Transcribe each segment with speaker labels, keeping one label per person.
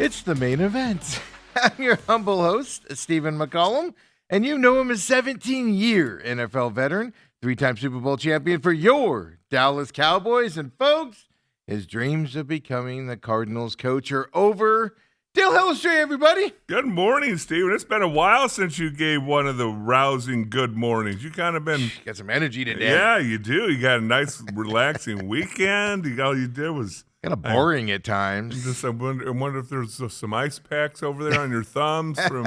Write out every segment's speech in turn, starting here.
Speaker 1: It's the main event. I'm your humble host, Stephen McCollum, and you know him as 17-year NFL veteran, three-time Super Bowl champion for your Dallas Cowboys. And folks, his dreams of becoming the Cardinals coach are over. Dale Hellestray, everybody.
Speaker 2: Good morning, Steven. It's been a while since you gave one of the rousing good mornings. You kind of been...
Speaker 1: Got some energy today.
Speaker 2: Yeah, you do. You got a nice, relaxing weekend. All you did was...
Speaker 1: Kind of boring at times.
Speaker 2: I wonder if there's some ice packs over there on your thumbs from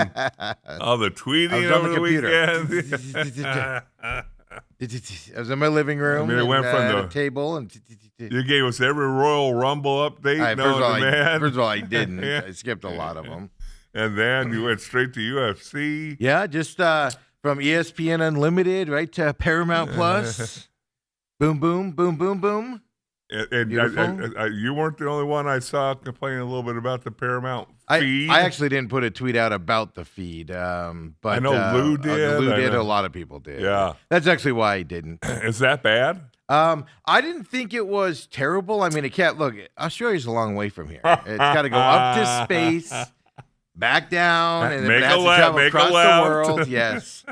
Speaker 2: all the tweeting over the weekend.
Speaker 1: I was in my living room.
Speaker 2: It went from the
Speaker 1: table and
Speaker 2: you gave us every Royal Rumble update.
Speaker 1: Right, first of all, I didn't. Yeah. I skipped a lot of them.
Speaker 2: And then you went straight to UFC.
Speaker 1: Yeah, just from ESPN Unlimited right to Paramount Plus. Boom, boom, boom, boom, boom.
Speaker 2: And you weren't the only one I saw complaining a little bit about the Paramount feed.
Speaker 1: I actually didn't put a tweet out about the feed, but
Speaker 2: I know Lou did.
Speaker 1: Lou did. A lot of people did.
Speaker 2: Yeah,
Speaker 1: that's actually why I didn't.
Speaker 2: Is that bad?
Speaker 1: I didn't think it was terrible. I mean, it can't look. Australia's a long way from here. It's got to go up to space, back down, and then it has to travel across the world. Yes.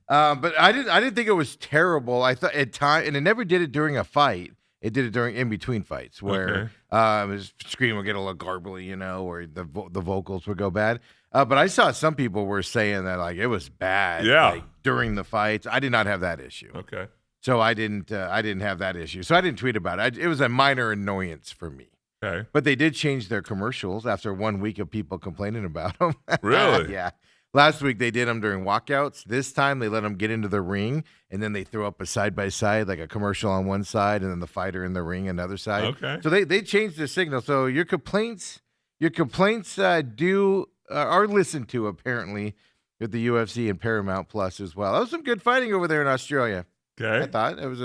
Speaker 1: But I didn't think it was terrible. I thought at time, and it never did it during a fight. It did it during in between fights where his screen would get a little garbly, or the vocals would go bad. But I saw some people were saying that like it was bad.
Speaker 2: Yeah.
Speaker 1: During the fights, I did not have that issue.
Speaker 2: Okay.
Speaker 1: So I didn't have that issue. So I didn't tweet about it. It was a minor annoyance for me.
Speaker 2: Okay.
Speaker 1: But they did change their commercials after 1 week of people complaining about them.
Speaker 2: Really?
Speaker 1: Yeah. Last week they did them during walkouts. This time they let them get into the ring, and then they throw up a side-by-side, like a commercial on one side, and then the fighter in the ring another side.
Speaker 2: Okay.
Speaker 1: So they changed the signal. So your complaints are listened to, apparently, with the UFC and Paramount Plus as well. That was some good fighting over there in Australia.
Speaker 2: Okay.
Speaker 1: I thought it was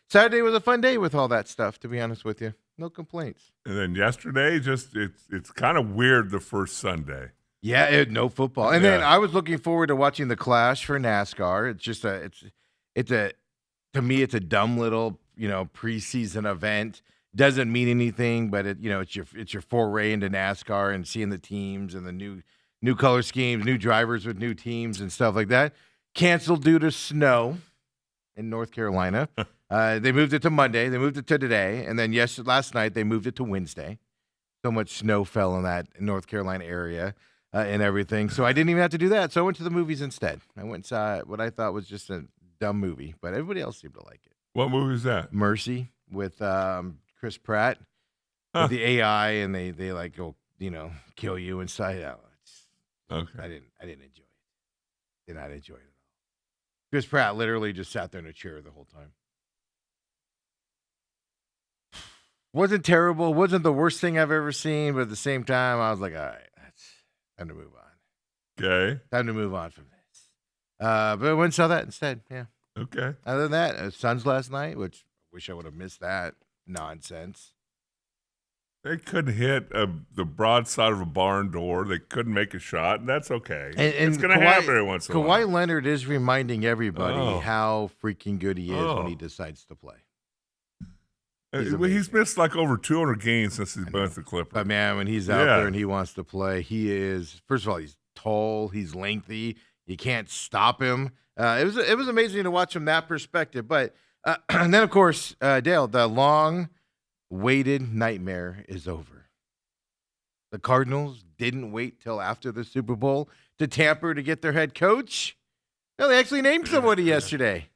Speaker 1: Saturday was a fun day with all that stuff, to be honest with you. No complaints.
Speaker 2: And then yesterday, it's kind of weird the first Sunday.
Speaker 1: Yeah, no football. And then I was looking forward to watching the Clash for NASCAR. It's just to me, it's a dumb little, preseason event. Doesn't mean anything, but it's your foray into NASCAR and seeing the teams and the new color schemes, new drivers with new teams and stuff like that. Canceled due to snow in North Carolina. They moved it to Monday. They moved it to today. And then last night they moved it to Wednesday. So much snow fell in that North Carolina area. And everything. So I didn't even have to do that. So I went to the movies instead. I went and saw what I thought was just a dumb movie, but everybody else seemed to like it.
Speaker 2: What movie is that?
Speaker 1: Mercy with Chris Pratt with the AI, and they like go, kill you inside out.
Speaker 2: Okay.
Speaker 1: I didn't enjoy it. Did not enjoy it at all. Chris Pratt literally just sat there in a chair the whole time. Wasn't terrible. Wasn't the worst thing I've ever seen, but at the same time, I was like, all right. Time to move on.
Speaker 2: Okay.
Speaker 1: Time to move on from this. But I went and saw that instead. Yeah.
Speaker 2: Okay.
Speaker 1: Other than that, Suns last night, which I wish I would have missed that nonsense.
Speaker 2: They couldn't hit the broadside of a barn door. They couldn't make a shot, and that's okay.
Speaker 1: And
Speaker 2: it's going to happen every once in a while.
Speaker 1: Kawhi Leonard is reminding everybody how freaking good he is when he decides to play.
Speaker 2: He's missed like over 200 games since he's been with the Clippers.
Speaker 1: But man, when he's out there and he wants to play, he is. First of all, he's tall, he's lengthy. You can't stop him. It was amazing to watch from that perspective. But and then of course, Dale, the long-awaited nightmare is over. The Cardinals didn't wait till after the Super Bowl to tamper to get their head coach. No, they actually named somebody yesterday.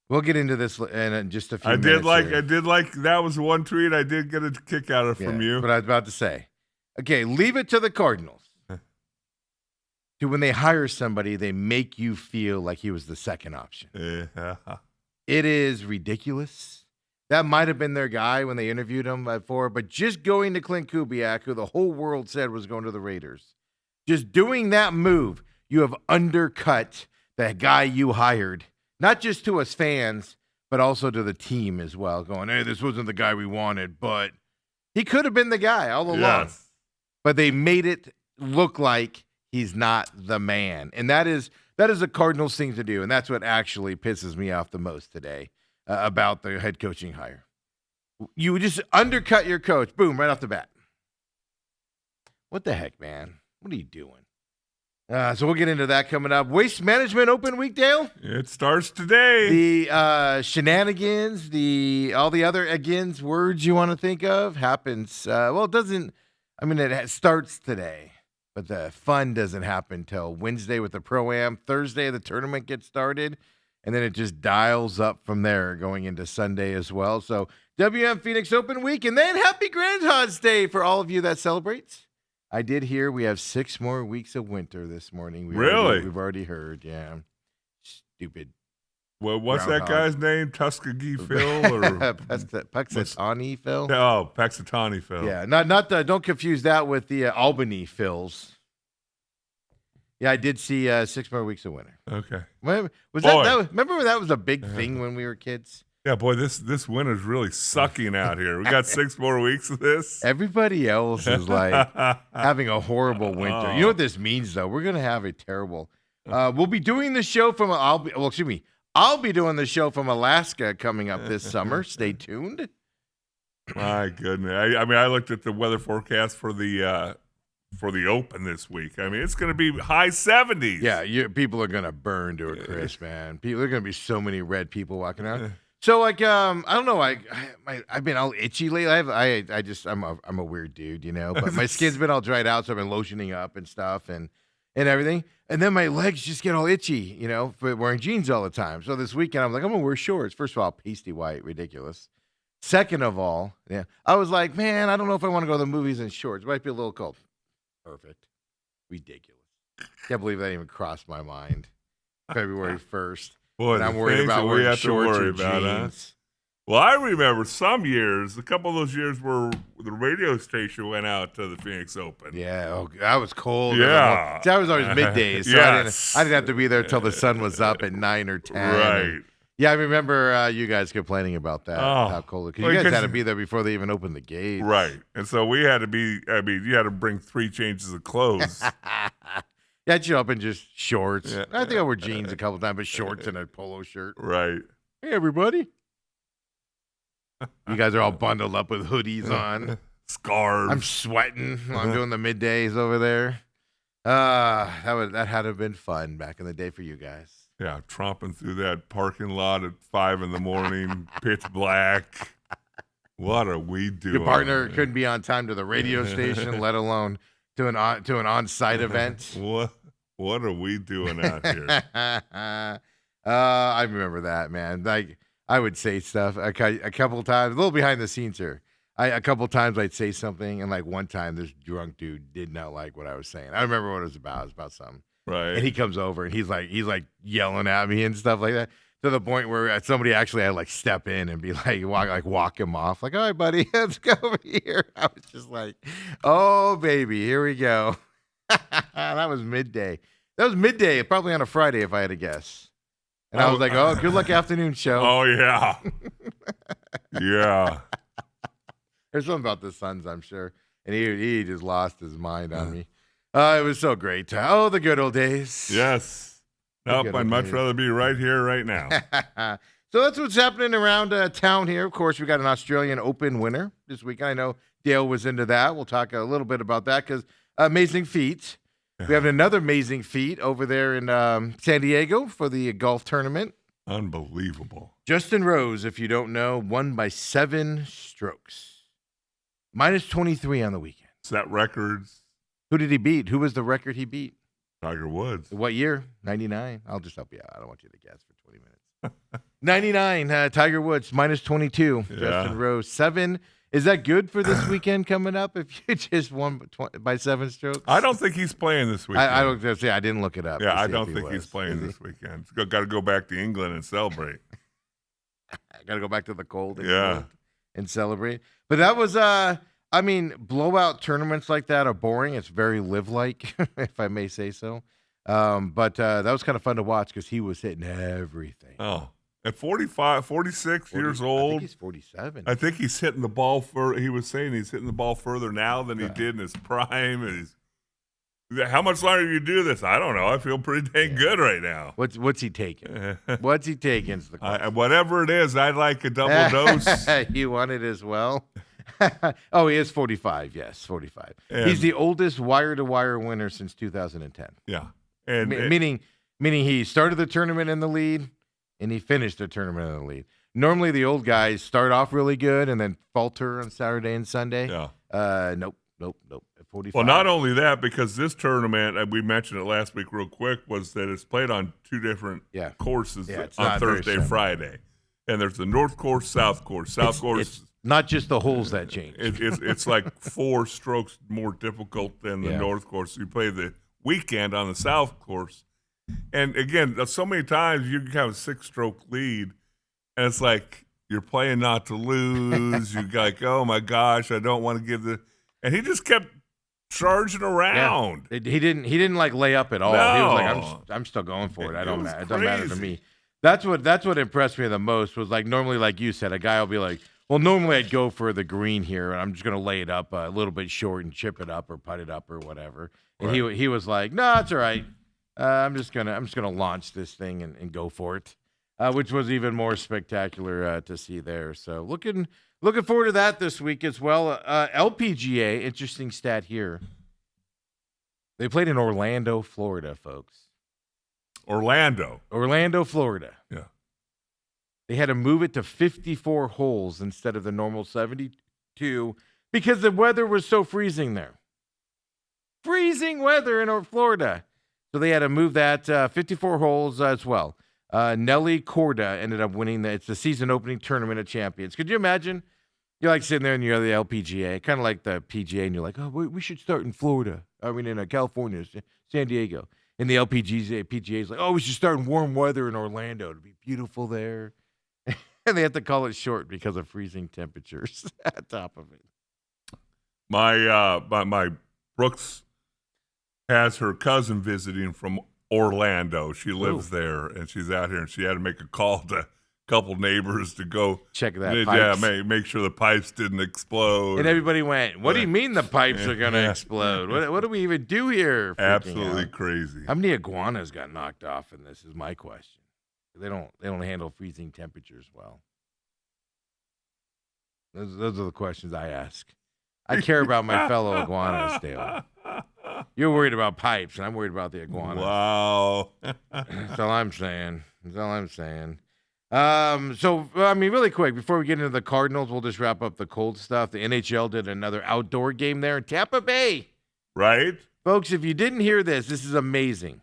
Speaker 1: We'll get into this in just a few minutes.
Speaker 2: I did like that was one tweet I did get a kick out of from you.
Speaker 1: But I was about to say, okay, leave it to the Cardinals. To when they hire somebody, they make you feel like he was the second option.
Speaker 2: Yeah.
Speaker 1: It is ridiculous. That might have been their guy when they interviewed him before, but just going to Clint Kubiak, who the whole world said was going to the Raiders, just doing that move, you have undercut the guy you hired. Not just to us fans, but also to the team as well, going, hey, this wasn't the guy we wanted, but he could have been the guy all along.
Speaker 2: Yes.
Speaker 1: But they made it look like he's not the man. And that is a Cardinals thing to do, and that's what actually pisses me off the most today about the head coaching hire. You would just undercut your coach. Boom, right off the bat. What the heck, man? What are you doing? So we'll get into that coming up. Waste Management Open Week, Dale.
Speaker 2: It starts today.
Speaker 1: The shenanigans, all the other agains words you want to think of happens. Well, it doesn't. I mean, it starts today, but the fun doesn't happen till Wednesday with the Pro-Am. Thursday, the tournament gets started, and then it just dials up from there going into Sunday as well. So WM Phoenix Open Week, and then happy Groundhog's Day for all of you that celebrate. I did hear we have 6 more weeks of winter this morning.
Speaker 2: Really?
Speaker 1: We've already heard, yeah. Stupid.
Speaker 2: Well, what's that guy's name? Tuskegee Phil or
Speaker 1: Puxatawny Phil?
Speaker 2: Oh, Puxatawny Phil.
Speaker 1: Yeah, not don't confuse that with the Albany Phils. Yeah, I did see 6 more weeks of winter.
Speaker 2: Okay.
Speaker 1: Remember when that was a big thing when we were kids?
Speaker 2: Yeah, boy, this winter's really sucking out here. We got 6 more weeks of this.
Speaker 1: Everybody else is like having a horrible winter. You know what this means, though? We're gonna have a terrible. We'll be doing the show from. I'll be doing the show from Alaska coming up this summer. Stay tuned.
Speaker 2: My goodness, I looked at the weather forecast for the Open this week. I mean, it's going to be high 70s.
Speaker 1: Yeah, people are gonna burn to a crisp, man. There are gonna be so many red people walking around. So like I don't know, I've been all itchy lately. I'm a weird dude, you know, but my skin's been all dried out, so I've been lotioning up and stuff and everything. And then my legs just get all itchy, you know, for wearing jeans all the time. So this weekend I'm like, I'm gonna wear shorts. First of all, pasty white, ridiculous. Second of all, yeah, I was like, man, I don't know if I want to go to the movies in shorts. It might be a little cold. Perfect. Ridiculous. Can't believe that even crossed my mind. February 1st.
Speaker 2: Boy,
Speaker 1: and I'm worried about wearing shorts or jeans.
Speaker 2: Huh? Well, I remember some years, a couple of those years where the radio station went out to the Phoenix Open.
Speaker 1: Yeah, that was cold.
Speaker 2: Yeah.
Speaker 1: That was always middays, so
Speaker 2: yes.
Speaker 1: I didn't have to be there till the sun was up at 9 or 10.
Speaker 2: Right.
Speaker 1: Yeah, I remember you guys complaining about that, how cold it was. Because you guys had to be there before they even opened the gates.
Speaker 2: Right. And so we had to be, you had to bring 3 changes of clothes.
Speaker 1: Yeah, I'd show up in just shorts. Yeah. I think I wore jeans a couple times, but shorts and a polo shirt.
Speaker 2: Right.
Speaker 1: Hey, everybody. You guys are all bundled up with hoodies on.
Speaker 2: Scarves.
Speaker 1: I'm sweating while I'm doing the middays over there. That had to have been fun back in the day for you guys.
Speaker 2: Yeah, tromping through that parking lot at 5 a.m, pitch black. What are we doing?
Speaker 1: Your partner couldn't be on time to the radio station, let alone to an on-site event.
Speaker 2: What are we doing out here?
Speaker 1: I remember that, man. Like I would say stuff a couple of times, a little behind the scenes here. A couple of times I'd say something, and like one time this drunk dude did not like what I was saying. I remember what it was about. It was about something.
Speaker 2: Right.
Speaker 1: And he comes over and he's like yelling at me and stuff like that, to the point where somebody actually had to like step in and be like walk him off. Like, all right, buddy, let's go over here. I was just like, oh baby, here we go. That was midday. Probably on a Friday if I had to guess. And I was like, oh, good luck afternoon show.
Speaker 2: Oh yeah. Yeah.
Speaker 1: There's something about the Suns, I'm sure. And he just lost his mind on me. It was so great. Oh, the good old days.
Speaker 2: Yes. Nope, I'd much rather be right here, right now.
Speaker 1: So that's what's happening around town here. Of course, we got an Australian Open winner this weekend. I know Dale was into that. We'll talk a little bit about that because amazing feat. We have another amazing feat over there in San Diego for the golf tournament.
Speaker 2: Unbelievable.
Speaker 1: Justin Rose, if you don't know, won by 7 strokes. Minus 23 on the weekend.
Speaker 2: Set records.
Speaker 1: Who did he beat? Who was the record he beat?
Speaker 2: Tiger Woods.
Speaker 1: What year? 99. I'll just help you out. I don't want you to guess for 20 minutes. 99. Tiger Woods, minus 22. Yeah. Justin Rose, 7. Is that good for this weekend coming up if you just won by 7 strokes?
Speaker 2: I don't think he's playing this weekend.
Speaker 1: I didn't look it up.
Speaker 2: Yeah, I don't think he's playing this weekend. Got to go back to England and celebrate.
Speaker 1: Got to go back to the cold and celebrate. But that was blowout tournaments like that are boring. It's very live-like, if I may say so. But that was kind of fun to watch because he was hitting everything.
Speaker 2: Oh, at 46 years old. I think
Speaker 1: he's 47.
Speaker 2: I think he's hitting the ball he was saying he's hitting the ball further now than he did in his prime. How much longer do you do this? I don't know. I feel pretty dang good right now.
Speaker 1: What's he taking? What's he taking? Is the question.
Speaker 2: Whatever it is, I'd like a double dose.
Speaker 1: You want it as well? Oh, he is 45. Yes, 45.
Speaker 2: And-
Speaker 1: He's the oldest wire-to-wire winner since 2010.
Speaker 2: Yeah. And
Speaker 1: Meaning he started the tournament in the lead and he finished the tournament in the lead. Normally, the old guys start off really good and then falter on Saturday and Sunday.
Speaker 2: yeah.
Speaker 1: Nope. At 45.
Speaker 2: Well, not only that, because this tournament, and we mentioned it last week real quick, was that it's played on two different courses
Speaker 1: it's
Speaker 2: on
Speaker 1: not very
Speaker 2: Thursday,
Speaker 1: similar.
Speaker 2: Friday. And there's the North Course, South Course. South Course,
Speaker 1: It's not just the holes that change.
Speaker 2: it's like 4 strokes more difficult than the
Speaker 1: Yeah.
Speaker 2: North Course. You play the weekend on the South Course. And again, so many times you can have a 6-stroke lead, and it's like you're playing not to lose. You're like, oh my gosh, I don't want to give the. And he just kept charging around.
Speaker 1: He didn't like lay up at all.
Speaker 2: No.
Speaker 1: He was like, I'm still going for it.
Speaker 2: It was
Speaker 1: It doesn't matter to
Speaker 2: crazy.
Speaker 1: me. That's what impressed me the most was like normally, like you said, a guy will be like, well, normally I'd go for the green here and I'm just gonna lay it up a little bit short and chip it up or putt it up or whatever. And he was like, no, it's all right. I'm just gonna launch this thing and go for it, which was even more spectacular to see there. So looking forward to that this week as well. LPGA, interesting stat here. They played in Orlando, Florida, folks. Orlando, Florida.
Speaker 2: Yeah.
Speaker 1: They had to move it to 54 holes instead of the normal 72 because the weather was so freezing there. Freezing weather in Florida. So they had to move that 54 holes as well. Nelly Korda ended up winning it's the season opening tournament of champions. Could you imagine? You're like sitting there and you're the LPGA, kind of like the PGA, and you're like, oh, we should start in Florida. I mean, in California, San Diego. And the PGA is like, oh, we should start in warm weather in Orlando. It'd be beautiful there. And they have to call it short because of freezing temperatures on top of it.
Speaker 2: My Brooks has her cousin visiting from Orlando. She lives there, and she's out here, and she had to make a call to a couple neighbors to go
Speaker 1: Check that.
Speaker 2: Yeah,
Speaker 1: Pipes.
Speaker 2: make sure the pipes didn't explode.
Speaker 1: And everybody went, what do you mean the pipes are going to
Speaker 2: Yeah.
Speaker 1: explode? What do we even do here? Freaking
Speaker 2: Absolutely
Speaker 1: out.
Speaker 2: crazy.
Speaker 1: How many iguanas got knocked off in this is my question. They don't handle freezing temperatures well. Those are the questions I ask. I care about my fellow iguanas, Dale. You're worried about pipes, and I'm worried about the iguanas.
Speaker 2: Wow.
Speaker 1: That's all I'm saying. So, I mean, really quick, before we get into the Cardinals, we'll just wrap up the cold stuff. The NHL did another outdoor game there in Tampa Bay.
Speaker 2: Right?
Speaker 1: Folks, if you didn't hear this is amazing.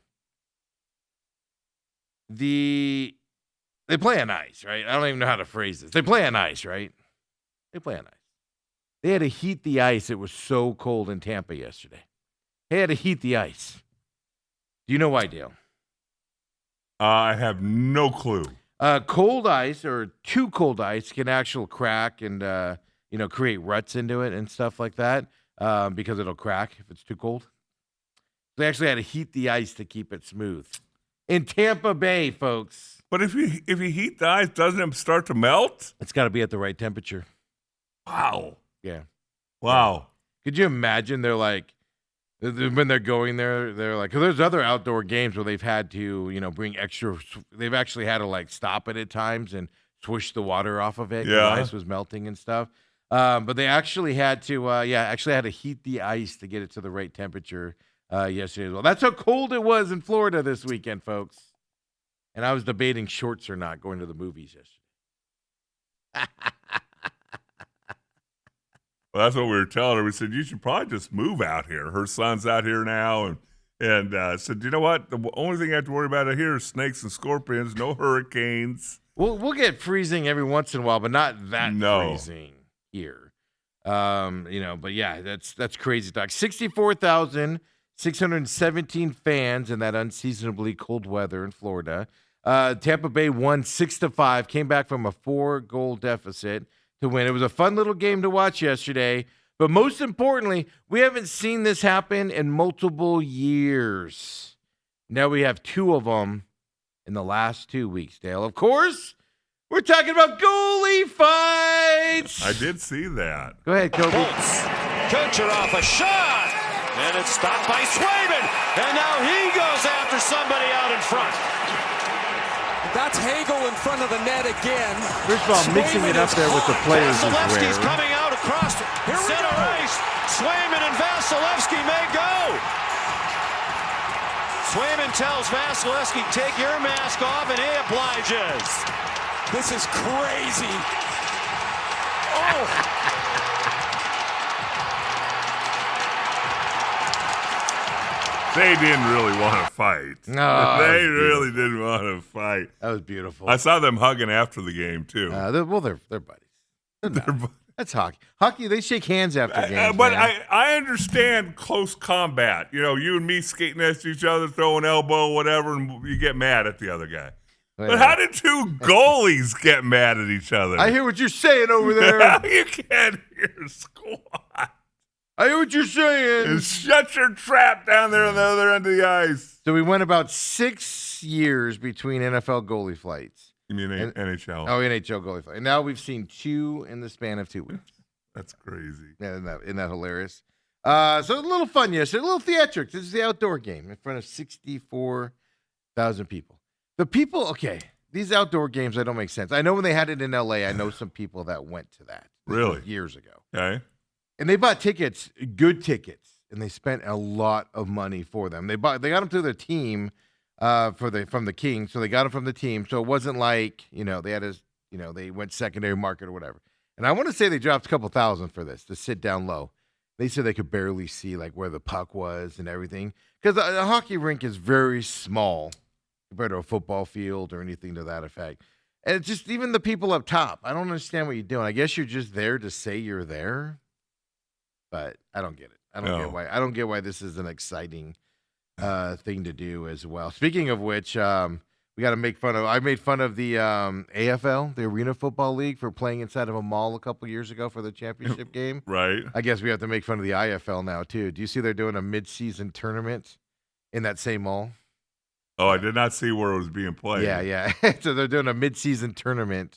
Speaker 1: They play on ice, right? I don't even know how to phrase this. They play on ice, right? They play on ice. They had to heat the ice. It was so cold in Tampa yesterday. They had to heat the ice. Do you know why, Dale?
Speaker 2: I have no clue.
Speaker 1: Cold ice or too cold ice can actually crack and create ruts into it and stuff like that because it'll crack if it's too cold. They actually had to heat the ice to keep it smooth in Tampa Bay, folks.
Speaker 2: But if you heat the ice, doesn't it start to melt?
Speaker 1: It's got to be at the right temperature.
Speaker 2: Wow.
Speaker 1: Yeah.
Speaker 2: Wow.
Speaker 1: Could you imagine? They're like, when they're going there, they're like, because there's other outdoor games where they've had to, bring extra. They've actually had to like stop it at times and swish the water off of it. 'Cause
Speaker 2: Yeah.
Speaker 1: the ice was melting and stuff. But they actually had to, had to heat the ice to get it to the right temperature yesterday as well. That's how cold it was in Florida this weekend, folks. And I was debating shorts or not going to the movies yesterday.
Speaker 2: Well, that's what we were telling her. We said, you should probably just move out here. Her son's out here now. And said, you know what? The only thing I have to worry about out here is snakes and scorpions, no hurricanes.
Speaker 1: We'll get freezing every once in a while, but not that
Speaker 2: No.
Speaker 1: freezing here. But yeah, that's crazy talk. 64,617 fans in that unseasonably cold weather in Florida. Tampa Bay won 6-5, came back from a 4-goal deficit to win. It was a fun little game to watch yesterday, but most importantly, we haven't seen this happen in multiple years. Now we have 2 of them in the last 2 weeks, Dale. Of course, we're talking about goalie fights.
Speaker 2: I did see that.
Speaker 1: Go ahead, Kobe.
Speaker 3: Kucherov, a shot. And it's stopped by Swayman. And now he goes after somebody out in front.
Speaker 4: That's Hagel in front of the net again.
Speaker 1: First of all, mixing it up there with the players is
Speaker 3: Vasilevsky's
Speaker 1: rare.
Speaker 3: coming out across center ice. Swayman and Vasilevsky may go. Swayman tells Vasilevsky, take your mask off, and he obliges.
Speaker 4: This is crazy.
Speaker 3: Oh!
Speaker 2: They didn't really want to fight.
Speaker 1: No,
Speaker 2: They really didn't want to fight.
Speaker 1: That was beautiful.
Speaker 2: I saw them hugging after the game, too.
Speaker 1: They're buddies. That's hockey. Hockey, they shake hands after games.
Speaker 2: But
Speaker 1: man.
Speaker 2: I understand close combat. You know, you and me skating next to each other, throwing elbow, whatever, and you get mad at the other guy. But how did two goalies get mad at each other?
Speaker 1: I hear what you're saying over there.
Speaker 2: You can't hear squat.
Speaker 1: I hear what you're saying.
Speaker 2: And shut your trap down there on the other end of the ice.
Speaker 1: So we went about 6 years between NFL goalie flights.
Speaker 2: You mean NHL?
Speaker 1: Oh, NHL goalie flight. And now we've seen 2 in the span of 2 weeks.
Speaker 2: That's crazy.
Speaker 1: Yeah, isn't that hilarious? So a little fun yesterday, a little theatrics. This is the outdoor game in front of 64,000 people. The people, okay, these outdoor games, that don't make sense. I know when they had it in L.A., I know some people that went to that.
Speaker 2: Really?
Speaker 1: Years ago.
Speaker 2: Okay.
Speaker 1: And they bought tickets, good tickets, and they spent a lot of money for them. They got them through their team from the Kings, so they got them from the team. So it wasn't like, they had they went secondary market or whatever. And I want to say they dropped a couple thousand for this to sit down low. They said they could barely see like where the puck was and everything because a hockey rink is very small compared to a football field or anything to that effect. And it's just even the people up top. I don't understand what you're doing. I guess you're just there to say you're there. But I don't get it. I don't get why this is an exciting thing to do as well. Speaking of which, we got to make fun of. I made fun of the AFL, the Arena Football League, for playing inside of a mall a couple years ago for the championship game.
Speaker 2: Right.
Speaker 1: I guess we have to make fun of the IFL now too. Do you see they're doing a mid-season tournament in that same mall?
Speaker 2: Oh, I did not see where it was being played.
Speaker 1: Yeah. So they're doing a mid-season tournament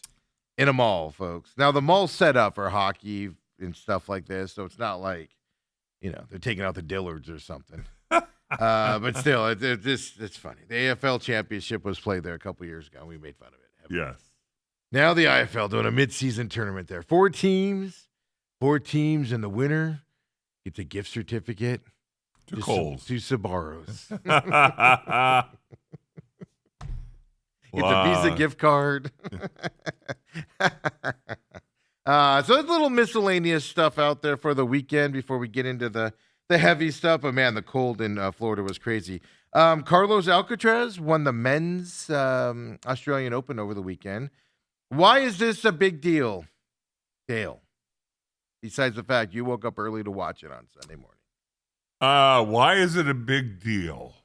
Speaker 1: in a mall, folks. Now the mall's set up for hockey and stuff like this, so it's not like they're taking out the Dillards or something. But still, it's funny. The AFL championship was played there a couple years ago, and we made fun of it.
Speaker 2: Yes.
Speaker 1: Now the IFL doing a mid-season tournament there. 4 teams, and the winner gets a gift certificate
Speaker 2: to Kohl's.
Speaker 1: To Sbarro's. Gets
Speaker 2: Wow.
Speaker 1: a Visa gift card. So there's a little miscellaneous stuff out there for the weekend before we get into the heavy stuff. But, man, the cold in Florida was crazy. Carlos Alcaraz won the men's Australian Open over the weekend. Why is this a big deal, Dale? Besides the fact you woke up early to watch it on Sunday morning.
Speaker 2: Why is it a big deal?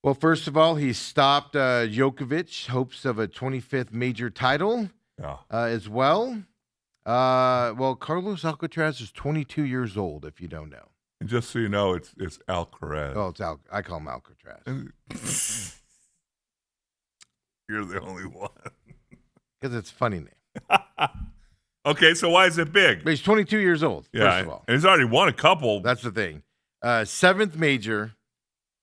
Speaker 1: Well, first of all, he stopped Djokovic, hopes of a 25th major title.
Speaker 2: Yeah.
Speaker 1: As well. Well, Carlos Alcaraz is 22 years old, if you don't know.
Speaker 2: And just so you know, it's Alcaraz.
Speaker 1: Oh, I call him Alcatraz.
Speaker 2: You're the only one.
Speaker 1: Because it's a funny name.
Speaker 2: Okay, so why is it big?
Speaker 1: But he's 22 years old, first of all.
Speaker 2: And he's already won a couple.
Speaker 1: That's the thing. 7th major.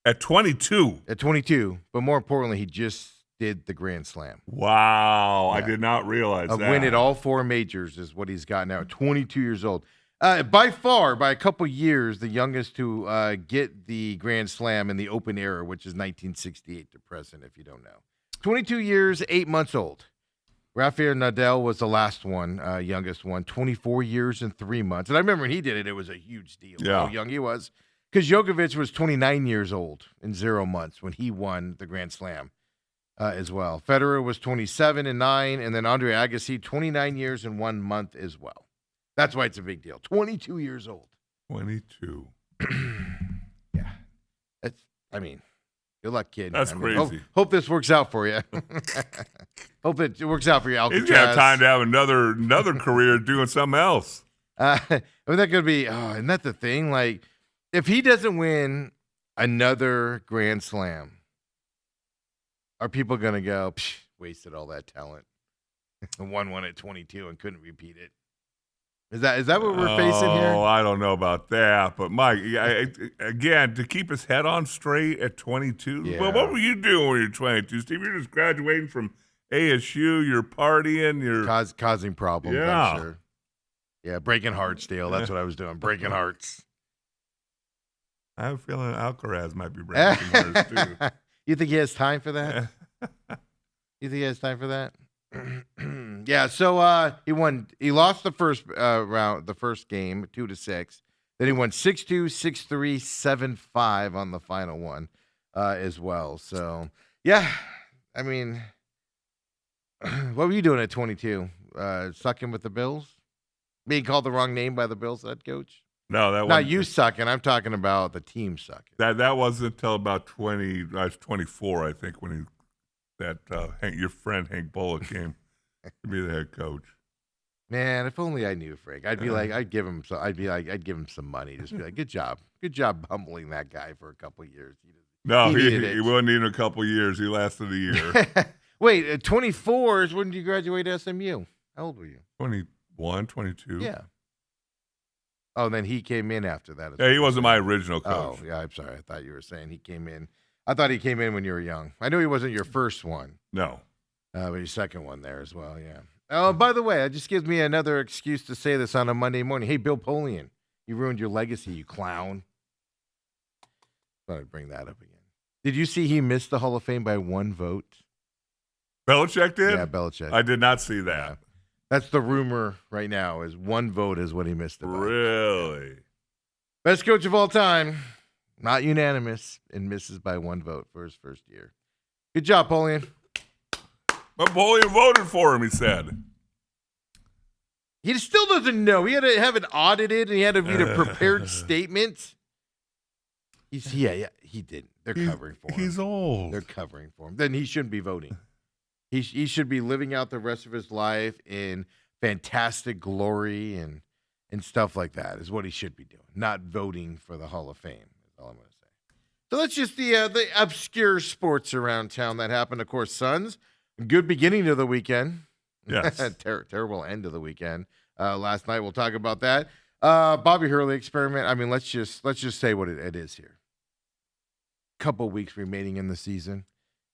Speaker 2: At 22.
Speaker 1: At 22. But more importantly, he just did the Grand Slam.
Speaker 2: Wow.
Speaker 1: Yeah.
Speaker 2: I did not realize that.
Speaker 1: Winning all 4 majors is what he's got now at 22 years old. By far, by a couple years, the youngest to get the Grand Slam in the Open era, which is 1968 to present, if you don't know. 22 years, 8 months old. Rafael Nadal was the last one, youngest one, 24 years and 3 months. And I remember when he did it, it was a huge deal how young he was. Because Djokovic was 29 years old in 0 months when he won the Grand Slam as well. Federer was 27 and 9, and then Andre Agassi, 29 years and 1 month as well. That's why it's a big deal. 22 years old.
Speaker 2: 22.
Speaker 1: Yeah. Good luck, kid.
Speaker 2: That's crazy.
Speaker 1: Hope this works out for you. Hope it works out for you, Alcatraz.
Speaker 2: He's going to have time to have another career doing something else.
Speaker 1: That could be, isn't that the thing? Like, if he doesn't win another Grand Slam, are people going to go, wasted all that talent? Won one at 22 and couldn't repeat it. Is that what we're facing
Speaker 2: Oh,
Speaker 1: here?
Speaker 2: I don't know about that, but Mike, again, to keep his head on straight at 22.
Speaker 1: Yeah.
Speaker 2: Well, what were you doing when you're 22, Steve? You're just graduating from ASU. You're partying. You're
Speaker 1: Causing problems,
Speaker 2: Yeah.
Speaker 1: I'm sure. Yeah, breaking hearts, Dale. That's what I was doing. Breaking hearts.
Speaker 2: I have a feeling Alcaraz might be breaking some hearts too.
Speaker 1: You think he has time for that? You think he has time for that? Yeah, so he won. He lost the first round, the first game, 2-6. Then he won 6-2, 6-3, 7-5 on the final one as well. So yeah, I mean, what were you doing at 22? Sucking with the Bills? Being called the wrong name by the Bills head coach?
Speaker 2: No, that
Speaker 1: Not
Speaker 2: wasn't.
Speaker 1: you sucking. I'm talking about the team sucking.
Speaker 2: That wasn't until about 20. I was 24, I think, when your friend Hank Bullock came to be the head coach.
Speaker 1: Man, if only I knew Frank. I'd be like, I'd give him some money. Just be like, good job humbling that guy for a couple years.
Speaker 2: No,
Speaker 1: He needed it.
Speaker 2: he wasn't even a couple years. He lasted a year.
Speaker 1: Wait, at 24 is when did you graduate SMU? How old were you?
Speaker 2: 21, 22.
Speaker 1: Yeah. Oh, then he came in after that.
Speaker 2: Yeah, he wasn't my original coach.
Speaker 1: Oh, yeah. I'm sorry. I thought you were saying he came in. I thought he came in when you were young. I knew he wasn't your first one,
Speaker 2: No.
Speaker 1: but your second one there as well. Yeah. Oh, by the way, it just gives me another excuse to say this on a Monday morning. Hey, Bill Polian, you ruined your legacy, you clown. Thought I'd bring that up again. Did you see he missed the Hall of Fame by one vote?
Speaker 2: Belichick did?
Speaker 1: Yeah, Belichick.
Speaker 2: I did not see that.
Speaker 1: Yeah. That's the rumor right now. Is one vote is what he missed it by.
Speaker 2: Really?
Speaker 1: Best coach of all time, not unanimous, and misses by one vote for his first year. Good job, Polian.
Speaker 2: But Bullion voted for him, he said.
Speaker 1: He still doesn't know. He had to have it audited, and he had to read a prepared statement. He didn't. They're covering for him.
Speaker 2: He's old.
Speaker 1: They're covering for him. Then he shouldn't be voting. He should be living out the rest of his life in fantastic glory and stuff like that is what he should be doing, not voting for the Hall of Fame. That's all I'm going to say. So that's just the obscure sports around town that happened. Of course, Suns, good beginning to the weekend.
Speaker 2: Yes.
Speaker 1: Terrible end of the weekend. Last night, we'll talk about that. Bobby Hurley experiment. I mean, let's just say what it is here. Couple weeks remaining in the season.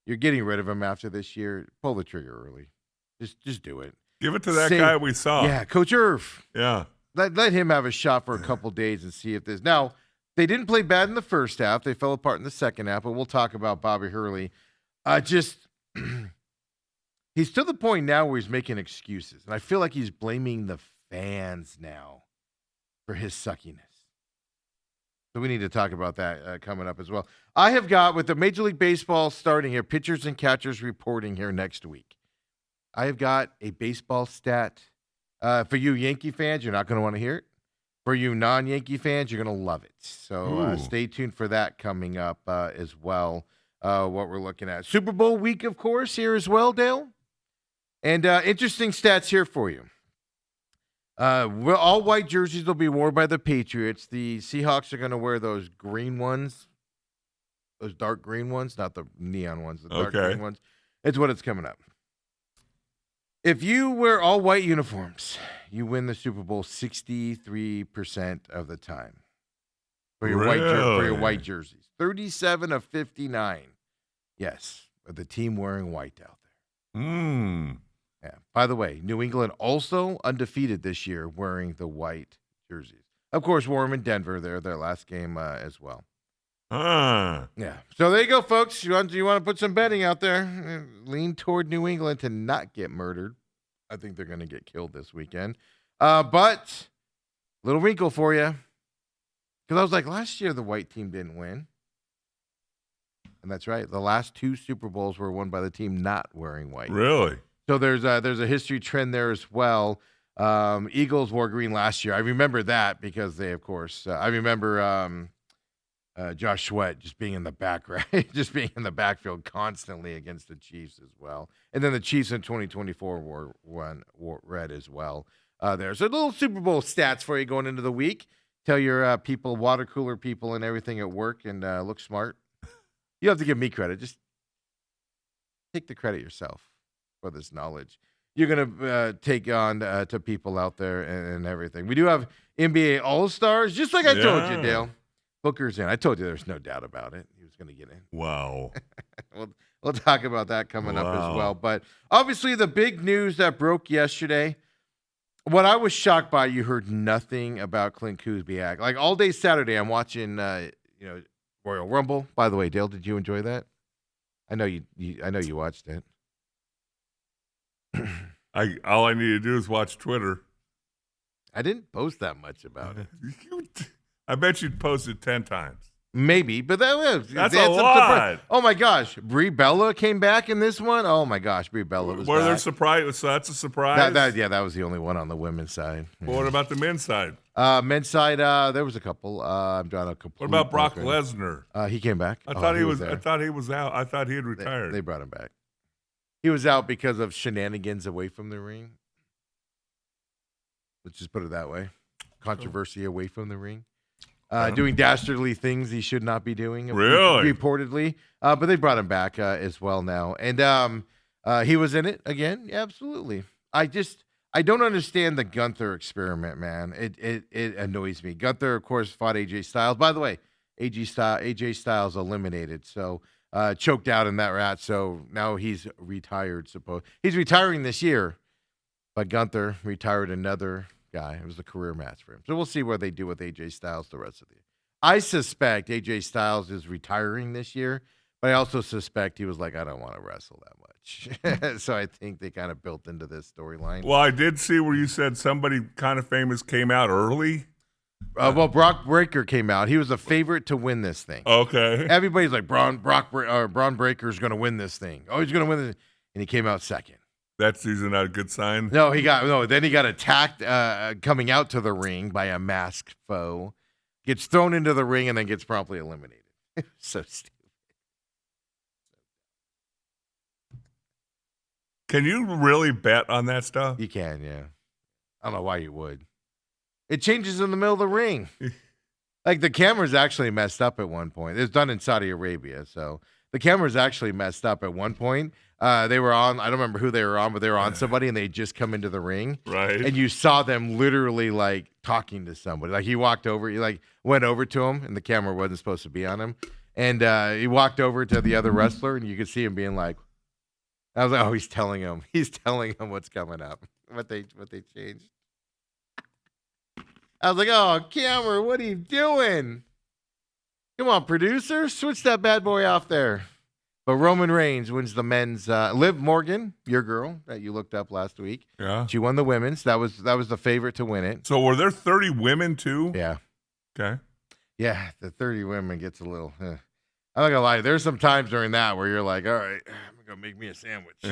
Speaker 1: You're getting rid of him after this year. Pull the trigger early. Just do it.
Speaker 2: Give it to that guy we saw.
Speaker 1: Yeah, Coach Irv.
Speaker 2: Yeah.
Speaker 1: Let him have a shot for a couple days and see if this. Now, they didn't play bad in the first half. They fell apart in the second half, but we'll talk about Bobby Hurley. He's to the point now where he's making excuses. And I feel like he's blaming the fans now for his suckiness. So we need to talk about that coming up as well. I have got, with the Major League Baseball starting here, pitchers and catchers reporting here next week. I have got a baseball stat. For you Yankee fans, you're not going to want to hear it. For you non-Yankee fans, you're going to love it. So stay tuned for that coming up as well, what we're looking at. Super Bowl week, of course, here as well, Dale. And interesting stats here for you. All white jerseys will be worn by the Patriots. The Seahawks are going to wear those green ones, those dark green ones, not the neon ones, the dark green ones. It's what it's coming up. If you wear all white uniforms, you win the Super Bowl 63% of the time for your white jerseys. 37 of 59. Yes, with the team wearing white out there. Yeah. By the way, New England also undefeated this year wearing the white jerseys. Of course, wore them in Denver their last game as well. Yeah. So there you go, folks. You want to put some betting out there? Lean toward New England to not get murdered. I think they're going to get killed this weekend. But little wrinkle for you. Because I was like, last year the white team didn't win. And that's right. The last two Super Bowls were won by the team not wearing white.
Speaker 2: Really?
Speaker 1: So there's a history trend there as well. Eagles wore green last year. I remember that because they, of course, I remember Josh Sweat just being in the just being in the backfield constantly against the Chiefs as well. And then the Chiefs in 2024 wore red as well there. So little Super Bowl stats for you going into the week. Tell your people, water cooler people and everything at work and look smart. You have to give me credit. Just take the credit yourself for this knowledge. you're gonna take on to people out there and everything. We do have NBA All Stars, just like I told you,
Speaker 2: Yeah.
Speaker 1: Dale. Booker's in. I told you there's no doubt about it. He was gonna get in.
Speaker 2: Wow.
Speaker 1: We'll talk about that coming up as
Speaker 2: Wow.
Speaker 1: well. But obviously, the big news that broke yesterday. What I was shocked by, you heard nothing about Clint Kubiak. Like all day Saturday, I'm watching, Royal Rumble. By the way, Dale, did you enjoy that? I know I know you watched it.
Speaker 2: All I need to do is watch Twitter.
Speaker 1: I didn't post that much about it.
Speaker 2: I bet you'd posted 10 times.
Speaker 1: Maybe, but
Speaker 2: That's
Speaker 1: they
Speaker 2: a
Speaker 1: had some
Speaker 2: lot.
Speaker 1: surprise. Oh my gosh, Brie Bella came back in this one. Oh my gosh, Brie Bella was
Speaker 2: Were there
Speaker 1: back.
Speaker 2: surprise? So that's a surprise.
Speaker 1: That was the only one on the women's side.
Speaker 2: Well, what about the men's side?
Speaker 1: Men's side, there was a couple. I'm drawing a complete.
Speaker 2: What about Brock
Speaker 1: blank.
Speaker 2: Lesnar?
Speaker 1: He came back.
Speaker 2: I thought he was.
Speaker 1: there.
Speaker 2: I thought he was out. I thought he had retired.
Speaker 1: They brought him back. He was out because of shenanigans away from the ring. Let's just put it that way. Controversy away from the ring. Doing dastardly things he should not be doing.
Speaker 2: Really?
Speaker 1: Reportedly. But they brought him back as well now. And he was in it again. Yeah, absolutely. I don't understand the Gunther experiment, man. It annoys me. Gunther, of course, fought AJ Styles. By the way, AJ Styles eliminated. So choked out in that rat. So now he's retired. He's retiring this year. But Gunther retired another guy. It was a career match for him. So we'll see what they do with AJ Styles the rest of the year. I suspect AJ Styles is retiring this year, but I also suspect he was like, I don't want to wrestle that much. So I think they kind of built into this storyline.
Speaker 2: Well, I did see where you said somebody kind of famous came out early.
Speaker 1: Well, Brock Breaker came out. He was a favorite to win this thing.
Speaker 2: Okay.
Speaker 1: Everybody's like, Braun Breaker's going to win this thing. Oh, he's going to win this. And he came out second.
Speaker 2: That's usually not a good sign.
Speaker 1: Then he got attacked coming out to the ring by a masked foe, gets thrown into the ring, and then gets promptly eliminated. So stupid.
Speaker 2: Can you really bet on that stuff?
Speaker 1: You can, yeah. I don't know why you would. It changes in the middle of the ring. Like the camera's actually messed up at one point. It's done in Saudi Arabia, so the camera's actually messed up at one point. They were on, I don't remember who they were on, but they were on somebody and they just come into the ring.
Speaker 2: Right.
Speaker 1: And you saw them literally like talking to somebody. Like he walked over, went over to him and the camera wasn't supposed to be on him. And he walked over to the other wrestler and you could see him being like, I was like, oh, he's telling him what's coming up, what they changed. I was like, oh, camera, what are you doing? Come on, producer, switch that bad boy off there. But Roman Reigns wins the men's. Liv Morgan, your girl that you looked up last week.
Speaker 2: Yeah.
Speaker 1: She won the women's. That was the favorite to win it.
Speaker 2: So were there 30 women too?
Speaker 1: Yeah.
Speaker 2: Okay.
Speaker 1: Yeah, the 30 women gets a little. I'm not gonna lie. There's some times during that where you're like, all right, I'm gonna make me a sandwich.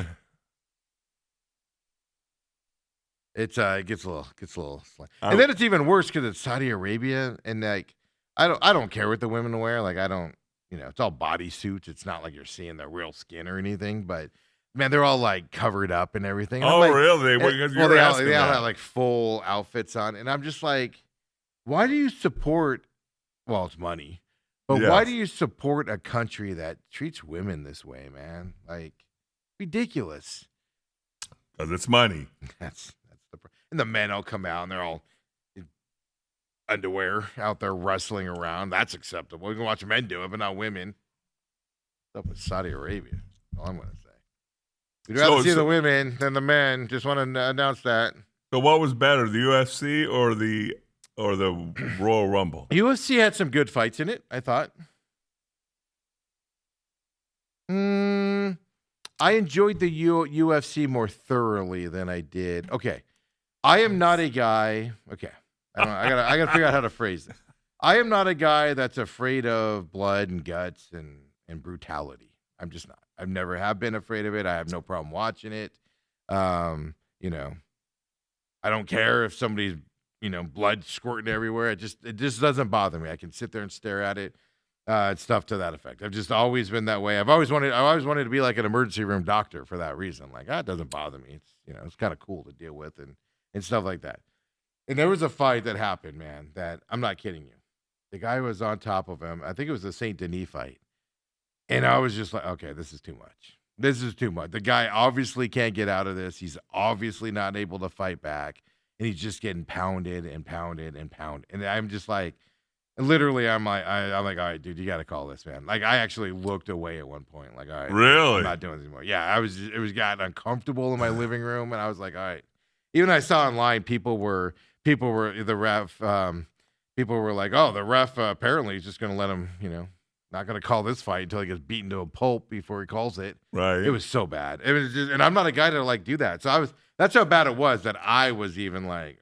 Speaker 1: It gets a little. And then it's even worse because it's Saudi Arabia, and like I don't care what the women wear. Like I don't. It's all bodysuits. It's not like you're seeing their real skin or anything, but man, they're all like covered up and everything. And
Speaker 2: Oh,
Speaker 1: like,
Speaker 2: really?
Speaker 1: Well, they all have like full outfits on, and I'm just like, why do you support? Well, it's money, but why do you support a country that treats women this way, man? Like, ridiculous.
Speaker 2: Because it's money.
Speaker 1: And the men all come out and they're all in underwear out there wrestling around. That's acceptable. You can watch men do it, but not women. What's up with Saudi Arabia? All I'm going to say. We'd rather see the women than the men. Just want to announce that.
Speaker 2: So what was better, the UFC or the Royal Rumble?
Speaker 1: UFC had some good fights in it, I thought. I enjoyed the UFC more thoroughly than I did. Okay. I am not a guy. Okay. I gotta figure out how to phrase this. I am not a guy that's afraid of blood and guts and brutality. I'm just not. I've never have been afraid of it. I have no problem watching it. I don't care if somebody's, blood squirting everywhere. It just doesn't bother me. I can sit there and stare at it. It's stuff to that effect. I've just always been that way. I've always wanted to be like an emergency room doctor for that reason. Like, it doesn't bother me. It's, it's kind of cool to deal with and stuff like that. And there was a fight that happened, man, that I'm not kidding you. The guy was on top of him. I think it was the Saint Denis fight. And I was just like, okay, this is too much. This is too much. The guy obviously can't get out of this. He's obviously not able to fight back, and he's just getting pounded and pounded and pounded. And I'm just like, literally, I'm like, all right, dude, you got to call this, man. Like, I actually looked away at one point. Like, all right,
Speaker 2: Really?
Speaker 1: I'm not doing this anymore. Yeah, it was gotten uncomfortable in my living room, and I was like, all right. Even I saw online, people were the ref. People were like, oh, the ref apparently is just going to let him, not going to call this fight until he gets beaten to a pulp before he calls it.
Speaker 2: Right.
Speaker 1: It was so bad. It was just, and I'm not a guy to like do that. So that's how bad it was that I was even like,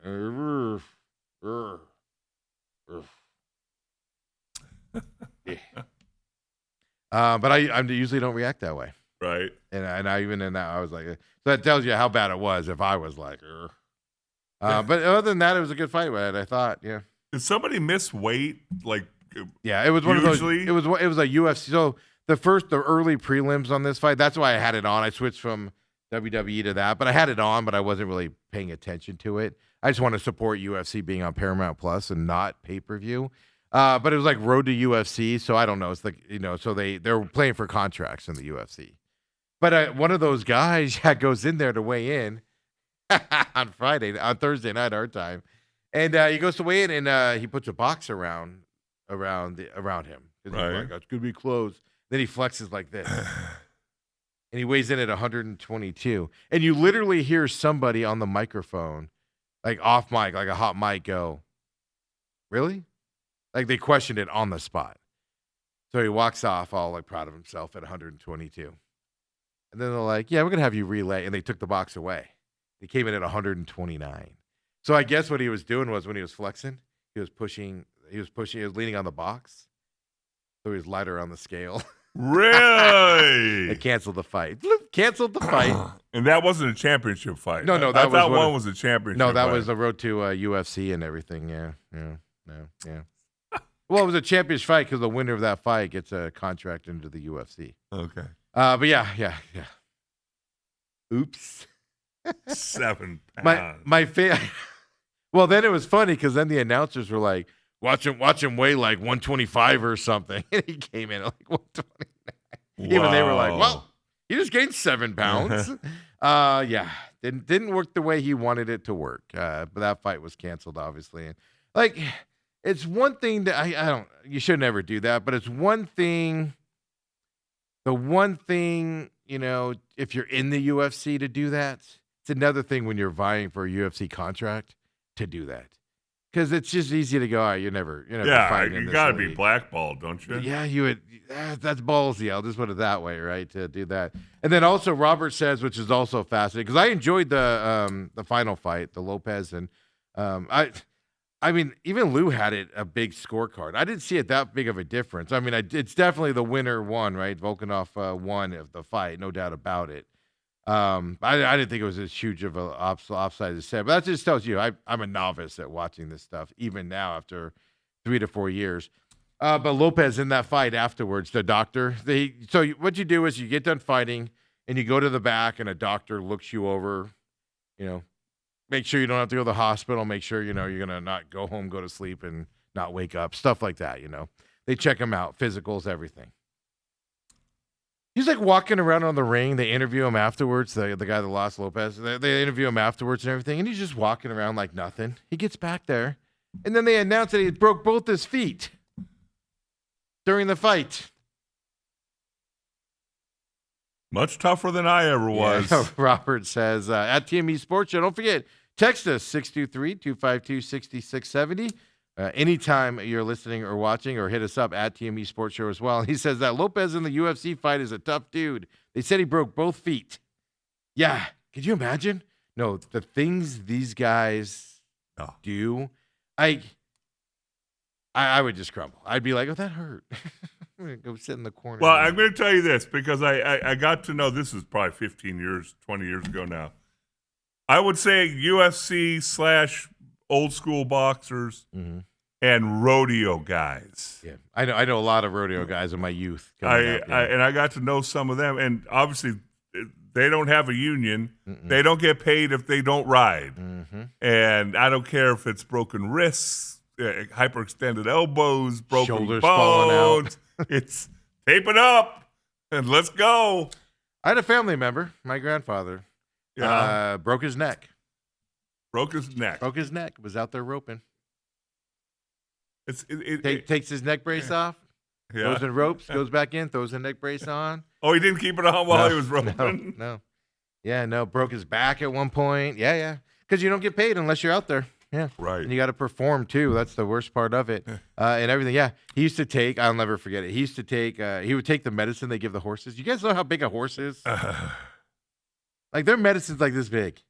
Speaker 1: yeah. But I usually don't react that way.
Speaker 2: Right.
Speaker 1: And I even in that I was like, so that tells you how bad it was if I was like, but other than that, it was a good fight, I thought, yeah.
Speaker 2: Did somebody miss weight? Like,
Speaker 1: yeah, it was one
Speaker 2: usually?
Speaker 1: of those. It was a UFC. So the early prelims on this fight, that's why I had it on. I switched from WWE to that, but I had it on, but I wasn't really paying attention to it. I just want to support UFC being on Paramount Plus and not pay-per-view. But it was like Road to UFC, so I don't know. It's like, so they're playing for contracts in the UFC. But one of those guys goes in there to weigh in on Thursday night our time, and he goes to weigh in, and he puts a box around him.
Speaker 2: Right.
Speaker 1: He's like, it's gonna be close. Then he flexes like this, and he weighs in at 122. And you literally hear somebody on the microphone, like off mic, like a hot mic, go, "Really?" Like they questioned it on the spot. So he walks off all like proud of himself at 122. And then they're like, yeah, we're going to have you relay. And they took the box away. He came in at 129. So I guess what he was doing was when he was flexing, he was leaning on the box. So he was lighter on the scale.
Speaker 2: Really?
Speaker 1: It canceled the fight. Canceled the fight.
Speaker 2: And that wasn't a championship fight.
Speaker 1: No,
Speaker 2: I thought one was a championship
Speaker 1: No, that
Speaker 2: fight.
Speaker 1: was the road to UFC and everything. Yeah. Well, it was a championship fight because the winner of that fight gets a contract into the UFC.
Speaker 2: Okay.
Speaker 1: But yeah. Oops.
Speaker 2: 7 pounds.
Speaker 1: My Well, then it was funny because then the announcers were like, watch him weigh like 125 or something. And he came in at like 129. Even they were like, well, he just gained 7 pounds. Yeah. Didn't work the way he wanted it to work. But that fight was canceled, obviously. And like, it's one thing that you should never do that, but it's one thing. The one thing, if you're in the UFC to do that, it's another thing when you're vying for a UFC contract to do that. Because it's just easy to go, all right, you're never fighting in
Speaker 2: you
Speaker 1: this
Speaker 2: got to be
Speaker 1: league.
Speaker 2: blackballed, don't you?
Speaker 1: Yeah, you would. That's ballsy. I'll just put it that way, right? To do that, and then also Robert says, which is also fascinating, because I enjoyed the final fight, the Lopez, and I mean, even Lou had a big scorecard. I didn't see it that big of a difference. I mean, it's definitely the winner won, right? Volkanov won of the fight, no doubt about it. I didn't think it was as huge of a offside as said, but that just tells you I'm a novice at watching this stuff, even now after 3 to 4 years. But Lopez in that fight afterwards, the doctor, what you do is you get done fighting and you go to the back and a doctor looks you over, make sure you don't have to go to the hospital, make sure, you're going to not go home, go to sleep and not wake up, stuff like that, They check him out, physicals, everything. He's like walking around on the ring. They interview him afterwards, the guy that lost Lopez. They interview him afterwards and everything, and he's just walking around like nothing. He gets back there, and then they announce that he broke both his feet during the fight.
Speaker 2: Much tougher than I ever was.
Speaker 1: Yeah, Robert says, at TME Sports Show, don't forget, text us 623-252-6670. Anytime you're listening or watching, or hit us up at TME Sports Show as well. And he says that Lopez in the UFC fight is a tough dude. They said he broke both feet. Yeah. Could you imagine? No, the things these guys do, I would just crumble. I'd be like, oh, that hurt. I'm going to go sit in the corner.
Speaker 2: Well, I'm going to tell you this because I got to know, this is probably 15 years, 20 years ago now. I would say UFC / old school boxers and rodeo guys.
Speaker 1: Yeah, I know a lot of rodeo guys in my youth.
Speaker 2: I got to know some of them, and obviously they don't have a union. They don't get paid if they don't ride, and I don't care if it's broken wrists, hyperextended elbows, broken
Speaker 1: shoulders falling
Speaker 2: bones. It's tape it up and let's go.
Speaker 1: I had a family member, my grandfather, broke his neck.
Speaker 2: Broke his neck.
Speaker 1: Broke his neck. Was out there roping.
Speaker 2: It
Speaker 1: Takes his neck brace off. Goes in ropes. Goes back in. Throws the neck brace on.
Speaker 2: Oh, he didn't keep it on while he was roping?
Speaker 1: No. Yeah, no. Broke his back at one point. Yeah. Because you don't get paid unless you're out there. Yeah.
Speaker 2: Right.
Speaker 1: And you got to perform, too. That's the worst part of it. And everything. Yeah. He used to take, I'll never forget it. He used to take, he would take the medicine they give the horses. You guys know how big a horse is? Like, their medicine's like this big.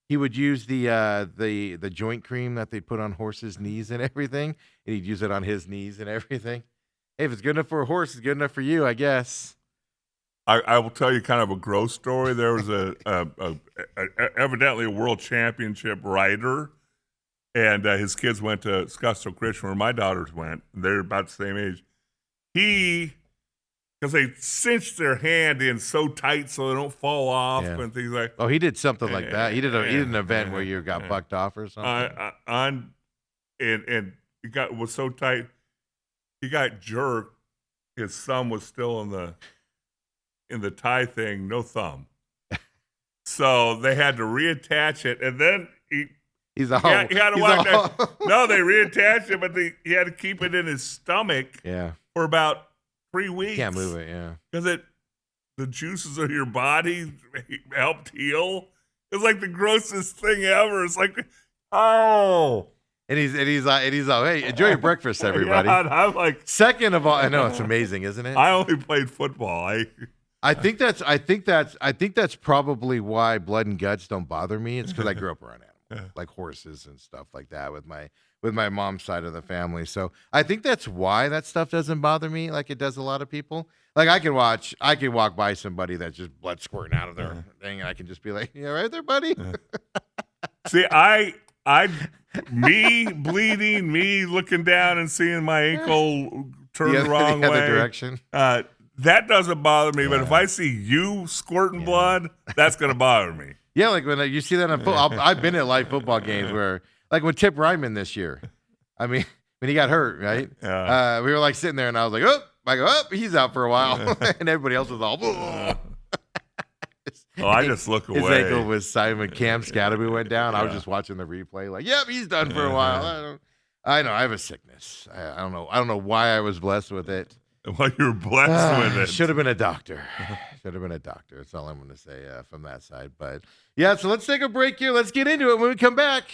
Speaker 1: He would use the joint cream that they put on horses' knees and everything. And he'd use it on his knees and everything. Hey, if it's good enough for a horse, it's good enough for you, I guess.
Speaker 2: I will tell you kind of a gross story. There was evidently a world championship rider, and his kids went to Scottsdale Christian, where my daughters went. They're about the same age. Because they cinched their hand in so tight so they don't fall off and things like.
Speaker 1: Oh, he did something like that. He did an event where you got bucked off or something.
Speaker 2: And it was so tight, he got jerked. His thumb was still in the tie thing, no thumb. So they had to reattach it, and then he had to walk down. No, they reattached it, but he had to keep it in his stomach for about 3 weeks.
Speaker 1: Can't move it,
Speaker 2: because the juices of your body helped heal. It's like the grossest thing ever. It's like, oh.
Speaker 1: And he's like, hey, enjoy your breakfast, everybody.
Speaker 2: God, I'm like,
Speaker 1: second of all, I know it's amazing, isn't it?
Speaker 2: I only played football.
Speaker 1: I think that's probably why blood and guts don't bother me. It's because I grew up around animals, like horses and stuff like that, with my mom's side of the family. So I think that's why that stuff doesn't bother me like it does a lot of people. Like I can walk by somebody that's just blood squirting out of their thing, and I can just be like, "You all right there, buddy?"
Speaker 2: See, me bleeding, me looking down and seeing my ankle turn the wrong way.
Speaker 1: The other direction.
Speaker 2: That doesn't bother me, but if I see you squirting blood, that's going to bother me.
Speaker 1: Yeah, like when you see that on football. I've been at live football games where, like with Tip Ryman this year. I mean, when he got hurt, right? We were like sitting there, and I was like, he's out for a while. And everybody else was all,
Speaker 2: I just look away.
Speaker 1: His ankle was Simon Cam Scatterby went down. I was just watching the replay, like, yep, he's done for a while. I know, I have a sickness. I don't know why I was blessed with it.
Speaker 2: Well, you were blessed with it.
Speaker 1: Should have been a doctor. That's all I'm going to say from that side. But, yeah, so let's take a break here. Let's get into it. When we come back,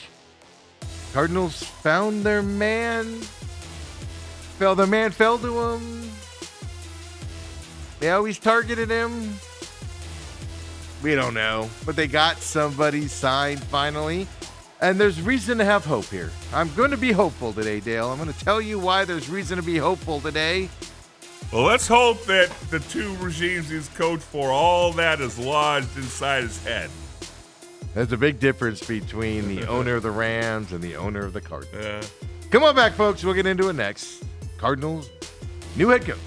Speaker 1: Cardinals found their man. The man fell to him. They always targeted him. We don't know. But they got somebody signed finally. And there's reason to have hope here. I'm going to be hopeful today, Dale. I'm going to tell you why there's reason to be hopeful today.
Speaker 2: Well, let's hope that the two regimes he's coached for, all that is lodged inside his head.
Speaker 1: There's a big difference between the owner of the Rams and the owner of the Cardinals. Come on back, folks. We'll get into it next. Cardinals, new head coach.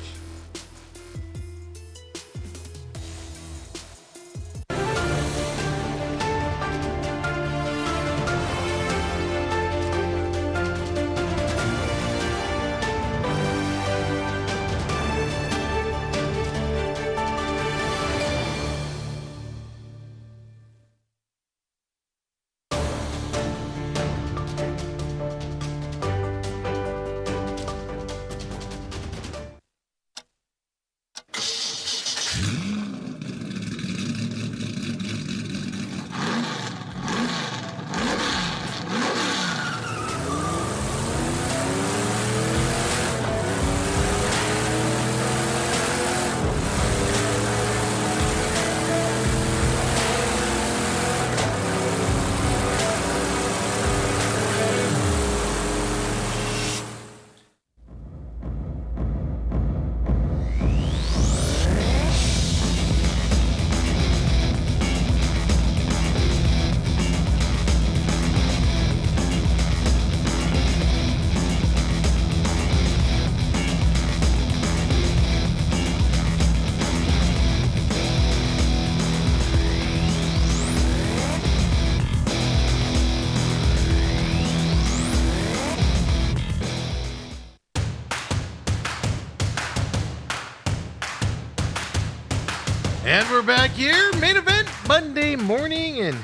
Speaker 1: we're back here. Main event Monday morning, and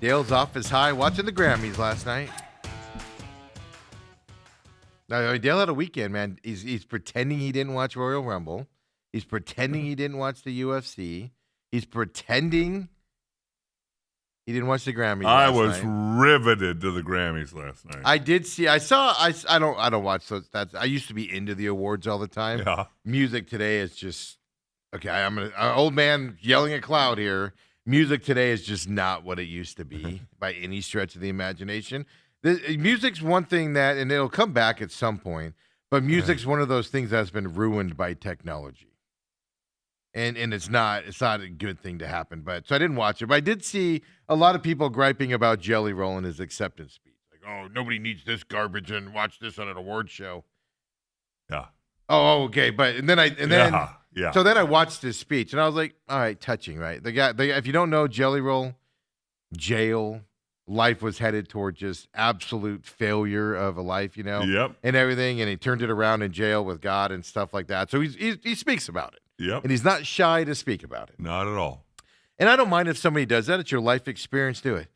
Speaker 1: Dale's office high watching the Grammys last night. Now, Dale had a weekend, man. He's pretending he didn't watch Royal Rumble. He's pretending he didn't watch the UFC. He's pretending he didn't watch the Grammys.
Speaker 2: I
Speaker 1: last
Speaker 2: was
Speaker 1: night.
Speaker 2: Riveted to the Grammys last night.
Speaker 1: I did see. I don't watch those. I used to be into the awards all the time.
Speaker 2: Yeah.
Speaker 1: Music today is just okay. I'm an old man yelling at cloud here. Music today is just not what it used to be by any stretch of the imagination. Music's one thing that, and it'll come back at some point, but music's one of those things that's been ruined by technology. And it's not a good thing to happen. But so I didn't watch it, but I did see a lot of people griping about Jelly Roll and his acceptance speech. Like, oh, nobody needs this garbage and watch this on an award show.
Speaker 2: Yeah.
Speaker 1: Oh, okay. But
Speaker 2: Yeah.
Speaker 1: So then I watched his speech and I was like, all right, touching, right? The guy, if you don't know Jelly Roll, jail, life was headed toward just absolute failure of a life,
Speaker 2: Yep.
Speaker 1: and everything. And he turned it around in jail with God and stuff like that. So he speaks about it.
Speaker 2: Yep.
Speaker 1: And he's not shy to speak about it.
Speaker 2: Not at all.
Speaker 1: And I don't mind if somebody does that. It's your life experience, do it.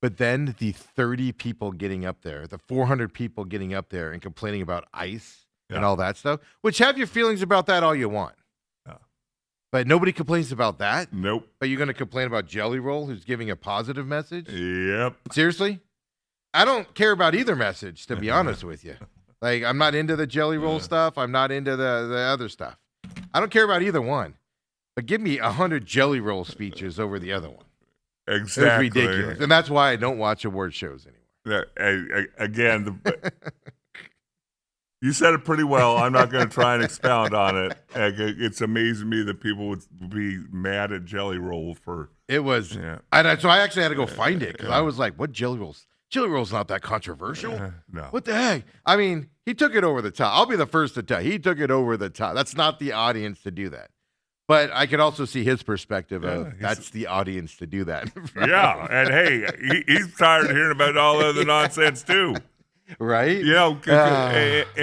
Speaker 1: But then the 30 people getting up there, the 400 people getting up there and complaining about ICE and all that stuff, which have your feelings about that all you want.
Speaker 2: Yeah.
Speaker 1: But nobody complains about that.
Speaker 2: Nope.
Speaker 1: But you're going to complain about Jelly Roll, who's giving a positive message?
Speaker 2: Yep.
Speaker 1: Seriously? I don't care about either message, to be honest with you. Like, I'm not into the Jelly Roll stuff. I'm not into the other stuff. I don't care about either one. But give me 100 Jelly Roll speeches over the other one.
Speaker 2: Exactly.
Speaker 1: It's ridiculous. And that's why I don't watch award shows anymore.
Speaker 2: Again, you said it pretty well. I'm not going to try and expound on it. It's amazing to me that people would be mad at Jelly Roll for.
Speaker 1: It was.
Speaker 2: Yeah.
Speaker 1: So I actually had to go find it because I was like, what Jelly Rolls? Jelly Roll's not that controversial.
Speaker 2: No.
Speaker 1: What the heck? I mean, he took it over the top. I'll be the first to tell you. He took it over the top. That's not the audience to do that. But I could also see his perspective of that's the audience to do that.
Speaker 2: Yeah. And hey, he's tired of hearing about all other nonsense too.
Speaker 1: Right?
Speaker 2: I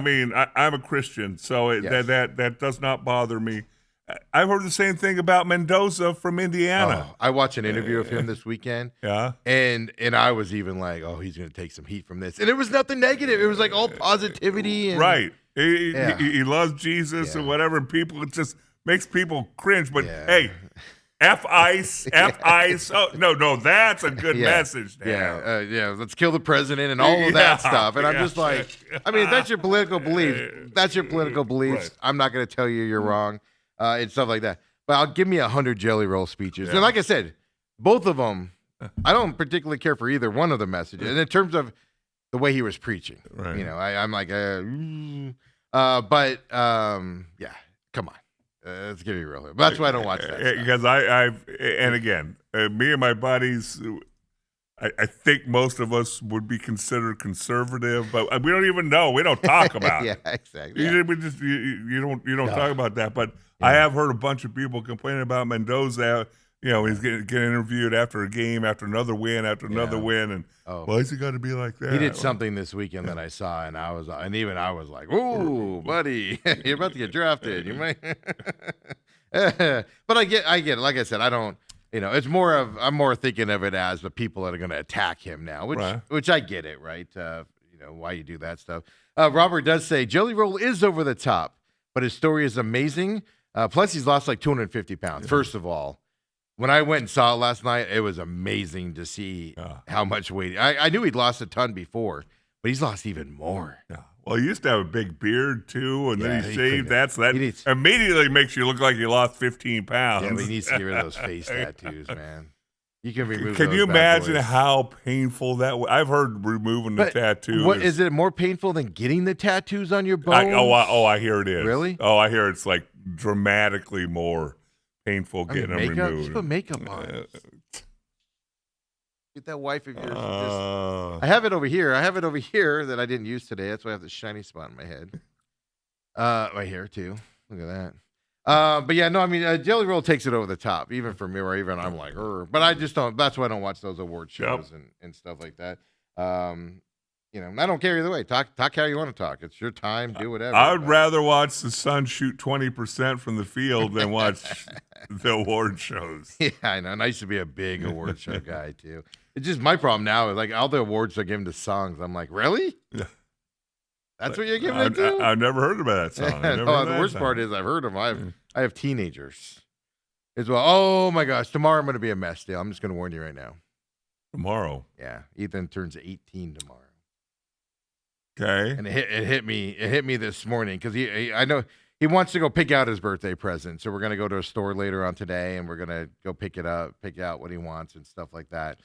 Speaker 2: mean, I'm a Christian, so
Speaker 1: Yes.
Speaker 2: that does not bother me. I've heard the same thing about Mendoza from Indiana.
Speaker 1: Oh, I watched an interview of him this weekend.
Speaker 2: Yeah.
Speaker 1: And I was even like, oh, he's going to take some heat from this. And it was nothing negative. It was like all positivity. And,
Speaker 2: Right. He loves Jesus and whatever. And people, it just makes people cringe. But hey, F ICE. Oh, no, that's a good message. Now.
Speaker 1: Yeah. Let's kill the president and all of that stuff. And I'm just like, I mean, if that's your political belief. That's your political beliefs.
Speaker 2: Right.
Speaker 1: I'm not going to tell you you're wrong and stuff like that. But I'll give me 100 Jelly Roll speeches. And like I said, both of them, I don't particularly care for either one of the messages. And in terms of the way he was preaching,
Speaker 2: Right.
Speaker 1: I'm like, yeah, come on. Let's get it real here. But that's why I don't watch that stuff.
Speaker 2: Because and again, me and my buddies, I think most of us would be considered conservative, but we don't even know. We don't talk about
Speaker 1: Yeah,
Speaker 2: it.
Speaker 1: exactly.
Speaker 2: You don't talk about that. But I have heard a bunch of people complaining about Mendoza. He's getting interviewed after a game, after another win, and why has he got to be like that?
Speaker 1: He did something this weekend that I saw, and I was like, "Ooh, buddy, you're about to get drafted. You might." But I get it. Like I said, I don't. It's more of I'm more thinking of it as the people that are going to attack him now, which I get it, right? Why you do that stuff. Robert does say Jelly Roll is over the top, but his story is amazing. Plus, he's lost like 250 pounds. First of all. When I went and saw it last night, it was amazing to see how much weight. I knew he'd lost a ton before, but he's lost even more.
Speaker 2: Yeah. Well, he used to have a big beard too, and then he shaved that, so that
Speaker 1: needs,
Speaker 2: immediately makes you look like you lost 15 pounds.
Speaker 1: Yeah, but he needs to get rid of those face tattoos, man. You can remove.
Speaker 2: Can
Speaker 1: those
Speaker 2: you
Speaker 1: bad
Speaker 2: imagine
Speaker 1: boys.
Speaker 2: how painful that? I've heard removing the tattoo.
Speaker 1: What is it more painful than getting the tattoos on your bones?
Speaker 2: I hear it is.
Speaker 1: Really?
Speaker 2: Oh, I hear it's like dramatically more painful getting them
Speaker 1: makeup?
Speaker 2: removed.
Speaker 1: Just put makeup on. Get that wife of yours.
Speaker 2: Uh,
Speaker 1: I have it over here. That I didn't use today. That's why I have the shiny spot in my head. Right here too. Look at that. But yeah, no, I mean, Jelly Roll takes it over the top, even for me, or even I'm like, but I just don't. That's why I don't watch those award shows and stuff like that. You know, I don't care either way. Talk how you want to talk. It's your time. Do whatever.
Speaker 2: I would
Speaker 1: but-
Speaker 2: rather watch the Suns shoot 20% from the field than watch the award shows.
Speaker 1: Yeah, I know. And I used to be a big award show guy too. It's just my problem now is like all the awards are given to songs. I'm like, really?
Speaker 2: Yeah.
Speaker 1: That's what you're giving it to?
Speaker 2: I've never heard about that song. I've never
Speaker 1: No,
Speaker 2: heard
Speaker 1: the
Speaker 2: that
Speaker 1: worst
Speaker 2: song.
Speaker 1: part is I've heard them. I have teenagers as well. Oh my gosh, tomorrow I'm going to be a mess, Dale. I'm just going to warn you right now.
Speaker 2: Tomorrow.
Speaker 1: Yeah, Ethan turns 18 tomorrow,
Speaker 2: Okay.
Speaker 1: and it hit me this morning because I know he wants to go pick out his birthday present. So we're going to go to a store later on today, and we're going to go pick out what he wants and stuff like that,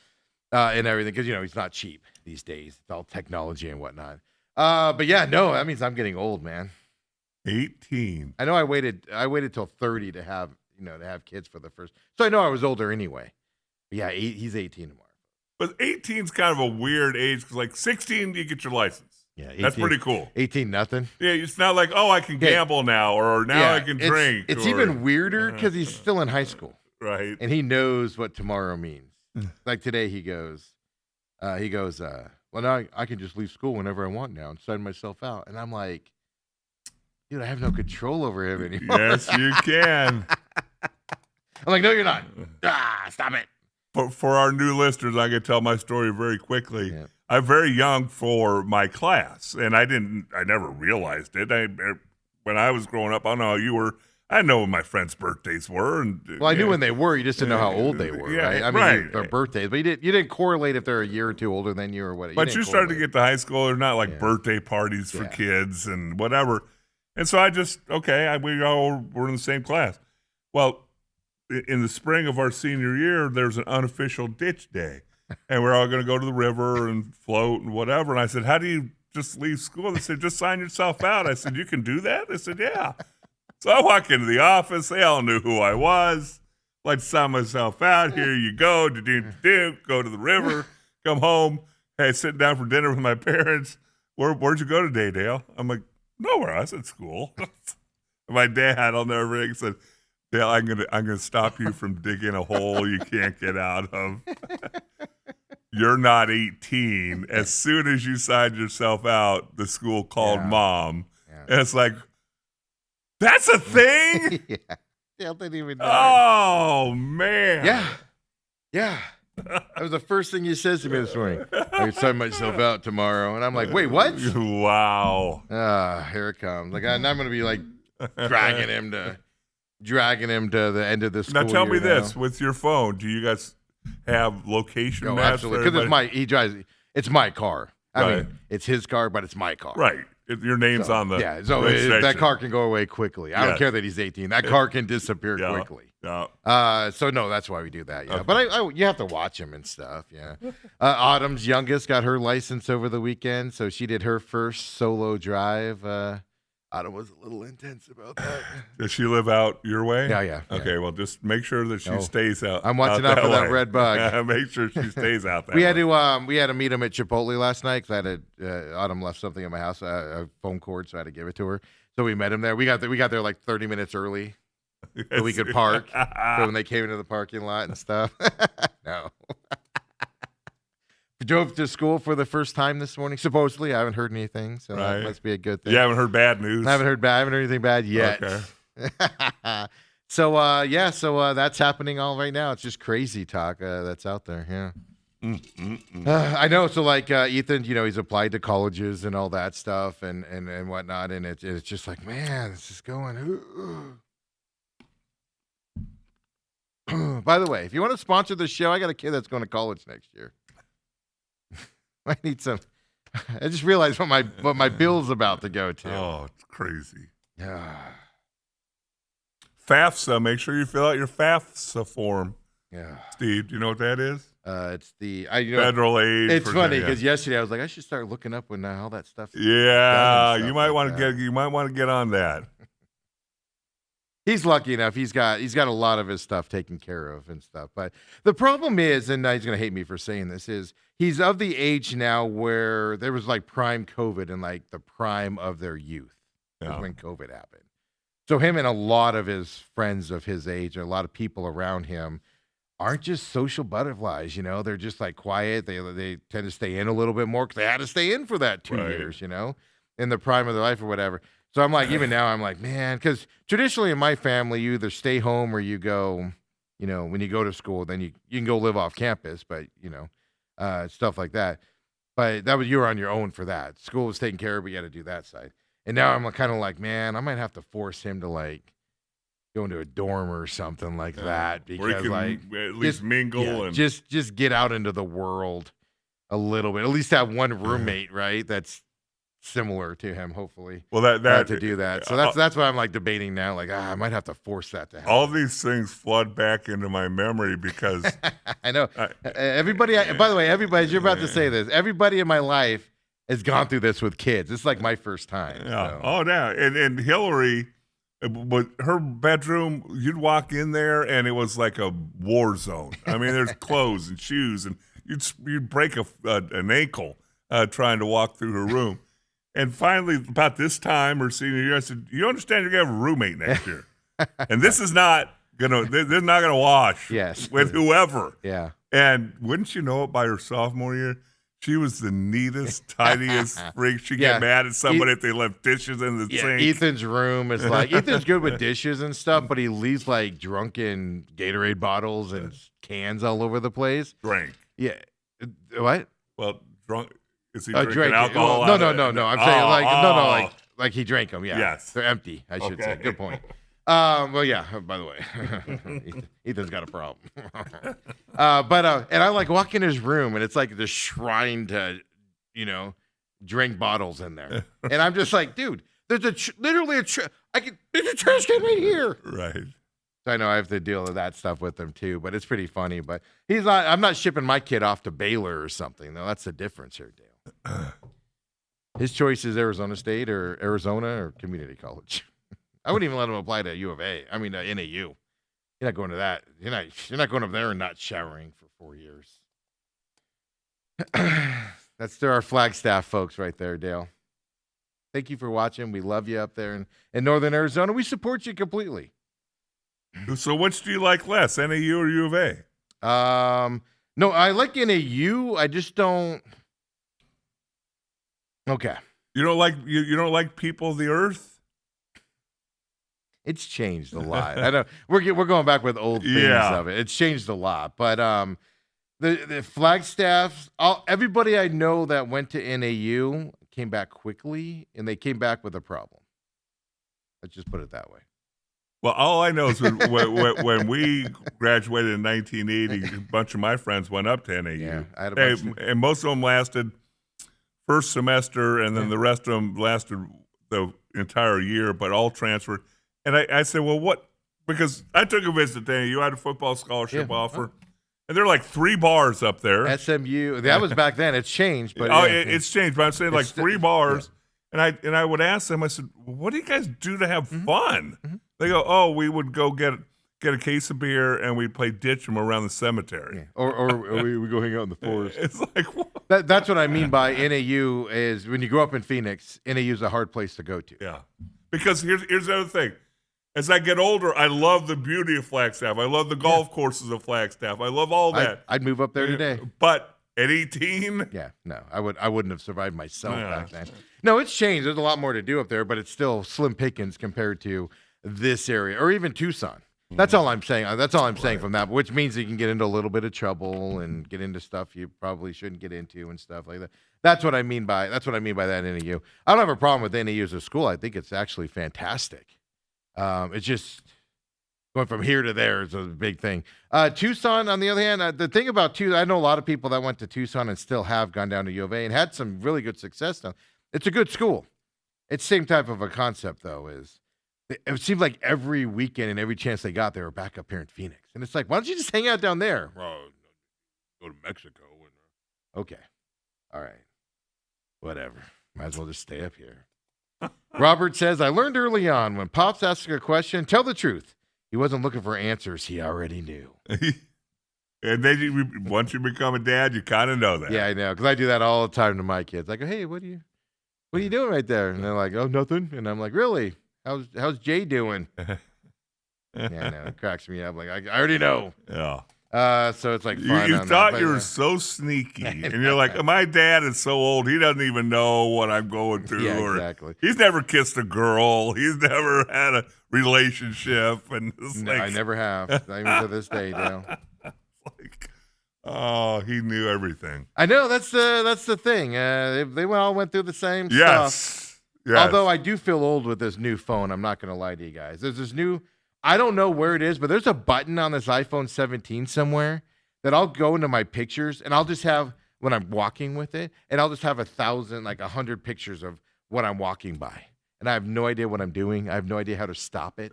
Speaker 1: and everything because he's not cheap these days. It's all technology and whatnot. But yeah, no, that means I'm getting old, man.
Speaker 2: 18.
Speaker 1: I know I waited till 30 to have kids for the first. So I know I was older anyway. But yeah, he's 18 tomorrow.
Speaker 2: But 18's kind of a weird age because, like, 16, you get your license.
Speaker 1: Yeah, 18,
Speaker 2: That's pretty cool.
Speaker 1: 18 nothing.
Speaker 2: Yeah, it's not like, oh, I can gamble now or now
Speaker 1: Yeah,
Speaker 2: I can drink.
Speaker 1: It's
Speaker 2: or-
Speaker 1: even weirder because he's still in high school
Speaker 2: Right.
Speaker 1: and he knows what tomorrow means. Like today, he goes, well, now I can just leave school whenever I want now and sign myself out. And I'm like, dude, I have no control over him anymore.
Speaker 2: Yes, you can.
Speaker 1: I'm like, no, you're not. Stop it.
Speaker 2: For our new listeners, I can tell my story very quickly.
Speaker 1: Yeah.
Speaker 2: I'm very young for my class, and I never realized it. When I was growing up, I don't know how you were. I know when my friends' birthdays were, and
Speaker 1: Well, I knew when they were. You just didn't know how old they were,
Speaker 2: Yeah,
Speaker 1: right? I mean,
Speaker 2: right.
Speaker 1: their birthdays, but you didn't correlate if they're a year or two older than you or what.
Speaker 2: But you started to get to high school. They're not like
Speaker 1: Yeah.
Speaker 2: birthday parties for
Speaker 1: Yeah.
Speaker 2: kids and whatever. And so we all were in the same class. Well, in the spring of our senior year, there's an unofficial ditch day. And we're all going to go to the river and float and whatever. And I said, how do you just leave school? They said, just sign yourself out. I said, you can do that? They said, yeah. So I walk into the office. They all knew who I was. Like, sign myself out. Here you go. Go to the river. Come home. Hey, sitting down for dinner with my parents. Where'd you go today, Dale? I'm like, nowhere. I was at school. My dad, I'll never forget, said, Dale, I'm gonna stop you from digging a hole you can't get out of. You're not 18. As soon as you signed yourself out, the school called
Speaker 1: Yeah.
Speaker 2: mom.
Speaker 1: Yeah.
Speaker 2: And it's like, that's a thing?
Speaker 1: yeah. Dale didn't even know.
Speaker 2: Oh, man.
Speaker 1: Yeah. That was the first thing he says to me this morning. I can sign myself out tomorrow. And I'm like, wait, what?
Speaker 2: Wow.
Speaker 1: Here it comes. Like, and I'm going to be like dragging him to the end of the school
Speaker 2: Now tell me
Speaker 1: year
Speaker 2: this, with your phone, do you guys have location
Speaker 1: No,
Speaker 2: maps? for
Speaker 1: absolutely. Because
Speaker 2: everybody?
Speaker 1: he drives. It's my car. I
Speaker 2: Right.
Speaker 1: mean, it's his car, but it's my car.
Speaker 2: Right. Your name's on the
Speaker 1: Yeah. So
Speaker 2: registration.
Speaker 1: that car can go away quickly. I don't
Speaker 2: Yes.
Speaker 1: care that he's 18. That car can disappear
Speaker 2: Yeah.
Speaker 1: quickly.
Speaker 2: Yeah.
Speaker 1: So no, that's why we do that. Yeah,
Speaker 2: Okay.
Speaker 1: but you have to watch him and stuff. Yeah. Autumn's youngest got her license over the weekend, so she did her first solo drive. Autumn was a little intense about that.
Speaker 2: Does she live out your way?
Speaker 1: Yeah.
Speaker 2: Okay, well, just make sure that she
Speaker 1: No.
Speaker 2: stays out.
Speaker 1: I'm watching out for that
Speaker 2: way.
Speaker 1: red bug.
Speaker 2: Make sure she stays out that
Speaker 1: We had
Speaker 2: way.
Speaker 1: to meet him at Chipotle last night because Autumn left something at my house, a phone cord, so I had to give it to her. So we met him there. We got there like 30 minutes early, so we could park. So when they came into the parking lot and stuff. No. Drove to school for the first time this morning. Supposedly, I haven't heard anything, so
Speaker 2: Right.
Speaker 1: that must be a good thing.
Speaker 2: You haven't heard bad news?
Speaker 1: I haven't heard anything bad yet.
Speaker 2: Okay.
Speaker 1: So that's happening all right now. It's just crazy talk that's out there. Yeah. I know. So like Ethan, he's applied to colleges and all that stuff and whatnot, and it's just like, man, this is going. By the way, if you want to sponsor the show, I got a kid that's going to college next year. I need some. I just realized what my bill's about to go to.
Speaker 2: Oh, it's crazy.
Speaker 1: Yeah.
Speaker 2: FAFSA, make sure you fill out your FAFSA form.
Speaker 1: Yeah.
Speaker 2: Steve, do you know what that is?
Speaker 1: It's the
Speaker 2: Federal aid.
Speaker 1: It's
Speaker 2: for-
Speaker 1: funny
Speaker 2: yeah.
Speaker 1: because yesterday I was like, I should start looking up when all that stuff.
Speaker 2: Yeah,
Speaker 1: stuff
Speaker 2: you might
Speaker 1: like
Speaker 2: want
Speaker 1: that.
Speaker 2: to get on that.
Speaker 1: He's lucky enough. He's got a lot of his stuff taken care of and stuff. But the problem is, and he's gonna hate me for saying this, is he's of the age now where there was like prime COVID and like the prime of their youth was
Speaker 2: Yeah.
Speaker 1: when COVID happened. So him and a lot of his friends of his age, and a lot of people around him aren't just social butterflies, they're just like quiet. They tend to stay in a little bit more because they had to stay in for that 2
Speaker 2: Right.
Speaker 1: years, in the prime of their life or whatever. So I'm like, even now I'm like, man, because traditionally in my family, you either stay home or you go, when you go to school, then you can go live off campus, but stuff like that. But you were on your own for that. School was taken care of, but you got to do that side. And now I'm kind of like, man, I might have to force him to like go into a dorm or something like that
Speaker 2: Where he
Speaker 1: because
Speaker 2: can
Speaker 1: like
Speaker 2: at least mingle and
Speaker 1: just get out into the world a little bit. At least have one roommate, right? That's similar to him, hopefully.
Speaker 2: well that
Speaker 1: To do that. So that's what I'm like debating now. Like, I might have to force that to happen.
Speaker 2: all these things flood back into my memory because
Speaker 1: I know. Everybody. By the way, everybody. As you're about to say this, everybody in my life has gone through this with kids. It's like my first time.
Speaker 2: yeah.
Speaker 1: So.
Speaker 2: Oh, yeah. And Hillary, but her bedroom, you'd walk in there and it was like a war zone. I mean, there's clothes and shoes, and you'd break an ankle trying to walk through her room. And finally, about this time, her senior year, I said, "You understand you're gonna have a roommate next year, and this is not gonna. They're not gonna wash
Speaker 1: Yes.
Speaker 2: with whoever."
Speaker 1: Yeah.
Speaker 2: And wouldn't you know it, by her sophomore year, she was the neatest, tidiest freak. She'd
Speaker 1: Yeah.
Speaker 2: get mad at somebody if they left dishes in the sink.
Speaker 1: Ethan's room is like Ethan's good with dishes and stuff, but he leaves like drunken Gatorade bottles and cans all over the place.
Speaker 2: Drank.
Speaker 1: Yeah. What?
Speaker 2: Well, drunk. Is he
Speaker 1: Drank
Speaker 2: drinking
Speaker 1: it.
Speaker 2: alcohol?
Speaker 1: Well,
Speaker 2: out
Speaker 1: no. I'm saying
Speaker 2: no.
Speaker 1: like he drank them. Yeah.
Speaker 2: Yes.
Speaker 1: They're empty. I should say.
Speaker 2: Okay.
Speaker 1: Good point. Well, yeah. By the way, Ethan's got a problem. And I like walk in his room, and it's like the shrine to, drink bottles in there, and I'm just like, dude, there's literally there's a trash can right here.
Speaker 2: Right.
Speaker 1: So I know I have to deal with that stuff with him too, but it's pretty funny. But I'm not shipping my kid off to Baylor or something, though. That's the difference here, Dale. His choice is Arizona State or Arizona or community college. I wouldn't even let him apply to U of A. I mean, NAU. You're not going to that. You're not going up there and not showering for 4 years. That's our Flagstaff folks right there, Dale. Thank you for watching. We love you up there in Northern Arizona. We support you completely.
Speaker 2: So which do you like less, NAU or U of A?
Speaker 1: No, I like NAU. I just don't. Okay.
Speaker 2: You don't like People of the Earth?
Speaker 1: It's changed a lot. I know we're going back with old things of it. It's changed a lot, but the Flagstaff, everybody I know that went to NAU came back quickly, and they came back with a problem. Let's just put it that way.
Speaker 2: Well, all I know is when we graduated in 1980, a bunch of my friends went up to NAU.
Speaker 1: Yeah, I had a bunch
Speaker 2: and most of them lasted first semester, and then the rest of them lasted the entire year, but all transferred. And I said, well, what? Because I took a visit to NAU. I had a football scholarship offer. And there are like 3 bars up there.
Speaker 1: SMU. That was back then. It's changed, but
Speaker 2: it's changed. But I'm saying like 3 bars. Yeah. And I would ask them. I said, well, "What do you guys do to have fun?" Mm-hmm. They go, "Oh, we would go get a case of beer and we'd play ditch 'em around the cemetery,
Speaker 1: yeah. or we go hang out in the forest."
Speaker 2: It's like what?
Speaker 1: That's what I mean by NAU is when you grow up in Phoenix, NAU is a hard place to go to.
Speaker 2: Yeah, because here's the other thing. As I get older, I love the beauty of Flagstaff. I love the golf courses of Flagstaff. I love all that.
Speaker 1: I'd move up there today.
Speaker 2: But at 18,
Speaker 1: yeah, no, I wouldn't have survived myself back then. No, it's changed. There's a lot more to do up there, but it's still slim pickings compared to this area or even Tucson. That's all I'm saying. That's all I'm saying from that, which means you can get into a little bit of trouble and get into stuff you probably shouldn't get into and stuff like that. That's what I mean by that NAU. I don't have a problem with NAU as a school. I think it's actually fantastic. It's just going from here to there is a big thing. Tucson, on the other hand, the thing about Tucson, I know a lot of people that went to Tucson and still have gone down to U of A and had some really good success now. It's a good school. It's same type of a concept, though, is it seemed like every weekend and every chance they got, they were back up here in Phoenix. And it's like, why don't you just hang out down there? Well, go to Mexico. Okay. All right. Whatever. Might as well just stay up here. Robert says, I learned early on when Pops asks a question, tell the truth. He wasn't looking for answers. He already knew.
Speaker 2: And then once you become a dad, you kind of know that.
Speaker 1: Yeah, I know. Because I do that all the time to my kids. I go, hey, what are you doing right there? And they're like, oh, nothing. And I'm like, really? How's Jay doing? Yeah, I know. It cracks me up. Like, I already know.
Speaker 2: Yeah.
Speaker 1: So it's like fun.
Speaker 2: You
Speaker 1: on
Speaker 2: thought
Speaker 1: that,
Speaker 2: you
Speaker 1: but,
Speaker 2: were so sneaky, and you're like, my dad is so old, he doesn't even know what I'm going through.
Speaker 1: Yeah,
Speaker 2: or
Speaker 1: exactly.
Speaker 2: He's never kissed a girl. He's never had a relationship, and it's
Speaker 1: No,
Speaker 2: like,
Speaker 1: I never have. Not even to this day, Dale.
Speaker 2: like, oh, he knew everything.
Speaker 1: I know that's the thing. They all went through the same stuff.
Speaker 2: Yes.
Speaker 1: Although I do feel old with this new phone. I'm not going to lie to you guys. There's this new. I don't know where it is, but there's a button on this iPhone 17 somewhere that I'll go into my pictures and I'll just have when I'm walking with it, and I'll just have 100 pictures of what I'm walking by, and I have no idea what I'm doing. I have no idea how to stop it.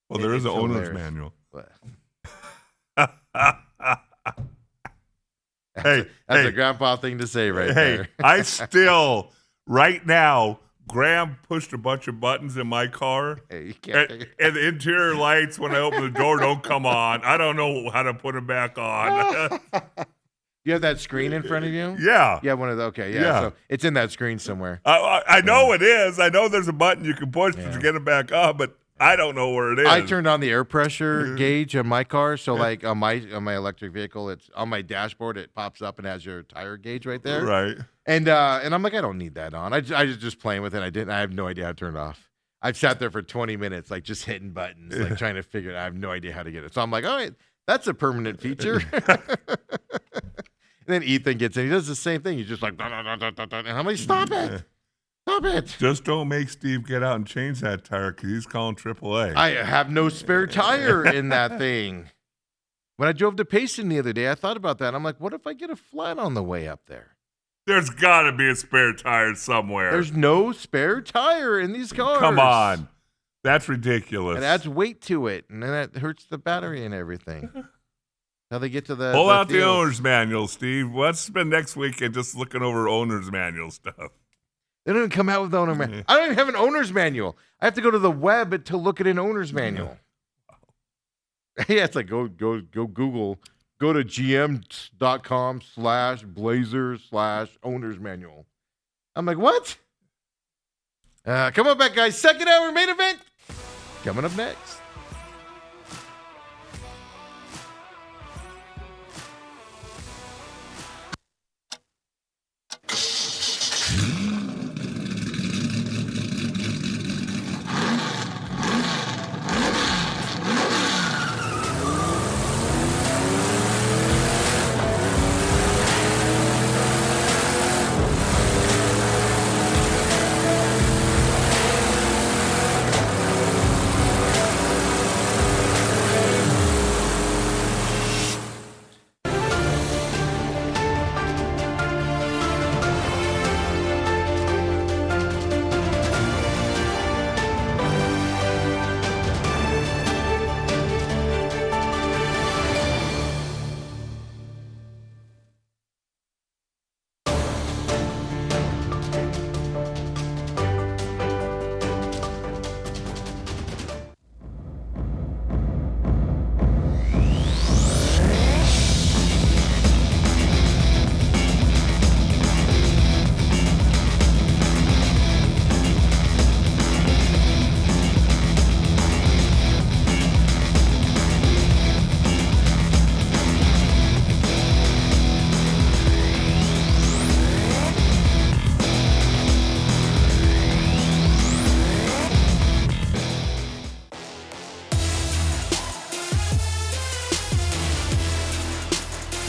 Speaker 2: Well, there is an
Speaker 1: It's
Speaker 2: owner's
Speaker 1: hilarious.
Speaker 2: manual.
Speaker 1: But
Speaker 2: Hey,
Speaker 1: that's a grandpa thing to say right
Speaker 2: hey,
Speaker 1: there.
Speaker 2: I still, right now, Graham pushed a bunch of buttons in my car,
Speaker 1: Hey, you can't
Speaker 2: and the interior lights, when I open the door, don't come on. I don't know how to put them back on.
Speaker 1: You have that screen in front of you?
Speaker 2: Yeah.
Speaker 1: You have one of the, okay, yeah.
Speaker 2: Yeah.
Speaker 1: So it's in that screen somewhere.
Speaker 2: I know it is. I know there's a button you can push
Speaker 1: Yeah.
Speaker 2: to get it back up, but I don't know where it is.
Speaker 1: I turned on the air pressure gauge on my car, so like on my electric vehicle, it's on my dashboard. It pops up and has your tire gauge right there.
Speaker 2: Right.
Speaker 1: And I'm like, I don't need that on. I was just playing with it. I have no idea how to turn it off. I've sat there for 20 minutes, like just hitting buttons, like trying to figure it out. I have no idea how to get it. So I'm like, all right, that's a permanent feature. And then Ethan gets in. He does the same thing. He's just like, "Dun, dun, dun, dun, dun, dun." And I'm like, stop it. Stop it.
Speaker 2: Just don't make Steve get out and change that tire because he's calling AAA.
Speaker 1: I have no spare tire in that thing. When I drove to Payson the other day, I thought about that. I'm like, what if I get a flat on the way up there?
Speaker 2: There's got to be a spare tire somewhere.
Speaker 1: There's no spare tire in these cars.
Speaker 2: Come on. That's ridiculous.
Speaker 1: It adds weight to it, and then that hurts the battery and everything. How they get to the
Speaker 2: Pull out the
Speaker 1: deals.
Speaker 2: owner's manual, Steve. Let's spend next weekend just looking over owner's manual stuff.
Speaker 1: They don't even come out with the owner manual. I don't even have an owner's manual. I have to go to the web to look at an owner's manual. Yeah, it's like go Google, go to gm.com/blazer/owner's manual. I'm like, what? Come on back, guys. Second hour main event coming up next.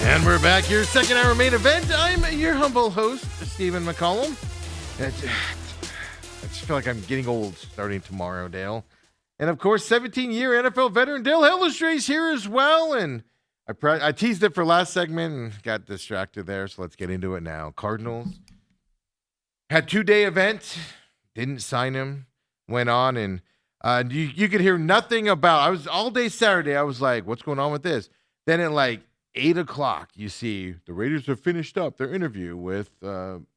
Speaker 1: And we're back here, second hour main event. I'm your humble host, Stephen McCollum. I just feel like I'm getting old starting tomorrow, Dale. And of course, 17-year NFL veteran Dale Hellestray's here as well. And I teased it for last segment and got distracted there, so let's get into it now. Cardinals had 2-day event, didn't sign him, went on, and you could hear nothing about. I was all day Saturday. I was like, what's going on with this? Then at like 8 o'clock, you see the Raiders have finished up their interview with Clint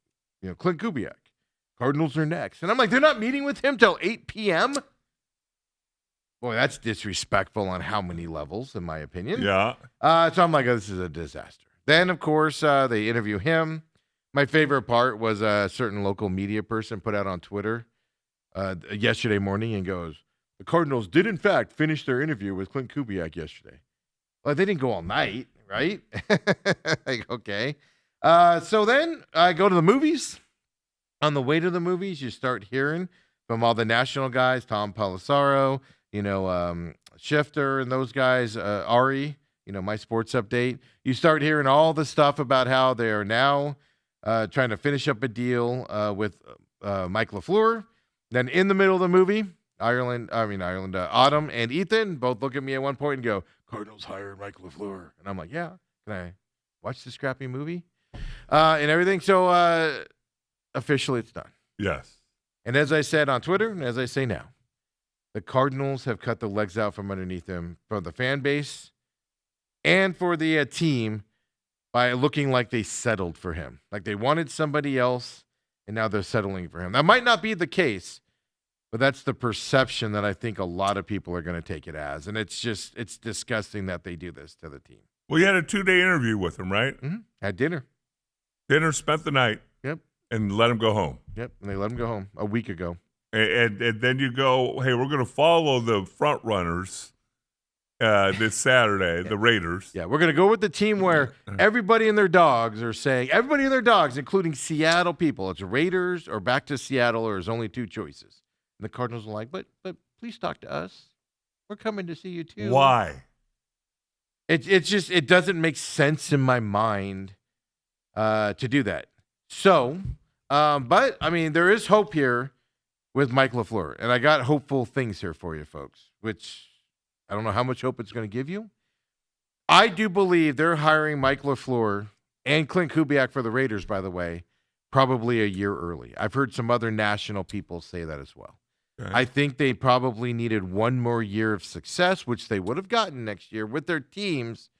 Speaker 1: Kubiak. Cardinals are next. And I'm like, they're not meeting with him till 8 p.m.? Boy, that's disrespectful on how many levels, in my opinion.
Speaker 2: Yeah.
Speaker 1: So I'm like, oh, this is a disaster. Then, of course, they interview him. My favorite part was a certain local media person put out on Twitter yesterday morning and goes, the Cardinals did, in fact, finish their interview with Clint Kubiak yesterday. Well, they didn't go all night, right? Like, okay. So then I go to the movies. On the way to the movies, you start hearing from all the national guys, Tom Pelissaro, Schefter and those guys, Ari, my sports update. You start hearing all the stuff about how they are now trying to finish up a deal with Mike LaFleur. Then in the middle of the movie, Autumn and Ethan both look at me at one point and go, Cardinals hired Mike LaFleur. And I'm like, yeah, can I watch this crappy movie? And everything. So officially it's done.
Speaker 2: Yes.
Speaker 1: And as I said on Twitter, and as I say now, the Cardinals have cut the legs out from underneath them for the fan base and for the team by looking like they settled for him. Like they wanted somebody else, and now they're settling for him. That might not be the case, but that's the perception that I think a lot of people are going to take it as. And it's disgusting that they do this to the team.
Speaker 2: Well, you had a 2-day interview with him, right?
Speaker 1: Mm-hmm. Had dinner.
Speaker 2: Dinner, spent the night.
Speaker 1: Yep.
Speaker 2: And let him go home.
Speaker 1: Yep, and they let him go home a week ago.
Speaker 2: And then you go, hey, we're going to follow the front runners this Saturday, the Raiders.
Speaker 1: Yeah, we're going to go with the team where everybody and their dogs are saying, everybody and their dogs, including Seattle people, it's Raiders or back to Seattle, or there's only two choices. And the Cardinals are like, but please talk to us. We're coming to see you too.
Speaker 2: Why?
Speaker 1: It doesn't make sense in my mind to do that. So, but I mean, there is hope here with Mike LaFleur, and I got hopeful things here for you folks, which I don't know how much hope it's going to give you. I do believe they're hiring Mike LaFleur and Clint Kubiak for the Raiders, by the way, probably a year early. I've heard some other national people say that as well. Okay. I think they probably needed one more year of success, which they would have gotten next year with their teams,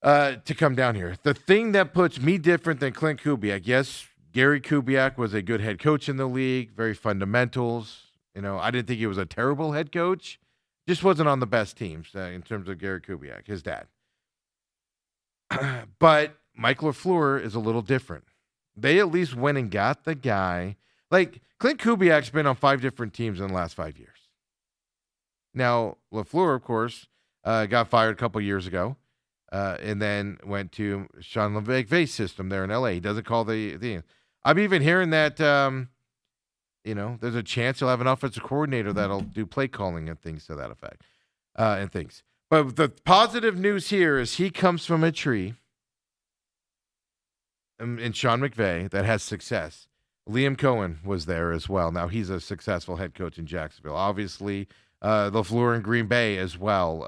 Speaker 1: to come down here. The thing that puts me different than Clint Kubiak, yes, Gary Kubiak was a good head coach in the league, very fundamentals. I didn't think he was a terrible head coach. Just wasn't on the best teams in terms of Gary Kubiak, his dad. But Mike LaFleur is a little different. They at least went and got the guy. Like, Clint Kubiak's been on 5 different teams in the last 5 years. Now, LaFleur, of course, got fired a couple years ago. And then went to Sean McVay's system there in L.A. He doesn't call the. I'm even hearing that, there's a chance he'll have an offensive coordinator that'll do play calling and things to that effect, and things. But the positive news here is he comes from a tree in Sean McVay that has success. Liam Cohen was there as well. Now he's a successful head coach in Jacksonville. Obviously, LaFleur in Green Bay as well,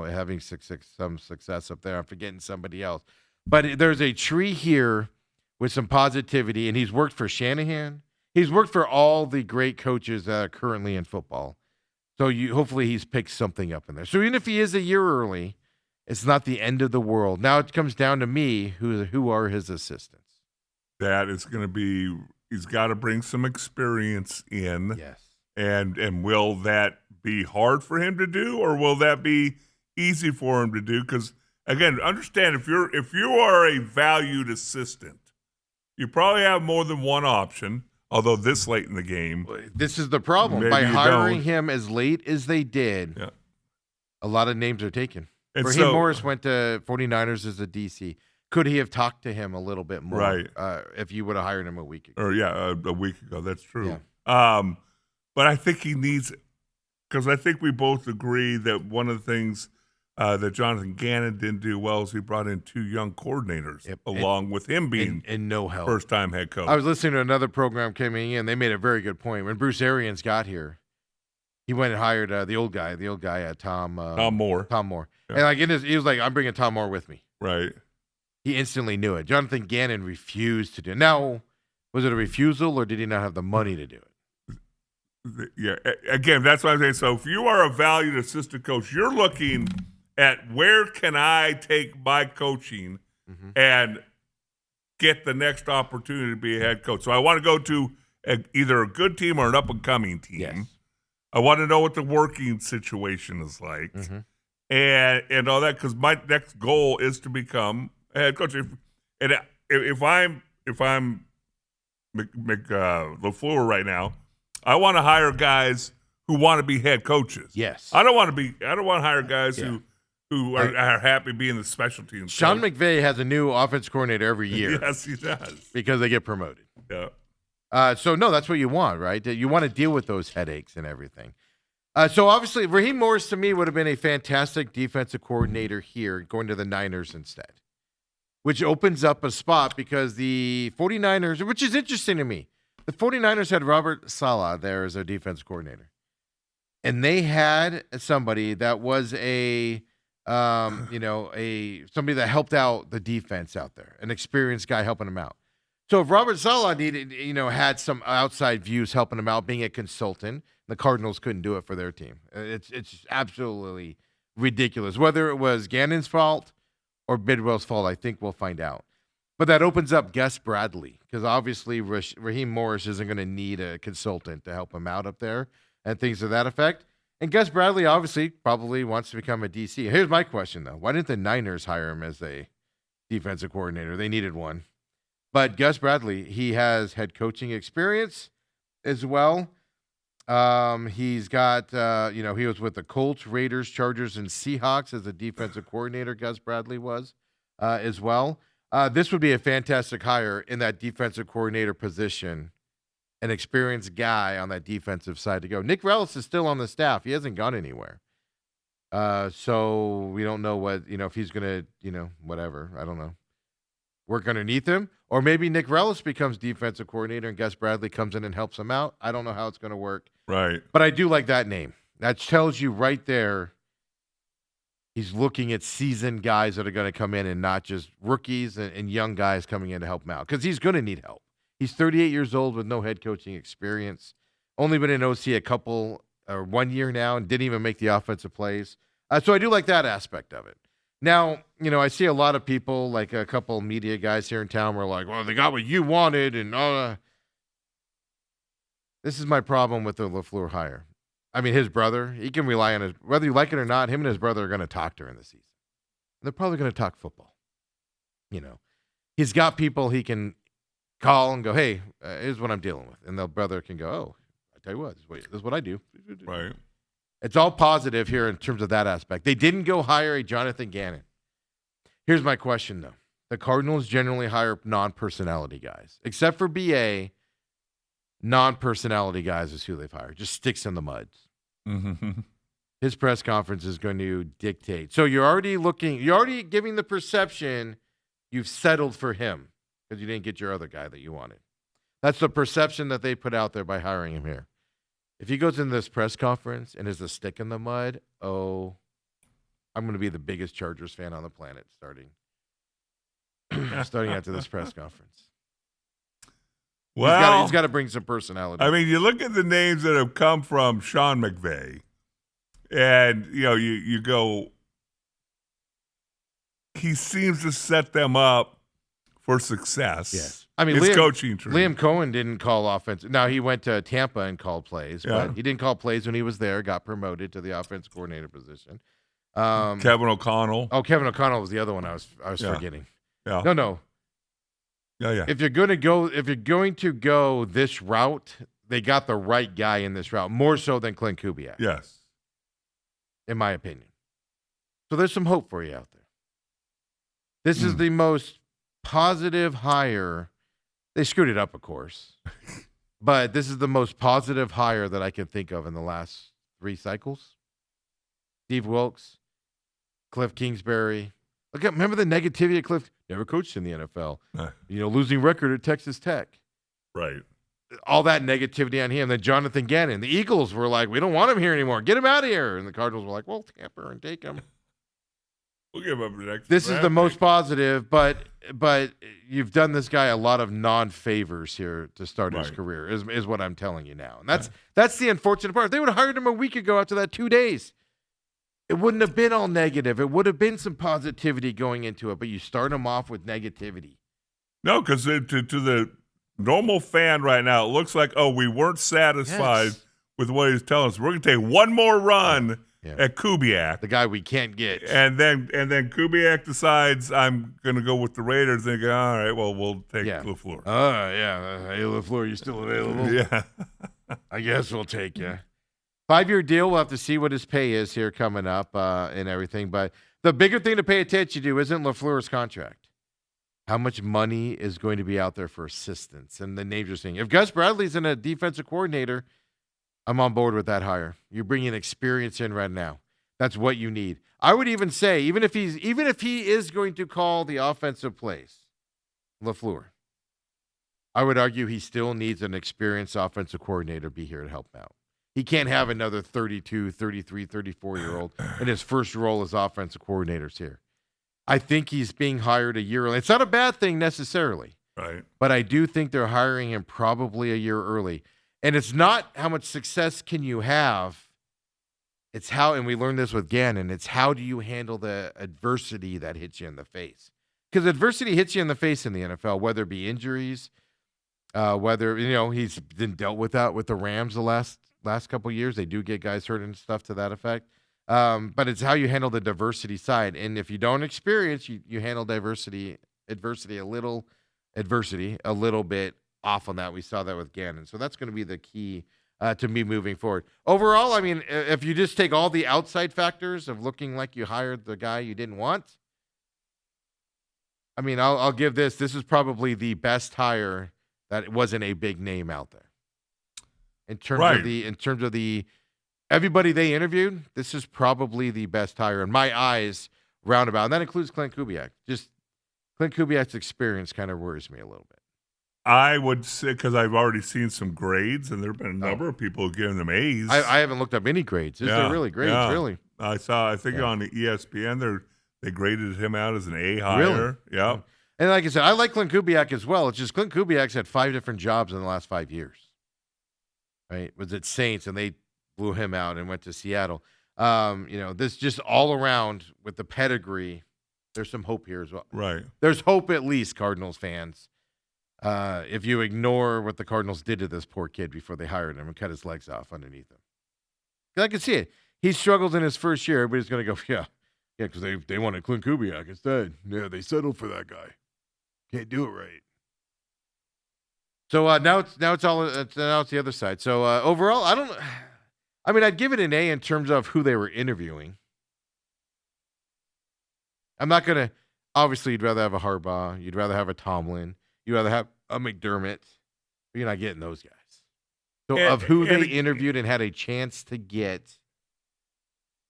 Speaker 1: having some success up there. I'm forgetting somebody else. But there's a tree here with some positivity, and he's worked for Shanahan. He's worked for all the great coaches that are currently in football. So hopefully he's picked something up in there. So even if he is a year early, it's not the end of the world. Now it comes down to me, who are his assistants.
Speaker 2: That is going to be – he's got to bring some experience in.
Speaker 1: Yes.
Speaker 2: And will that be hard for him to do, or will that be easy for him to do? Because again, understand if you are a valued assistant, you probably have more than one option. Although this late in the game,
Speaker 1: this is the problem. By hiring him as late as they did, a lot of names are taken. And Raheem Morris went to 49ers as a DC. Could he have talked to him a little bit more,
Speaker 2: right?
Speaker 1: If you would have hired him a week ago?
Speaker 2: Or a week ago. That's true. Yeah. But I think he needs, because I think we both agree that one of the things that Jonathan Gannon didn't do well is he brought in 2 young coordinators along with him being
Speaker 1: and no help,
Speaker 2: first-time head coach.
Speaker 1: I was listening to another program coming in. They made a very good point. When Bruce Arians got here, he went and hired the old guy, Tom Moore. Tom Moore. Yeah. And he was like, I'm bringing Tom Moore with me.
Speaker 2: Right.
Speaker 1: He instantly knew it. Jonathan Gannon refused to do it. Now, was it a refusal or did he not have the money to do it?
Speaker 2: Yeah. Again, that's what I'm saying. So if you are a valued assistant coach, you're looking at where can I take my coaching and get the next opportunity to be a head coach. So I want to go to either a good team or an up-and-coming team.
Speaker 1: Yes.
Speaker 2: I want to know what the working situation is like and all that, because my next goal is to become a head coach. If I'm LaFleur right now, I want to hire guys who want to be head coaches.
Speaker 1: Yes.
Speaker 2: I don't want to hire guys who who are happy being the special teams.
Speaker 1: Sean
Speaker 2: coach.
Speaker 1: McVay has a new offense coordinator every year
Speaker 2: Yes, he does.
Speaker 1: because they get promoted.
Speaker 2: Yeah.
Speaker 1: So, no, that's what you want, right? You want to deal with those headaches and everything. So, obviously, Raheem Morris, to me, would have been a fantastic defensive coordinator here, going to the Niners instead, which opens up a spot because the 49ers, which is interesting to me, the 49ers had Robert Saleh there as their defense coordinator. And they had somebody that was somebody that helped out the defense out there, an experienced guy helping them out. So if Robert Saleh had some outside views helping him out, being a consultant, the Cardinals couldn't do it for their team. It's absolutely ridiculous. Whether it was Gannon's fault or Bidwell's fault, I think we'll find out. But that opens up Gus Bradley, because obviously Raheem Morris isn't going to need a consultant to help him out up there and things to that effect. And Gus Bradley obviously probably wants to become a DC. Here's my question, though. Why didn't the Niners hire him as a defensive coordinator? They needed one. But Gus Bradley, he has head coaching experience as well. He's got, he was with the Colts, Raiders, Chargers, and Seahawks as a defensive coordinator, Gus Bradley was as well. This would be a fantastic hire in that defensive coordinator position, an experienced guy on that defensive side to go. Nick Rellis is still on the staff. He hasn't gone anywhere. So we don't know what, if he's going to, whatever. I don't know. Work underneath him. Or maybe Nick Rellis becomes defensive coordinator and Gus Bradley comes in and helps him out. I don't know how it's going to work.
Speaker 2: Right.
Speaker 1: But I do like that name. That tells you right there he's looking at seasoned guys that are going to come in and not just rookies and young guys coming in to help him out, because he's going to need help. He's 38 years old with no head coaching experience, only been in OC a couple or 1 year now, and didn't even make the offensive plays. So I do like that aspect of it. Now, I see a lot of people, like a couple media guys here in town, were like, well, they got what you wanted. And this is my problem with the LaFleur hire. I mean, his brother, he can rely on whether you like it or not, him and his brother are going to talk during the season. They're probably going to talk football. He's got people he can call and go, hey, here's what I'm dealing with. And the brother can go, oh, I tell you what, this is what I do.
Speaker 2: Right.
Speaker 1: It's all positive here in terms of that aspect. They didn't go hire a Jonathan Gannon. Here's my question, though. The Cardinals generally hire non-personality guys. Except for BA, non-personality guys is who they've hired. Just sticks in the mud.
Speaker 2: Mm-hmm.
Speaker 1: His press conference is going to dictate. So you're already giving the perception you've settled for him because you didn't get your other guy that you wanted. That's the perception that they put out there by hiring him here. If he goes into this press conference and is a stick in the mud, I'm going to be the biggest Chargers fan on the planet starting after this press conference.
Speaker 2: Well,
Speaker 1: he's got to bring some personality.
Speaker 2: I mean, you look at the names that have come from Sean McVay, and you go, he seems to set them up for success.
Speaker 1: Yes. I mean,
Speaker 2: his coaching tree.
Speaker 1: Liam Cohen didn't call offense. Now, he went to Tampa and called plays, but he didn't call plays when he was there, got promoted to the offense coordinator position.
Speaker 2: Kevin O'Connell.
Speaker 1: Oh, Kevin O'Connell was the other one I was forgetting.
Speaker 2: Yeah.
Speaker 1: No.
Speaker 2: Yeah.
Speaker 1: If you're going to go this route, they got the right guy in this route, more so than Clint Kubiak.
Speaker 2: Yes.
Speaker 1: In my opinion. So there's some hope for you out there. This is the most positive hire. They screwed it up, of course. But this is the most positive hire that I can think of in the last 3 cycles. Steve Wilkes, Cliff Kingsbury. Remember the negativity of Cliff? Never coached in the NFL. Losing record at Texas Tech.
Speaker 2: Right.
Speaker 1: All that negativity on him. Then Jonathan Gannon. The Eagles were like, we don't want him here anymore. Get him out of here. And the Cardinals were like, well, tamper and take him.
Speaker 2: We'll give him the next.
Speaker 1: This is the most positive, but you've done this guy a lot of non-favors here to start his career, is what I'm telling you now. And that's the unfortunate part. If they would have hired him a week ago after that 2 days, it wouldn't have been all negative. It would have been some positivity going into it, but you start him off with negativity.
Speaker 2: No, because to the normal fan right now, it looks like, we weren't satisfied with what he's telling us. We're going to take one more run at Kubiak,
Speaker 1: the guy we can't get,
Speaker 2: and then Kubiak decides I'm going to go with the Raiders. They go, all right, well, we'll take LaFleur.
Speaker 1: Hey, LaFleur, you still available?
Speaker 2: Yeah,
Speaker 1: I guess we'll take you. 5-year deal. We'll have to see what his pay is here coming up and everything. But the bigger thing to pay attention to isn't LaFleur's contract. How much money is going to be out there for assistants and the names you're seeing? If Gus Bradley's in a defensive coordinator, I'm on board with that hire. You're bringing experience in right now. That's what you need. I would even say, even if he is going to call the offensive plays, LaFleur, I would argue he still needs an experienced offensive coordinator to be here to help him out. He can't have another 32, 33, 34-year-old in his first role as offensive coordinators here. I think he's being hired a year early. It's not a bad thing necessarily.
Speaker 2: Right.
Speaker 1: But I do think they're hiring him probably a year early. And it's not how much success can you have. It's how, and we learned this with Gannon, it's how do you handle the adversity that hits you in the face? Because adversity hits you in the face in the NFL, whether it be injuries, whether, he's been dealt with that with the Rams the last couple of years. They do get guys hurt and stuff to that effect. But it's how you handle the diversity side. And if you don't experience, you handle adversity a little bit off on that. We saw that with Gannon. So that's going to be the key to me moving forward. Overall, I mean, if you just take all the outside factors of looking like you hired the guy you didn't want, I mean, I'll give this. This is probably the best hire that wasn't a big name out there. In terms of the everybody they interviewed, this is probably the best hire in my eyes roundabout. And that includes Clint Kubiak. Just Clint Kubiak's experience kind of worries me a little bit.
Speaker 2: I would say, because I've already seen some grades, and there have been a number of people giving them A's.
Speaker 1: I haven't looked up any grades. Is there really grades?
Speaker 2: Yeah.
Speaker 1: Really?
Speaker 2: I think on the ESPN, they graded him out as an A hire.
Speaker 1: Really?
Speaker 2: Yeah.
Speaker 1: And like I said, I like Clint Kubiak as well. It's just Clint Kubiak's had 5 different jobs in the last 5 years. Right? Was it Saints, and they blew him out and went to Seattle. This just all around with the pedigree, there's some hope here as well.
Speaker 2: Right.
Speaker 1: There's hope at least, Cardinals fans. If you ignore what the Cardinals did to this poor kid before they hired him and cut his legs off underneath him. I can see it. He struggled in his first year. Everybody's going to go, yeah, because they wanted Clint Kubiak instead. Yeah, they settled for that guy. Can't do it right. So now it's the other side. So overall, I'd give it an A in terms of who they were interviewing. I'm not going to, obviously you'd rather have a Harbaugh. You'd rather have a Tomlin. You'd rather have a McDermott. But you're not getting those guys. So of who they interviewed and had a chance to get,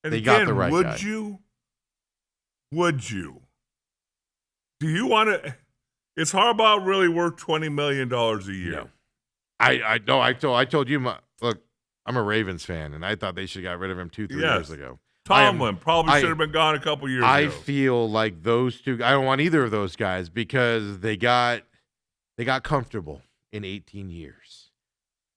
Speaker 1: they got the right guy.
Speaker 2: Would you? Do you want to? Is Harbaugh really worth $20 million a year?
Speaker 1: No. I told you, look, I'm a Ravens fan, and I thought they should have got rid of him 2-3 years ago.
Speaker 2: Tomlin probably should have been gone a couple years ago.
Speaker 1: I feel like those two, I don't want either of those guys because they got comfortable in 18 years.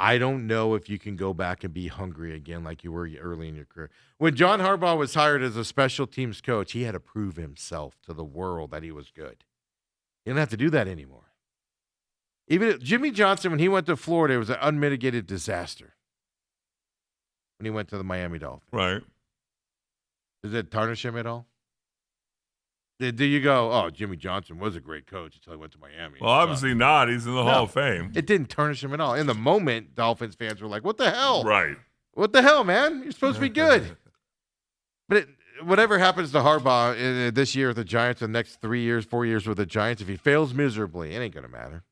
Speaker 1: I don't know if you can go back and be hungry again like you were early in your career. When John Harbaugh was hired as a special teams coach, he had to prove himself to the world that he was good. You don't have to do that anymore. Even Jimmy Johnson, when he went to Florida, it was an unmitigated disaster. When he went to the Miami Dolphins.
Speaker 2: Right.
Speaker 1: Does it tarnish him at all? Do you go, oh, Jimmy Johnson was a great coach until he went to Miami?
Speaker 2: Well, obviously not. He's in the Hall of Fame.
Speaker 1: It didn't tarnish him at all. In the moment, Dolphins fans were like, what the hell?
Speaker 2: Right.
Speaker 1: What the hell, man? You're supposed to be good. But whatever happens to Harbaugh this year with the Giants, the next 3 years, 4 years with the Giants, if he fails miserably, it ain't going to matter.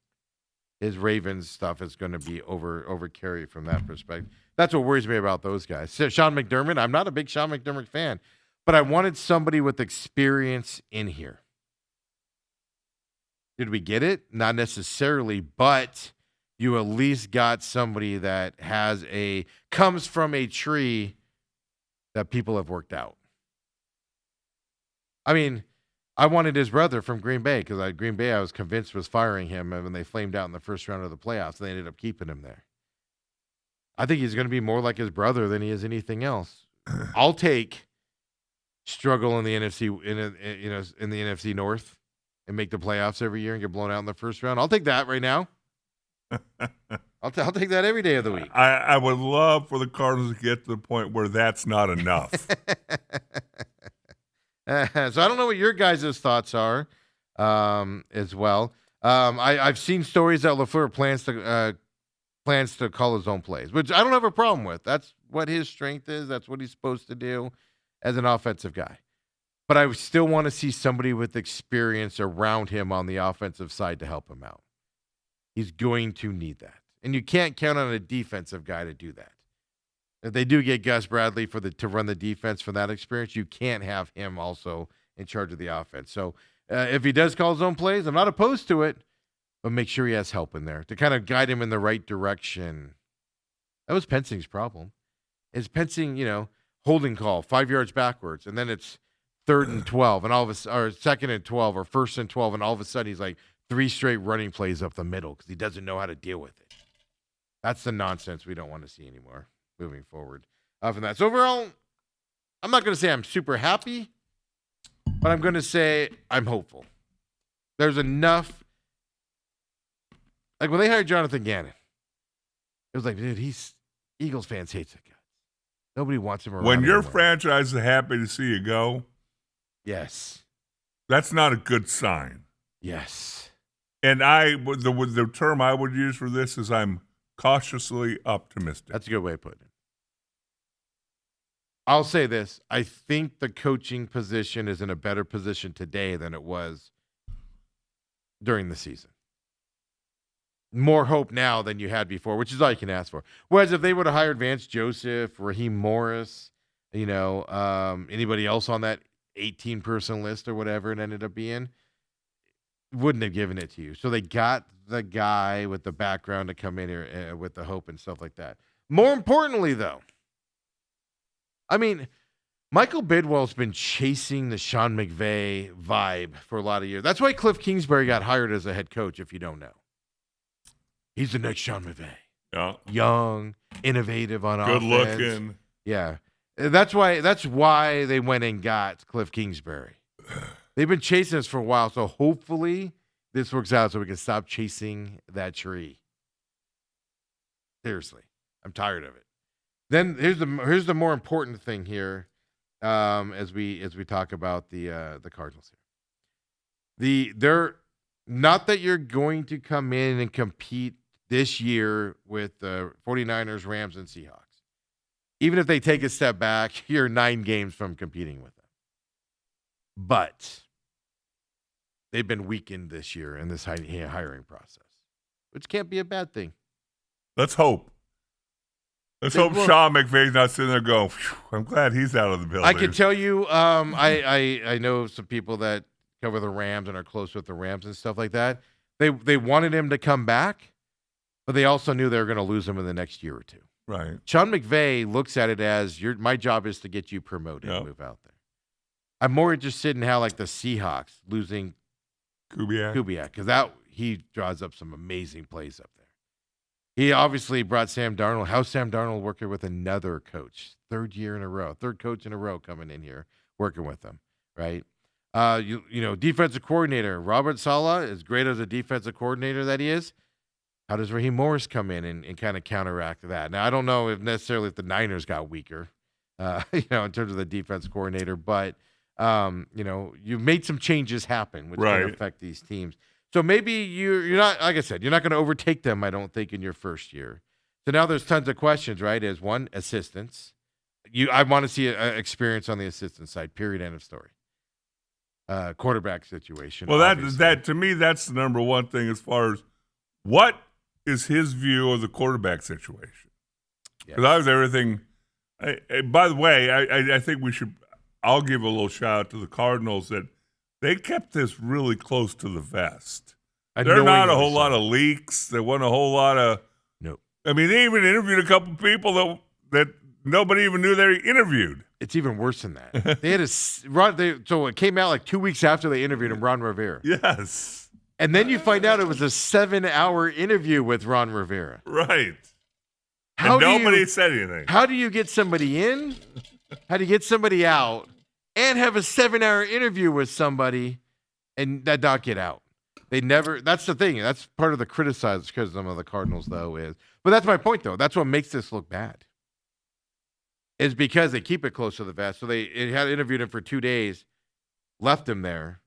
Speaker 1: His Ravens stuff is going to be over carried from that perspective. That's what worries me about those guys. So Sean McDermott, I'm not a big Sean McDermott fan, but I wanted somebody with experience in here. Did we get it? Not necessarily, but you at least got somebody that comes from a tree that people have worked out. I mean, I wanted his brother from Green Bay because Green Bay I was convinced was firing him when they flamed out in the first round of the playoffs. They ended up keeping him there. I think he's going to be more like his brother than he is anything else. I'll take struggle in the NFC in the NFC North and make the playoffs every year and get blown out in the first round. I'll take that right now. I'll take that every day of the week.
Speaker 2: I would love for the Cardinals to get to the point where that's not enough.
Speaker 1: So I don't know what your guys' thoughts are as well. I've seen stories that LaFleur plans to call his own plays, which I don't have a problem with. That's what his strength is. That's what he's supposed to do as an offensive guy. But I still want to see somebody with experience around him on the offensive side to help him out. He's going to need that. And you can't count on a defensive guy to do that. If they do get Gus Bradley to run the defense for that experience, you can't have him also in charge of the offense. So if he does call his own plays, I'm not opposed to it, but make sure he has help in there to kind of guide him in the right direction. That was Pensing's problem. Is Pensing, holding call 5 yards backwards, and then it's 3rd and 12, and or 2nd and 12, or 1st and 12, and all of a sudden he's like 3 straight running plays up the middle because he doesn't know how to deal with it. That's the nonsense we don't want to see anymore moving forward from that. So overall, I'm not going to say I'm super happy, but I'm going to say I'm hopeful. There's enough. Like when they hired Jonathan Gannon, it was like, dude, Eagles fans hate that guy. Nobody wants him around.
Speaker 2: When your
Speaker 1: anymore.
Speaker 2: franchise is happy to see you go,
Speaker 1: Yes.
Speaker 2: that's not a good sign.
Speaker 1: Yes.
Speaker 2: And the term I would use for this is I'm cautiously optimistic.
Speaker 1: That's a good way of putting it. I'll say this. I think the coaching position is in a better position today than it was during the season. More hope now than you had before, which is all you can ask for. Whereas if they would have hired Vance Joseph, Raheem Morris, anybody else on that 18-person list or whatever it ended up being, wouldn't have given it to you. So they got the guy with the background to come in here with the hope and stuff like that. More importantly, though, Michael Bidwell's been chasing the Sean McVay vibe for a lot of years. That's why Cliff Kingsbury got hired as a head coach, if you don't know. He's the next Sean McVay.
Speaker 2: Yeah.
Speaker 1: Young, innovative on
Speaker 2: Good
Speaker 1: offense.
Speaker 2: looking.
Speaker 1: Yeah. That's why they went and got Cliff Kingsbury. They've been chasing us for a while, so hopefully this works out so we can stop chasing that tree. Seriously. I'm tired of it. Then here's the more important thing here, as we talk about the Cardinals here. They're not that you're going to come in and compete this year with the 49ers, Rams, and Seahawks. Even if they take a step back, you're 9 games from competing with them. But they've been weakened this year in this hiring process, which can't be a bad thing.
Speaker 2: Let's hope. Let's hope Sean McVay's not sitting there going, I'm glad he's out of the building.
Speaker 1: I can tell you, I know some people that cover the Rams and are close with the Rams and stuff like that. They wanted him to come back, but they also knew they were going to lose him in the next year or two.
Speaker 2: Right.
Speaker 1: Sean McVay looks at it as my job is to get you promoted and move out there. I'm more interested in how, like, the Seahawks losing Kubiak, because he draws up some amazing plays up there. He obviously brought Sam Darnold. How's Sam Darnold working with another coach? Third coach in a row coming in here, working with them, right? Defensive coordinator, Robert Saleh, as great as a defensive coordinator that he is, how does Raheem Morris come in and kind of counteract that? Now, I don't know if the Niners got weaker, in terms of the defense coordinator, but, you've made some changes happen, which can affect these teams. So maybe you're not, like I said, you're not going to overtake them, I don't think, in your first year. So now there's tons of questions, right? Is one, assistants. I want to see experience on the assistant side, period, end of story. Quarterback situation.
Speaker 2: Well, that to me, that's the number one thing as far as what is his view of the quarterback situation. Because I was everything. By the way, I think I'll give a little shout out to the Cardinals that they kept this really close to the vest. There are not a whole lot of leaks. There wasn't a whole lot of.
Speaker 1: Nope.
Speaker 2: I mean, they even interviewed a couple people that nobody even knew they interviewed.
Speaker 1: It's even worse than that. They had so it came out like 2 weeks after they interviewed him, Ron Rivera.
Speaker 2: Yes.
Speaker 1: And then you find out it was a 7-hour interview with Ron Rivera.
Speaker 2: Right. And nobody said anything.
Speaker 1: How do you get somebody in? How do you get somebody out? And have a 7-hour interview with somebody and that not get out? That's the thing. That's part of the criticism of the Cardinals, though, but that's my point, though. That's what makes this look bad. Is because they keep it close to the vest. So they had interviewed him for 2 days, left him there,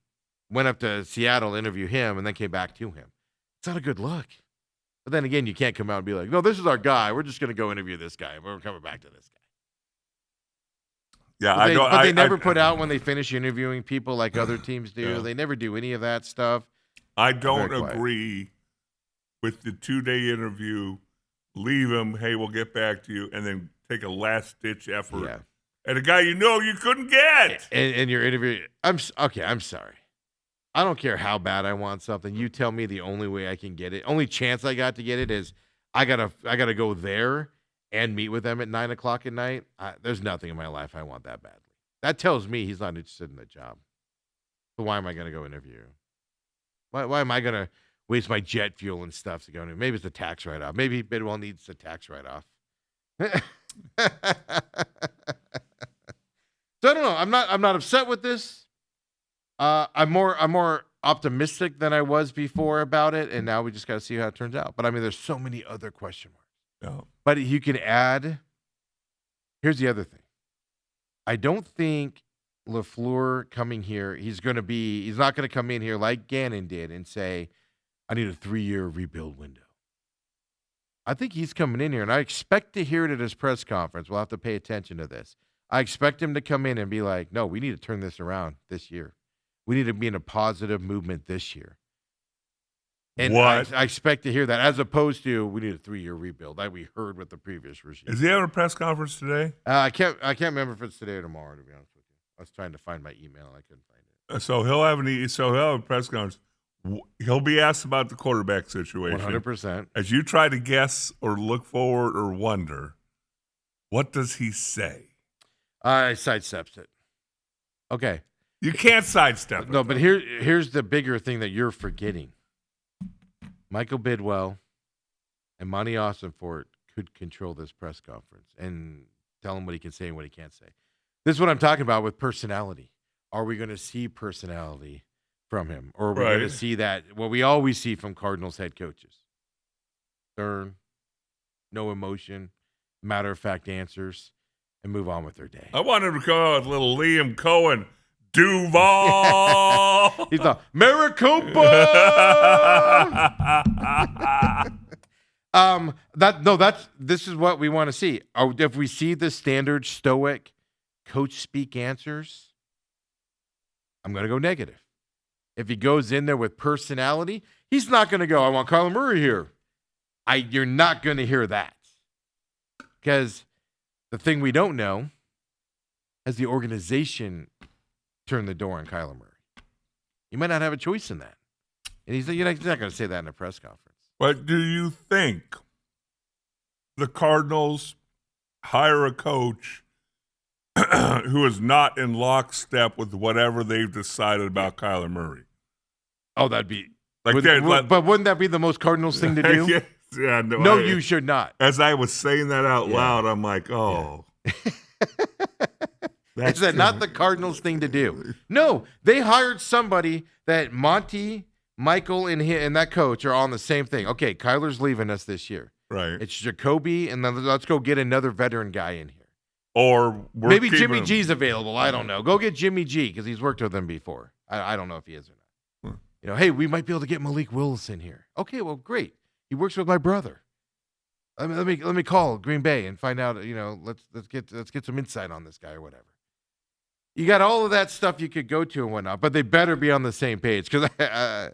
Speaker 1: went up to Seattle, interview him, and then came back to him. It's not a good look. But then again, you can't come out and be like, no, this is our guy. We're just going to go interview this guy. We're coming back to this guy.
Speaker 2: Yeah,
Speaker 1: But they never put out when they finish interviewing people like other teams do.
Speaker 2: Yeah.
Speaker 1: They never do any of that stuff.
Speaker 2: I don't
Speaker 1: Very quiet.
Speaker 2: agree with the 2-day interview. Leave him. Hey, we'll get back to you, and then take a last-ditch effort
Speaker 1: Yeah.
Speaker 2: at a guy you couldn't get.
Speaker 1: And your interview, I'm sorry. I don't care how bad I want something. You tell me the only way I can get it, only chance I got to get it is I gotta go there and meet with them at 9:00 at night. There's nothing in my life I want that badly. That tells me he's not interested in the job. So why am I gonna go interview? Why am I gonna waste my jet fuel and stuff to go into? Maybe it's a tax write-off. Maybe Bidwell needs a tax write-off. So I don't know. I'm not upset with this. I'm more optimistic than I was before about it, and now we just got to see how it turns out. But I mean, there's so many other question marks.
Speaker 2: No.
Speaker 1: But you can add. Here's the other thing. I don't think LaFleur coming here. He's not going to come in here like Gannon did and say, "I need a 3-year rebuild window." I think he's coming in here, and I expect to hear it at his press conference. We'll have to pay attention to this. I expect him to come in and be like, "No, we need to turn this around this year. We need to be in a positive movement this year." And
Speaker 2: What?
Speaker 1: I expect to hear that, as opposed to we need a 3-year rebuild that we heard with the previous regime.
Speaker 2: Is he having a press conference today?
Speaker 1: I can't remember if it's today or tomorrow. To be honest with you, I was trying to find my email and I couldn't find it.
Speaker 2: So he'll have a press conference. He'll be asked about the quarterback situation.
Speaker 1: 100%.
Speaker 2: As you try to guess or look forward or wonder, what does he say?
Speaker 1: I sidesteps it. Okay.
Speaker 2: You can't sidestep it.
Speaker 1: No, but here's the bigger thing that you're forgetting. Michael Bidwell and Monty Ossenfort could control this press conference and tell him what he can say and what he can't say. This is what I'm talking about with personality. Are we going to see personality from him? Or are we going to see what we always see from Cardinals head coaches? Stern, no emotion, matter-of-fact answers, and move on with their day.
Speaker 2: I want him to come out with little Liam Cohen. Duval.
Speaker 1: He's the Maricopa. This is what we want to see. If we see the standard stoic coach speak answers, I'm going to go negative. If he goes in there with personality, he's not going to go, "I want Kyler Murray here." You're not going to hear that. Because the thing we don't know, has the organization turned the door on Kyler Murray? You might not have a choice in that. And he's not going to say that in a press conference.
Speaker 2: But do you think the Cardinals hire a coach who is not in lockstep with whatever they've decided about Kyler Murray?
Speaker 1: Oh, that'd be
Speaker 2: Like
Speaker 1: but wouldn't that be the most Cardinals thing to do?
Speaker 2: Yeah,
Speaker 1: No, you should not.
Speaker 2: As I was saying that out loud, I'm like, oh.
Speaker 1: Is that not the Cardinals thing to do? No, they hired somebody that Monty, Michael, and that coach are on the same thing. Okay, Kyler's leaving us this year.
Speaker 2: Right.
Speaker 1: It's Jacoby, and then let's go get another veteran guy in here.
Speaker 2: Or
Speaker 1: maybe Jimmy G's available. I don't know. Go get Jimmy G because he's worked with him before. I don't know if he is or not. Hey, we might be able to get Malik Willis in here. Okay, well, great. He works with my brother. Let me call Green Bay and find out. Let's get some insight on this guy or whatever. You got all of that stuff you could go to and whatnot, but they better be on the same page because I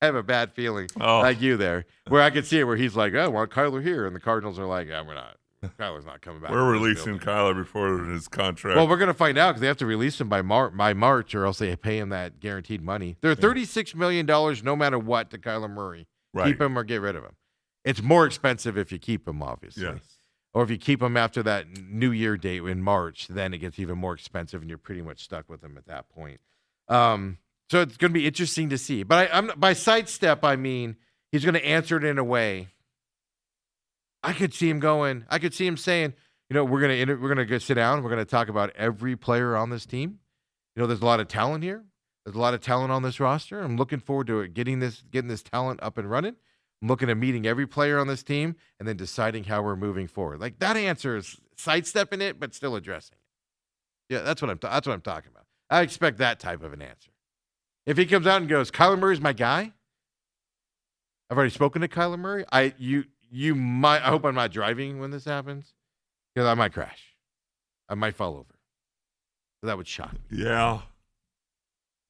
Speaker 1: have a bad feeling like you there, where I could see it where he's like, "I want Kyler here," and the Cardinals are like, "Yeah, we're not. Kyler's not coming back."
Speaker 2: We're releasing Kyler before his contract.
Speaker 1: Well, we're going to find out because they have to release him by March, or else they pay him that guaranteed money. They're $36 million no matter what to Kyler Murray.
Speaker 2: Right.
Speaker 1: Keep him or get rid of him. It's more expensive if you keep him, obviously.
Speaker 2: Yes.
Speaker 1: Or if you keep him after that New Year date in March, then it gets even more expensive, and you're pretty much stuck with him at that point. So it's going to be interesting to see. But by sidestep, I mean he's going to answer it in a way. I could see him saying, we're gonna go sit down. We're gonna talk about every player on this team. There's a lot of talent here. There's a lot of talent on this roster. I'm looking forward to it, getting this talent up and running. I'm looking at meeting every player on this team and then deciding how we're moving forward. Like that answer is sidestepping it, but still addressing it. Yeah, that's what I'm talking about. I expect that type of an answer. If he comes out and goes, "Kyler Murray's my guy," I've already spoken to Kyler Murray. I hope I'm not driving when this happens because I might crash. I might fall over. That would shock me.
Speaker 2: Yeah.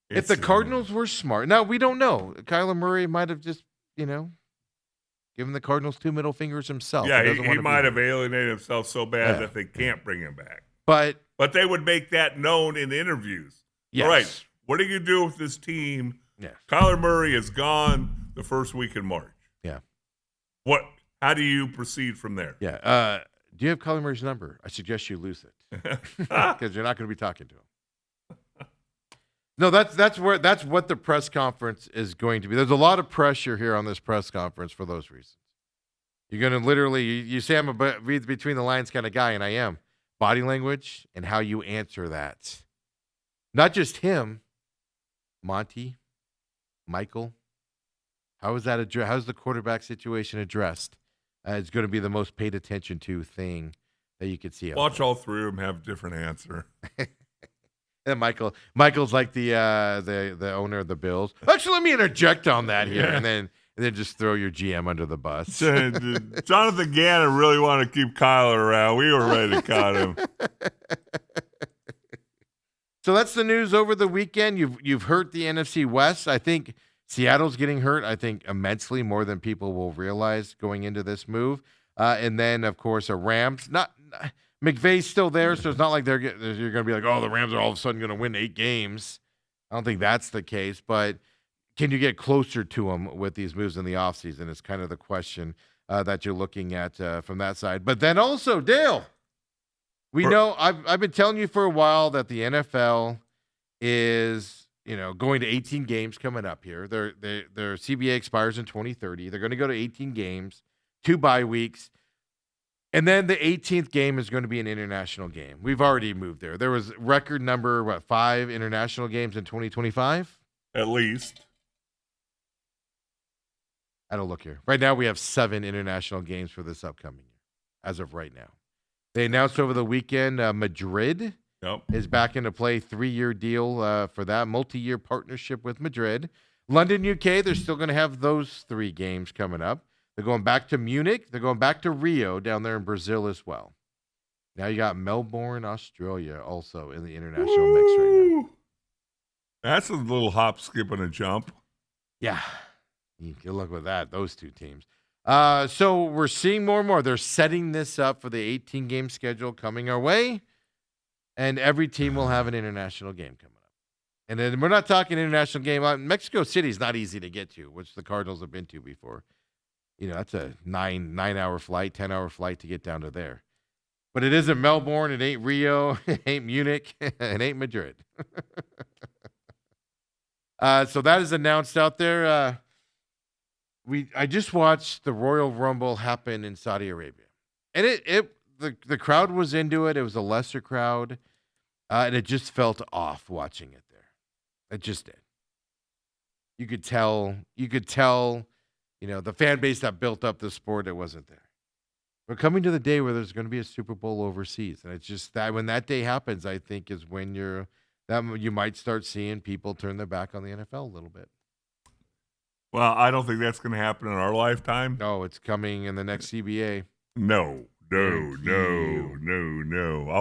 Speaker 1: If the Cardinals were smart. Now, we don't know. Kyler Murray might have just, given the Cardinals 2 middle fingers himself.
Speaker 2: Yeah, he might have alienated himself so bad that they can't bring him back.
Speaker 1: But
Speaker 2: they would make that known in interviews.
Speaker 1: yes.
Speaker 2: All right, what are you going to do with this team?
Speaker 1: Yes.
Speaker 2: Kyler Murray is gone the first week in March.
Speaker 1: Yeah.
Speaker 2: How do you proceed from there?
Speaker 1: Yeah. Do you have Kyler Murray's number? I suggest you lose it because you're not going to be talking to him. No, that's what the press conference is going to be. There's a lot of pressure here on this press conference for those reasons. You're going to literally, you say I'm a read between the lines kind of guy, and I am. Body language and how you answer that. Not just him, Monty, Michael. How is that addressed? How's the quarterback situation addressed? It's going to be the most paid attention to thing that you could see.
Speaker 2: Watch all three of them have a different answer.
Speaker 1: And Michael's like the owner of the Bills. Actually, let me interject on that here, and then just throw your GM under the bus.
Speaker 2: Jonathan Gannon really wanted to keep Kyler around. We were ready to cut him.
Speaker 1: So that's the news over the weekend. You've hurt the NFC West. I think Seattle's getting hurt, I think, immensely more than people will realize going into this move. And then, of course, a Rams. McVay's still there, so it's not like you're going to be like, oh, the Rams are all of a sudden going to win 8 games. I don't think that's the case, but can you get closer to them with these moves in the offseason? It's kind of the question that you're looking at from that side. But then also, Dale, we know I've been telling you for a while that the NFL is going to 18 games coming up here. Their CBA expires in 2030. They're going to go to 18 games, 2 bye weeks. And then the 18th game is going to be an international game. We've already moved there. There was record number, 5 international games in 2025?
Speaker 2: At least.
Speaker 1: I don't look here. Right now we have 7 international games for this upcoming year, as of right now. They announced over the weekend Madrid is back into play, 3-year deal for that, multi-year partnership with Madrid. London, UK, they're still going to have those 3 games coming up. They're going back to Munich. They're going back to Rio down there in Brazil as well. Now you got Melbourne, Australia also in the international mix right now.
Speaker 2: That's a little hop, skip, and a jump.
Speaker 1: Yeah. Good luck with that, those 2 teams. So we're seeing more and more. They're setting this up for the 18-game schedule coming our way, and every team will have an international game coming up. And then we're not talking international game. Mexico City is not easy to get to, which the Cardinals have been to before. That's a 9-hour flight, 10-hour flight to get down to there. But it isn't Melbourne. It ain't Rio. It ain't Munich. It ain't Madrid. So that is announced out there. I just watched the Royal Rumble happen in Saudi Arabia, and the crowd was into it. It was a lesser crowd, and it just felt off watching it there. It just did. You could tell. The fan base that built up the sport, it wasn't there. We're coming to the day where there's going to be a Super Bowl overseas, and it's just that when that day happens, I think is when you might start seeing people turn their back on the NFL a little bit.
Speaker 2: Well, I don't think that's going to happen in our lifetime.
Speaker 1: No, it's coming in the next CBA.
Speaker 2: No. I'll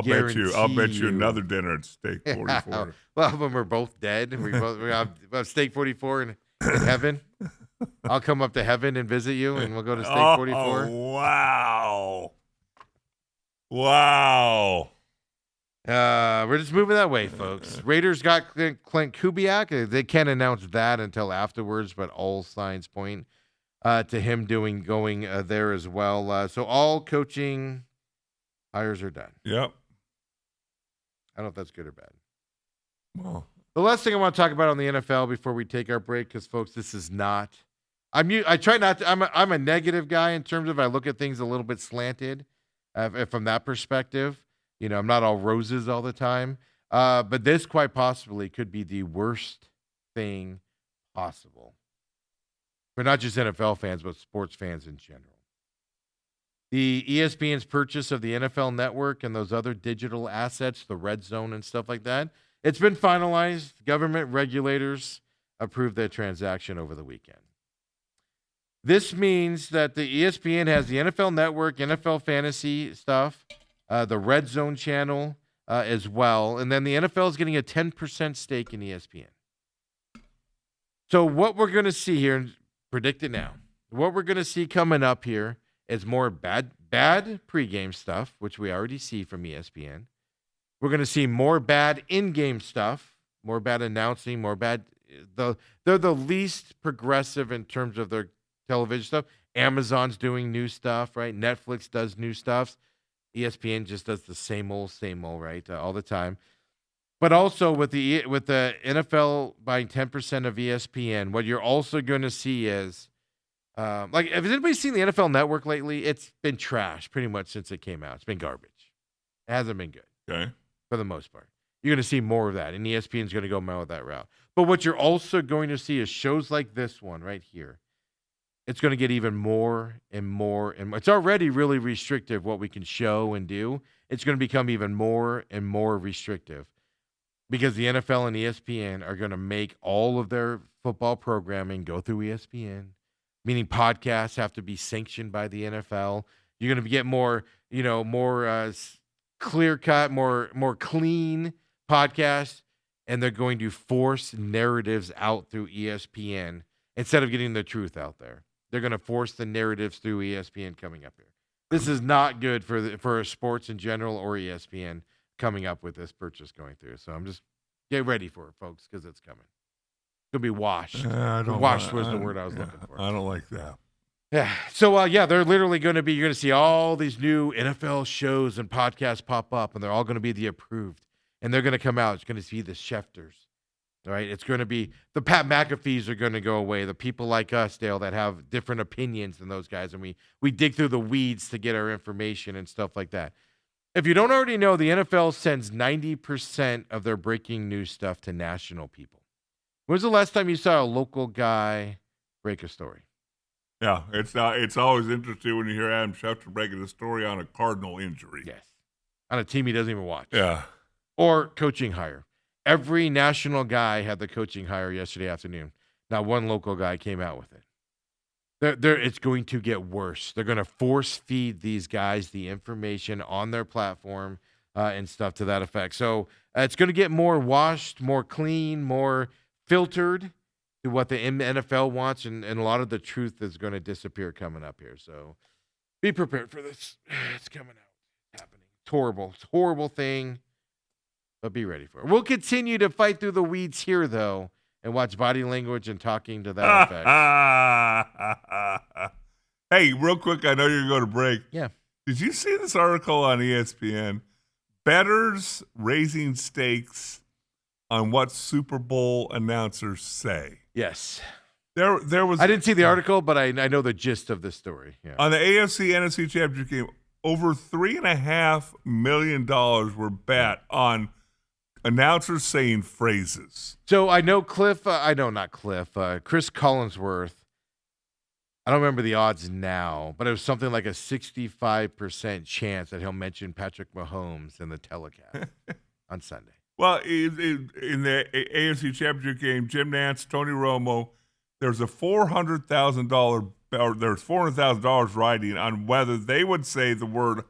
Speaker 2: bet you another dinner at Steak 44.
Speaker 1: Well, when we're both dead, we have Steak 44 in heaven. I'll come up to heaven and visit you, and we'll go to Steak 44.
Speaker 2: Oh, wow.
Speaker 1: We're just moving that way, folks. Raiders got Clint Kubiak. They can't announce that until afterwards, but all signs point to him going there as well. So all coaching hires are done.
Speaker 2: Yep.
Speaker 1: I don't know if that's good or bad.
Speaker 2: Well,
Speaker 1: the last thing I want to talk about on the NFL before we take our break, because folks, this is not. I try not to. I'm a negative guy in terms of I look at things a little bit slanted from that perspective. I'm not all roses all the time. But this quite possibly could be the worst thing possible for not just NFL fans, but sports fans in general. The ESPN's purchase of the NFL Network and those other digital assets, the Red Zone and stuff like that, it's been finalized. Government regulators approved that transaction over the weekend. This means that the ESPN has the NFL Network, NFL Fantasy stuff, the Red Zone channel, as well. And then the NFL is getting a 10% stake in ESPN. So what we're going to see here, predict it now, what we're going to see coming up here is more bad pregame stuff, which we already see from ESPN. We're going to see more bad in-game stuff, more bad announcing, more bad. They're the least progressive in terms of their television stuff. Amazon's doing new stuff, right? Netflix does new stuff. ESPN just does the same old, right, all the time. But also with the NFL buying 10% of ESPN, what you're also going to see is, has anybody seen the NFL Network lately? It's been trash pretty much since it came out. It's been garbage. It hasn't been good.
Speaker 2: Okay.
Speaker 1: For the most part. You're going to see more of that, and ESPN's going to go more that route. But what you're also going to see is shows like this one right here. It's going to get even more and more and more. It's already really restrictive what we can show and do. It's going to become even more and more restrictive because the NFL and ESPN are going to make all of their football programming go through ESPN, meaning podcasts have to be sanctioned by the NFL. You're going to get more clear-cut, more clean podcasts, and they're going to force narratives out through ESPN instead of getting the truth out there. They're going to force the narratives through ESPN coming up here. This is not good for sports in general or ESPN coming up with this purchase going through. So I'm just get ready for it, folks, because it's coming. It's going to be washed. Washed was the word I was looking for.
Speaker 2: I don't like that.
Speaker 1: Yeah. So, they're literally you're going to see all these new NFL shows and podcasts pop up, and they're all going to be the approved. And they're going to come out. It's going to be the Schefters. All right. It's going to be the Pat McAfees are going to go away. The people like us, Dale, that have different opinions than those guys. And we dig through the weeds to get our information and stuff like that. If you don't already know, the NFL sends 90% of their breaking news stuff to national people. When was the last time you saw a local guy break a story?
Speaker 2: Yeah, it's always interesting when you hear Adam Schefter breaking a story on a Cardinal injury.
Speaker 1: Yes. On a team he doesn't even watch.
Speaker 2: Yeah.
Speaker 1: Or coaching hire. Every national guy had the coaching hire yesterday afternoon. Not one local guy came out with it. It's going to get worse. They're going to force feed these guys the information on their platform and stuff to that effect. So it's going to get more washed, more clean, more filtered to what the NFL wants, and a lot of the truth is going to disappear coming up here. So be prepared for this. It's coming out. It's happening. It's horrible. It's a horrible thing. But be ready for it. We'll continue to fight through the weeds here, though, and watch body language and talking to that effect.
Speaker 2: Hey, real quick, I know you're going to break.
Speaker 1: Yeah.
Speaker 2: Did you see this article on ESPN? Bettors raising stakes on what Super Bowl announcers say.
Speaker 1: Yes.
Speaker 2: There was.
Speaker 1: I didn't see the article, but I know the gist of the story. Yeah.
Speaker 2: On the AFC NFC Championship game, over $3.5 million were bet on announcers saying phrases.
Speaker 1: So I know Chris Collinsworth. I don't remember the odds now, but it was something like a 65% chance that he'll mention Patrick Mahomes in the telecast on Sunday.
Speaker 2: Well, in the AFC Championship game, Jim Nantz, Tony Romo, there's a $400,000 riding on whether they would say the word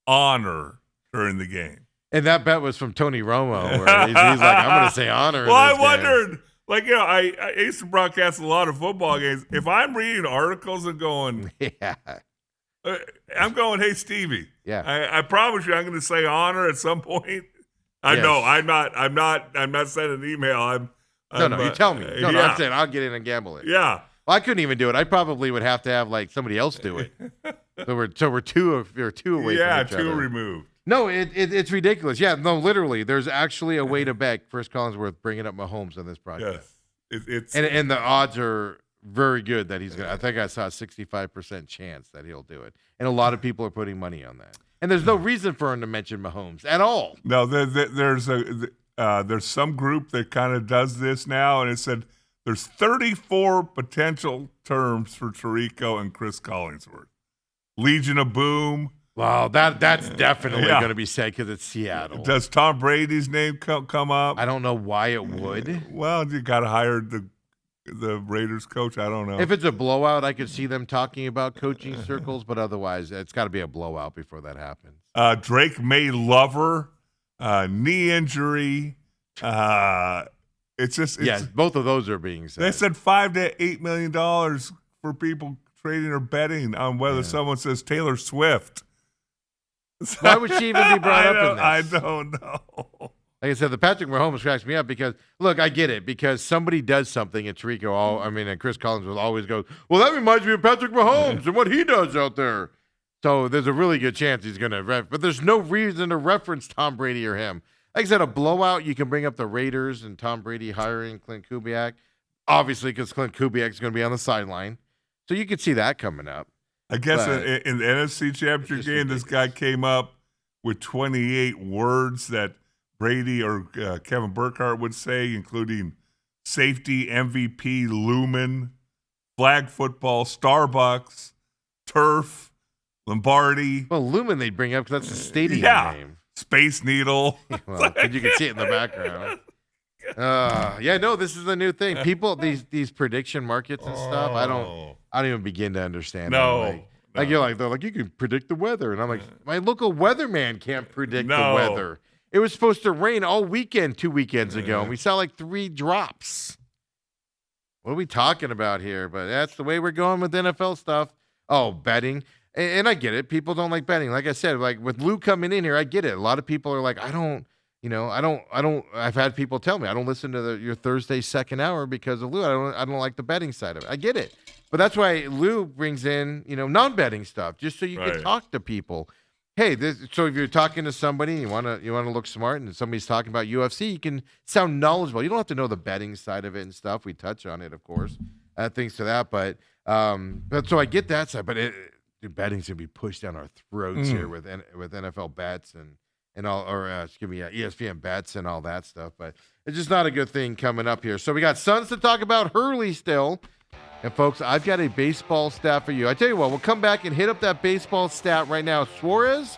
Speaker 2: honor during the game.
Speaker 1: And that bet was from Tony Romo, where he's like, I'm going to say honor.
Speaker 2: Well, I wondered, I used to broadcast a lot of football games. If I'm reading articles and going,
Speaker 1: yeah,
Speaker 2: I'm going, hey, Stevie,
Speaker 1: yeah,
Speaker 2: I promise you I'm going to say honor at some point. I know I'm not sending an email.
Speaker 1: No, you tell me. No, I'm saying I'll get in and gamble it.
Speaker 2: Yeah.
Speaker 1: Well, I couldn't even do it. I probably would have to have like somebody else do it. So we're two away from each other.
Speaker 2: Yeah, two removed.
Speaker 1: No, it's ridiculous. Yeah, no, literally, there's actually a way to bet Chris Collinsworth bringing up Mahomes on this project.
Speaker 2: Yes, it's
Speaker 1: and the odds are very good that he's gonna. I think I saw a 65% chance that he'll do it, and a lot of people are putting money on that. And there's no reason for him to mention Mahomes at all.
Speaker 2: No, there's some group that kind of does this now, and it said there's 34 potential terms for Tirico and Chris Collinsworth. Legion of Boom.
Speaker 1: Wow, that's definitely going to be said because it's Seattle.
Speaker 2: Does Tom Brady's name come up?
Speaker 1: I don't know why it would.
Speaker 2: Well, you got to hire the Raiders coach. I don't know.
Speaker 1: If it's a blowout, I could see them talking about coaching circles, but otherwise, it's got to be a blowout before that happens.
Speaker 2: Drake May Lover. knee injury. It's just
Speaker 1: Yes, both of those are being said.
Speaker 2: they said $5 to $8 million for people trading or betting on whether someone says Taylor Swift.
Speaker 1: Why would she even be brought up in this?
Speaker 2: I don't know.
Speaker 1: Like I said, the Patrick Mahomes cracks me up because, look, I get it. Because somebody does something, and and Chris Collins will always go, well, that reminds me of Patrick Mahomes and what he does out there. So there's a really good chance he's going to but there's no reason to reference Tom Brady or him. Like I said, a blowout, you can bring up the Raiders and Tom Brady hiring Clint Kubiak, obviously because Clint Kubiak's going to be on the sideline. So you could see that coming up.
Speaker 2: I guess
Speaker 1: But
Speaker 2: in the NFC Championship
Speaker 1: just
Speaker 2: game, this guy came up with 28 words that Brady or Kevin Burkhardt would say, including safety, MVP, lumen, flag football, Starbucks, turf, Lombardi.
Speaker 1: Well, Lumen they'd bring up because that's a stadium name.
Speaker 2: Space Needle.
Speaker 1: Well, 'cause you can see it in the background. This is the new thing. People, these prediction markets and stuff. I don't even begin to understand.
Speaker 2: No,
Speaker 1: them. They're like, you can predict the weather, and I'm like, my local weatherman can't predict the weather. It was supposed to rain all weekend 2 weekends ago, and we saw like 3 drops. What are we talking about here? But that's the way we're going with NFL stuff. Oh, betting. And I get it. People don't like betting. Like I said, like with Lou coming in here, I get it. A lot of people are like, I've had people tell me I don't listen to your Thursday second hour because of Lou. I don't like the betting side of it. I get it. But that's why Lou brings in, non-betting stuff, just so you can talk to people. Hey, so if you're talking to somebody, you want to look smart, and somebody's talking about UFC, you can sound knowledgeable. You don't have to know the betting side of it and stuff. We touch on it, of course, things to that. But so I get that side. But betting's gonna be pushed down our throats here with NFL bets and all, or ESPN bets and all that stuff. But it's just not a good thing coming up here. So we got Suns to talk about, Hurley still. And, folks, I've got a baseball stat for you. I tell you what, we'll come back and hit up that baseball stat right now. Suarez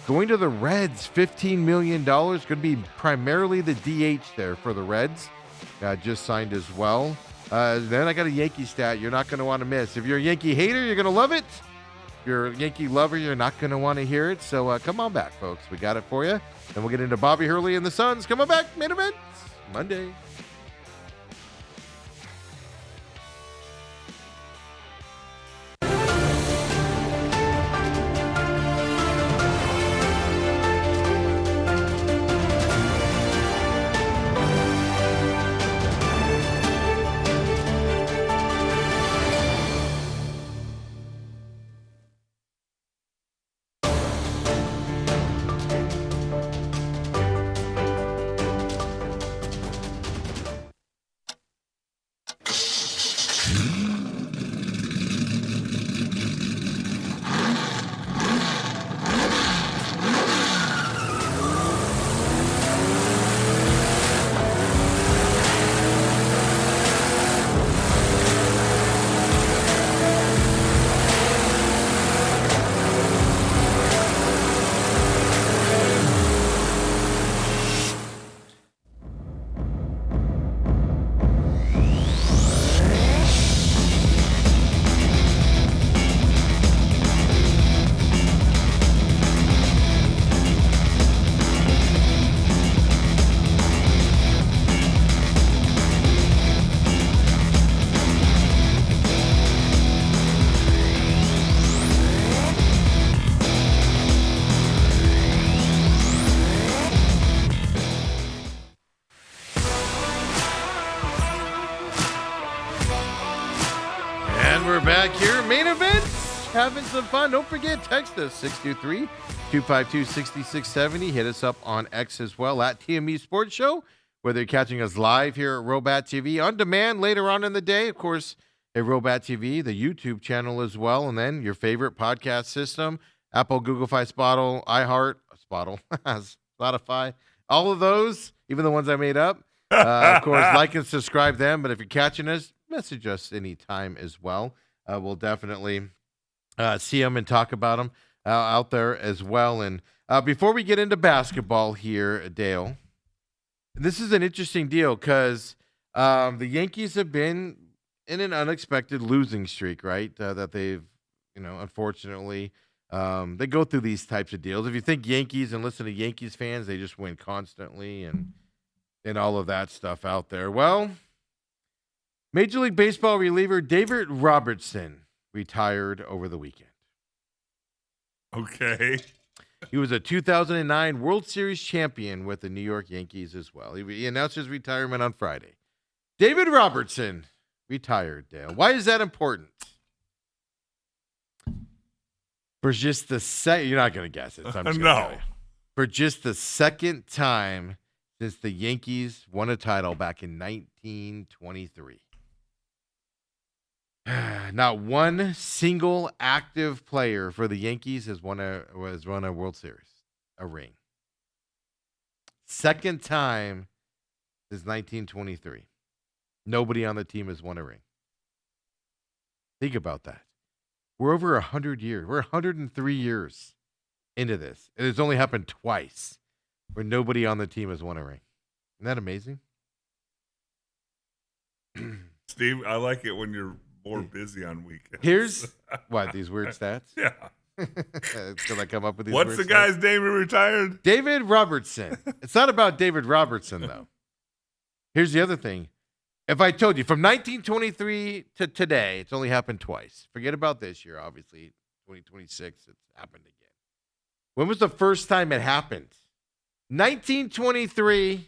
Speaker 1: going to the Reds, $15 million. Going to be primarily the DH there for the Reds. Just signed as well. Then I got a Yankee stat you're not going to want to miss. If you're a Yankee hater, you're going to love it. If you're a Yankee lover, you're not going to want to hear it. So come on back, folks. We got it for you. Then we'll get into Bobby Hurley and the Suns. Come on back, main event, Monday. We're back here. Main event. Having some fun. Don't forget, text us 623-252-6670. Hit us up on X as well at TME Sports Show. Whether you're catching us live here at Robat TV, on demand later on in the day, of course, at Robat TV, the YouTube channel as well, and then your favorite podcast system, Apple, Google Fi, iHeart, Spotify, all of those, even the ones I made up. Of course, like and subscribe them. But if you're catching us, message us anytime as well. We'll definitely see them and talk about them out there as well. And before we get into basketball here, Dale, this is an interesting deal because the Yankees have been in an unexpected losing streak, right? That they've, unfortunately They go through these types of deals. If you think Yankees and listen to Yankees fans, they just win constantly and all of that stuff out there. Well, Major League Baseball reliever David Robertson retired over the weekend.
Speaker 2: Okay.
Speaker 1: He was a 2009 World Series champion with the New York Yankees as well. He announced his retirement on Friday. David Robertson retired, Dale. Why is that important? For just the second, you're not going to guess it. So I'm just gonna tell you. For just the second time since the Yankees won a title back in 1923. Not one single active player for the Yankees has won a World Series, a ring. Second time since 1923. Nobody on the team has won a ring. Think about that. We're over 100 years. We're 103 years into this. And it's only happened twice where nobody on the team has won a ring. Isn't that amazing?
Speaker 2: Steve, I like it when you're more busy on weekends.
Speaker 1: Here's what, these weird stats?
Speaker 2: Yeah.
Speaker 1: Till I come up with these
Speaker 2: What's
Speaker 1: weird
Speaker 2: the
Speaker 1: stats?
Speaker 2: guy's name who retired?
Speaker 1: David Robertson. It's not about David Robertson, though. Here's the other thing. If I told you from 1923 to today, it's only happened twice. Forget about this year, obviously. 2026, it's happened again. When was the first time it happened? 1923,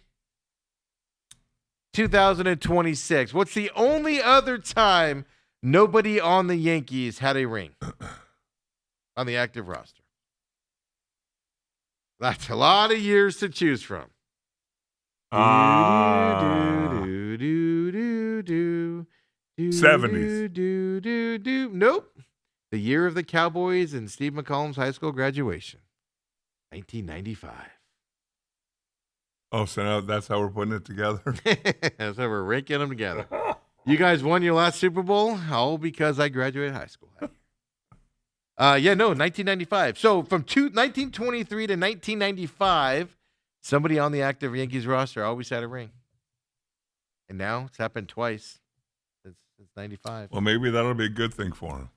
Speaker 1: 2026. What's the only other time nobody on the Yankees had a ring on the active roster? That's a lot of years to choose from. Do,
Speaker 2: 70s.
Speaker 1: Nope. The year of the Cowboys and Steve McCollum's high school graduation. 1995.
Speaker 2: Oh, so now that's how we're putting it together?
Speaker 1: That's how we're ranking them together. You guys won your last Super Bowl? All because I graduated high school. 1995. So from 1923 to 1995, somebody on the active Yankees roster always had a ring. And now it's happened twice since 95.
Speaker 2: Well, maybe that'll be a good thing for him.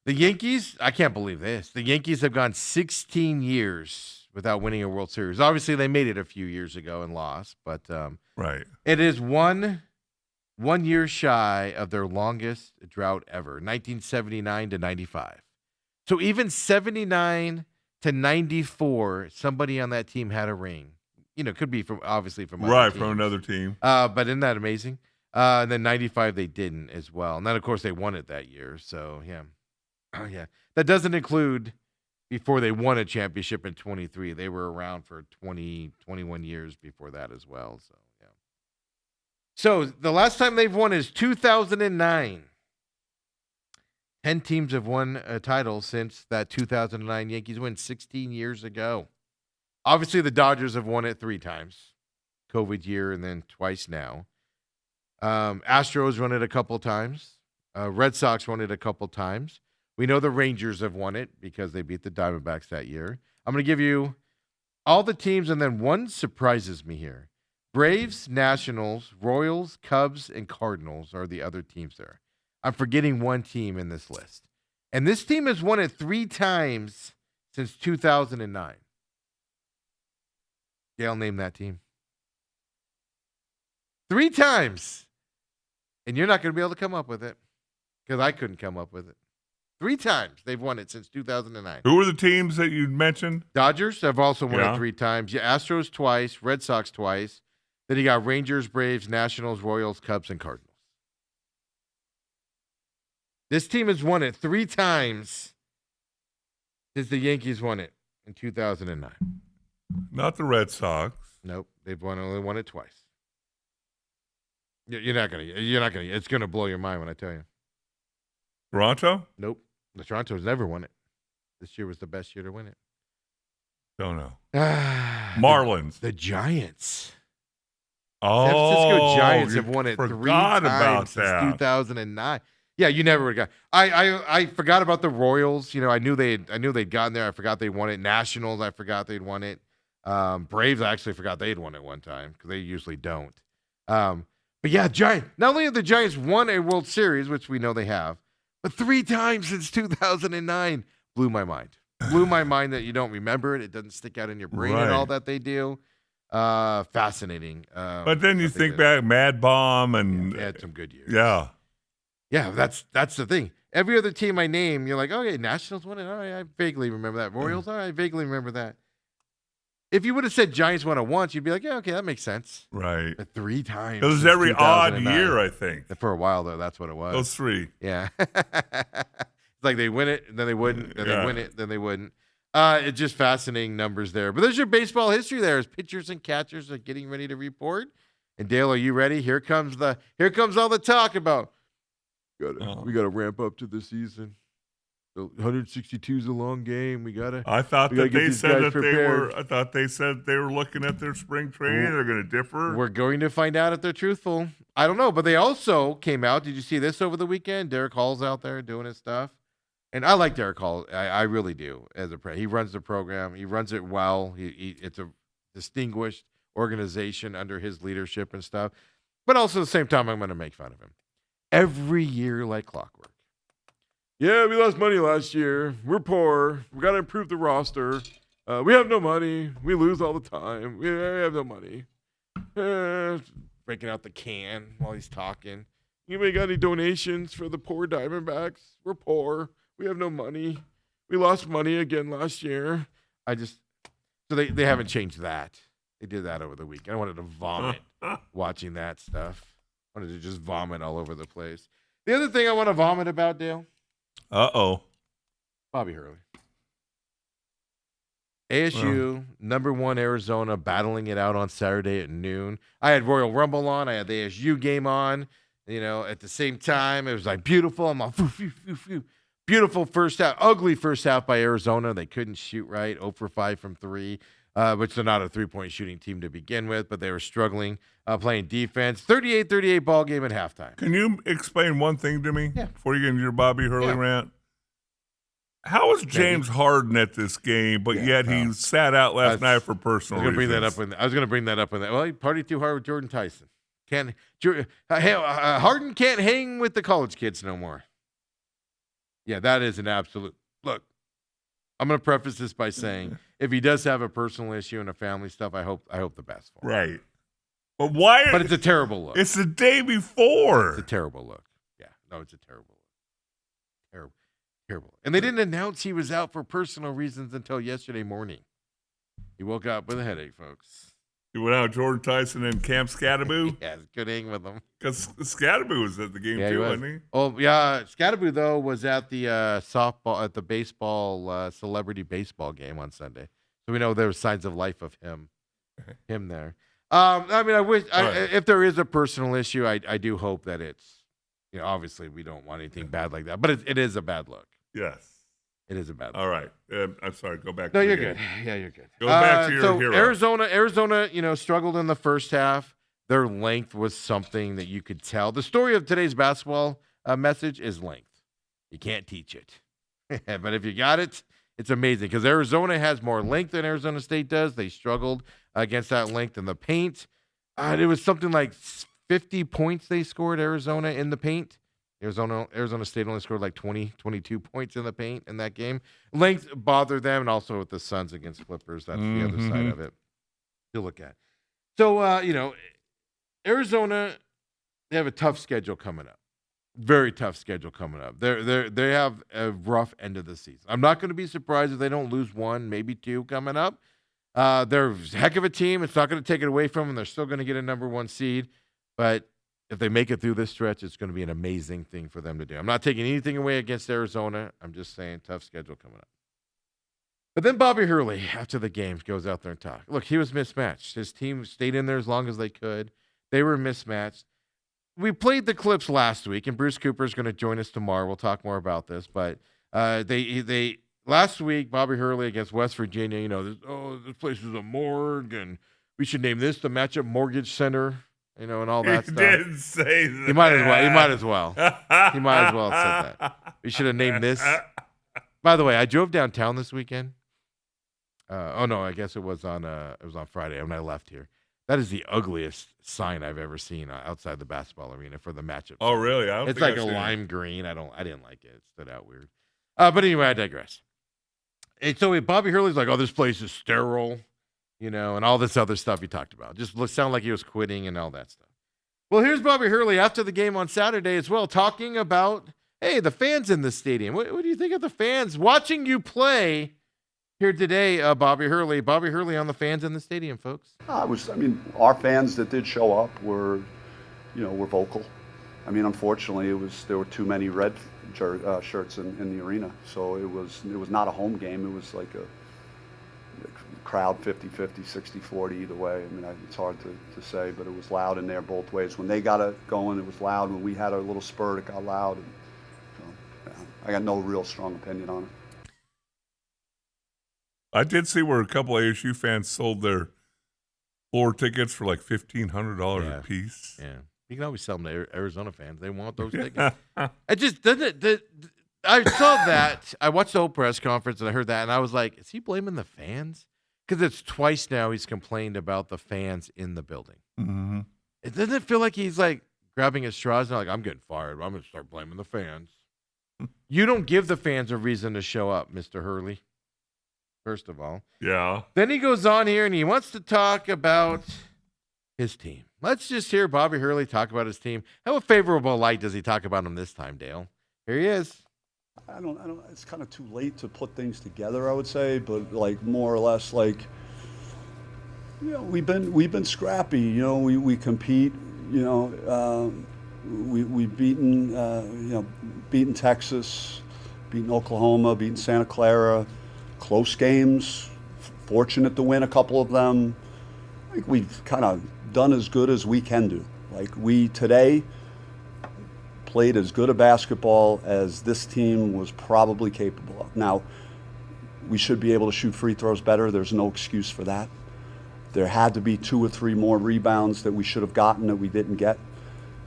Speaker 1: The Yankees, I can't believe this. The Yankees have gone 16 years without winning a World Series. Obviously, they made it a few years ago and lost, but
Speaker 2: Right.
Speaker 1: it is one year shy of their longest drought ever, 1979 to 95. So even 79 to 94, somebody on that team had a ring. You know, could be from other
Speaker 2: From
Speaker 1: teams.
Speaker 2: another team.
Speaker 1: But isn't that amazing? And then 95, they didn't as well. And then, of course, they won it that year. So, yeah. Oh, yeah. That doesn't include before they won a championship in 23. They were around for 20, 21 years before that as well. So, yeah. So, the last time they've won is 2009. 10 teams have won a title since that 2009 Yankees win 16 years ago. Obviously, the Dodgers have won it 3 times. COVID year and then twice now. Astros won it a couple times. Red Sox won it a couple times. We know the Rangers have won it because they beat the Diamondbacks that year. I'm going to give you all the teams, and then one surprises me here. Braves, Nationals, Royals, Cubs, and Cardinals are the other teams there. I'm forgetting one team in this list. And this team has won it 3 times since 2009. Gail, name that team. 3 times. And you're not going to be able to come up with it because I couldn't come up with it. 3 times they've won it since 2009.
Speaker 2: Who were the teams that you mentioned?
Speaker 1: Dodgers have also won
Speaker 2: Yeah.
Speaker 1: it 3 times. Yeah, Astros twice, Red Sox twice. Then you got Rangers, Braves, Nationals, Royals, Cubs, and Cardinals. This team has won it 3 times since the Yankees won it in 2009.
Speaker 2: Not the Red Sox.
Speaker 1: Nope, they've only won it twice. You're not gonna. It's gonna blow your mind when I tell you.
Speaker 2: Toronto?
Speaker 1: Nope, the Toronto's never won it. This year was the best year to win it.
Speaker 2: Don't know.
Speaker 1: Marlins.
Speaker 2: Marlins.
Speaker 1: The Giants.
Speaker 2: Oh,
Speaker 1: San Francisco Giants
Speaker 2: you
Speaker 1: have won it 3
Speaker 2: forgot
Speaker 1: times
Speaker 2: about
Speaker 1: since
Speaker 2: that.
Speaker 1: 2009. Yeah, you never would have got. I forgot about the Royals. You know, I knew they'd gotten there. I forgot they won it. Nationals, I forgot they'd won it. Braves, I actually forgot they'd won it one time because they usually don't. But yeah, Giants. Not only have the Giants won a World Series, which we know they have, but 3 times since 2009. blew my mind. Blew my mind that you don't remember it. It doesn't stick out in your brain and all that they do. Fascinating.
Speaker 2: But then you
Speaker 1: what they
Speaker 2: think
Speaker 1: did.
Speaker 2: back, Mad Bomb, and
Speaker 1: They had some good years.
Speaker 2: yeah.
Speaker 1: Yeah, that's the thing. Every other team I name, you're like, oh, yeah, Nationals won it. All right, I vaguely remember that. Royals, all right, I vaguely remember that. If you would have said Giants won it once, you'd be like, yeah, okay, that makes sense.
Speaker 2: Right.
Speaker 1: But 3 times.
Speaker 2: It was
Speaker 1: since
Speaker 2: every odd
Speaker 1: 2009.
Speaker 2: year, I think.
Speaker 1: For a while, though, that's what it was.
Speaker 2: Those 3.
Speaker 1: Yeah. It's like they win it, and then they wouldn't, then they win it, then they wouldn't. It's just fascinating numbers there. But there's your baseball history there as pitchers and catchers are getting ready to report. And Dale, are you ready? Here comes all the talk about we gotta ramp up to the season. The 162 is a long game.
Speaker 2: I thought
Speaker 1: we gotta
Speaker 2: that
Speaker 1: get
Speaker 2: they
Speaker 1: these
Speaker 2: said
Speaker 1: guys
Speaker 2: that
Speaker 1: prepared.
Speaker 2: I thought they said they were looking at their spring training. They're going to differ.
Speaker 1: We're going to find out if they're truthful. I don't know, but they also came out. Did you see this over the weekend? Derek Hall's out there doing his stuff. And I like Derek Hall. I really do. He runs the program. He runs it well. It's a distinguished organization under his leadership and stuff. But also at the same time, I'm going to make fun of him. Every year like clockwork. Yeah, we lost money last year. We're poor. We got to improve the roster. We have no money. We lose all the time. We have no money. Breaking out the can while he's talking. Anybody got any donations for the poor Diamondbacks? We're poor. We have no money. We lost money again last year. So they haven't changed that. They did that over the weekend. I wanted to vomit watching that stuff. I wanted to just vomit all over the place. The other thing I want to vomit about, Dale,
Speaker 2: Uh-oh.
Speaker 1: Bobby Hurley. ASU, number 1 Arizona, battling it out on Saturday at noon. I had Royal Rumble on. I had the ASU game on. At the same time, it was like beautiful. I'm all, beautiful first half. Ugly first half by Arizona. They couldn't shoot right. 0 for 5 from 3, which they're not a three-point shooting team to begin with, but they were struggling playing defense. 38-38 ball game at halftime.
Speaker 2: Can you explain one thing to me before you get into your Bobby Hurley
Speaker 1: Yeah.
Speaker 2: rant? How was James Harden at this game, but yet he sat out last night for personal reasons?
Speaker 1: I was going to bring that up. Well, he partied too hard with Jordan Tyson. Harden can't hang with the college kids no more. Yeah, that is an absolute. Look, I'm going to preface this by saying, if he does have a personal issue and a family stuff, I hope the best for him.
Speaker 2: Right. But why?
Speaker 1: But it's a terrible look.
Speaker 2: It's the day before.
Speaker 1: It's a terrible look. Yeah, no, it's a terrible look. Terrible. And they didn't announce he was out for personal reasons until yesterday morning. He woke up with a headache, folks.
Speaker 2: He went out Jordan Tyson and Cam Scattaboo.
Speaker 1: Yeah, good hang with him.
Speaker 2: Because Scattaboo was at the game too, wasn't he?
Speaker 1: Oh yeah, Scattaboo though was at the baseball celebrity baseball game on Sunday, so we know there were signs of life of him there. I mean, I wish if there is a personal issue, I do hope that it's obviously we don't want anything bad like that, but it is a bad look.
Speaker 2: Yes,
Speaker 1: it is a bad look.
Speaker 2: All right, I'm sorry. Go back.
Speaker 1: No,
Speaker 2: to
Speaker 1: you're
Speaker 2: the
Speaker 1: good.
Speaker 2: game.
Speaker 1: Yeah, you're good.
Speaker 2: Go back to your hero.
Speaker 1: Arizona, struggled in the first half. Their length was something that you could tell. The story of today's basketball message is length. You can't teach it. But if you got it, it's amazing because Arizona has more length than Arizona State does. They struggled against that length in the paint. It was something like 50 points they scored, Arizona, in the paint. Arizona State only scored like 22 points in the paint in that game. Length bothered them, and also with the Suns against Clippers. That's the other side of it to look at. So, Arizona, they have a tough schedule coming up. Very tough schedule coming up. They have a rough end of the season. I'm not going to be surprised if they don't lose 1, maybe 2 coming up. They're a heck of a team. It's not going to take it away from them. They're still going to get a number 1 seed. But if they make it through this stretch, it's going to be an amazing thing for them to do. I'm not taking anything away against Arizona. I'm just saying tough schedule coming up. But then Bobby Hurley, after the game, goes out there and talks. Look, he was mismatched. His team stayed in there as long as they could. They were mismatched. We played the clips last week, and Bruce Cooper is going to join us tomorrow. We'll talk more about this. But they last week, Bobby Hurley against West Virginia, this place is a morgue, and we should name this the Matchup Mortgage Center, and all that stuff.
Speaker 2: He didn't say that.
Speaker 1: He might as well have said that. We should have named this. By the way, I drove downtown this weekend. I guess it was on Friday when I left here. That is the ugliest sign I've ever seen outside the basketball arena for the matchup.
Speaker 2: Oh, really?
Speaker 1: It's like a lime green. I didn't like it. It stood out weird. But anyway, I digress. And so Bobby Hurley's like, oh, this place is sterile, and all this other stuff he talked about. Just sounded like he was quitting and all that stuff. Well, here's Bobby Hurley after the game on Saturday as well, talking about, hey, the fans in the stadium. What do you think of the fans watching you play here today, Bobby Hurley? Bobby Hurley on the fans in the stadium, folks.
Speaker 5: Our fans that did show up were vocal. Unfortunately, there were too many red shirts in the arena, so it was not a home game. It was like a crowd 50-50, 60-40 either way. It's hard to say, but it was loud in there both ways. When they got it going, it was loud. When we had our little spurt, it got loud. And so, I got no real strong opinion on it.
Speaker 2: I did see where a couple of ASU fans sold their floor tickets for like $1,500 a piece.
Speaker 1: Yeah. You can always sell them to Arizona fans. They want those tickets. It just doesn't. I saw that. I watched the whole press conference and I heard that, and I was like, is he blaming the fans? Because it's twice now he's complained about the fans in the building.
Speaker 2: Mm-hmm.
Speaker 1: It doesn't feel like he's like grabbing his straws and like, I'm getting fired. I'm going to start blaming the fans. You don't give the fans a reason to show up, Mr. Hurley. First of all.
Speaker 2: Yeah.
Speaker 1: Then he goes on here and he wants to talk about his team. Let's just hear Bobby Hurley talk about his team. How favorable light does he talk about him this time, Dale? Here he is.
Speaker 5: I don't. It's kind of too late to put things together, I would say, but like more or less, like we've been scrappy. We compete. We've beaten Texas, beaten Oklahoma, beaten Santa Clara, close games. Fortunate to win a couple of them. I think we've kind of done as good as we can do. Like we today played as good a basketball as this team was probably capable of. Now, we should be able to shoot free throws better. There's no excuse for that. There had to be 2 or 3 more rebounds that we should have gotten that we didn't get.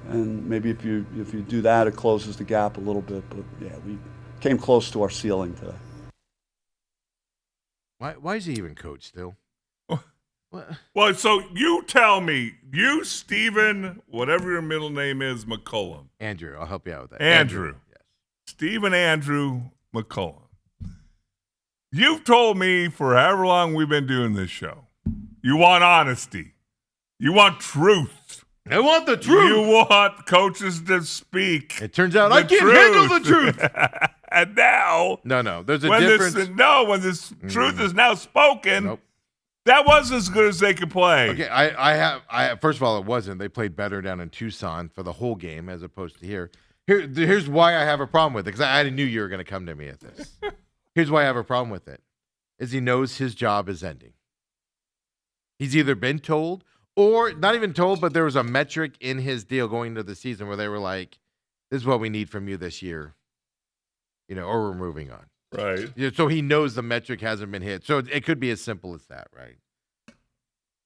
Speaker 5: And maybe if you do that, it closes the gap a little bit. But yeah, we came close to our ceiling today.
Speaker 1: Why is he even coach still? What?
Speaker 2: Well, so you tell me, you, Stephen, whatever your middle name is, McCullum.
Speaker 1: Andrew, I'll help you out with that.
Speaker 2: Andrew.
Speaker 1: Yes.
Speaker 2: Stephen Andrew McCullum. You've told me for however long we've been doing this show, you want honesty. You want truth.
Speaker 1: I want the truth.
Speaker 2: You want coaches to speak.
Speaker 1: It turns out I can't handle the truth.
Speaker 2: And now.
Speaker 1: No. There's a difference.
Speaker 2: When this truth is now spoken.
Speaker 1: Nope.
Speaker 2: That was as good as they could play.
Speaker 1: Okay, I first of all, it wasn't. They played better down in Tucson for the whole game as opposed to here. Here's why I have a problem with it, because I knew you were going to come to me at this. Here's why I have a problem with it, is he knows his job is ending. He's either been told or not even told, but there was a metric in his deal going into the season where they were like, this is what we need from you this year, or we're moving on.
Speaker 2: Right.
Speaker 1: So he knows the metric hasn't been hit. So it could be as simple as that, right?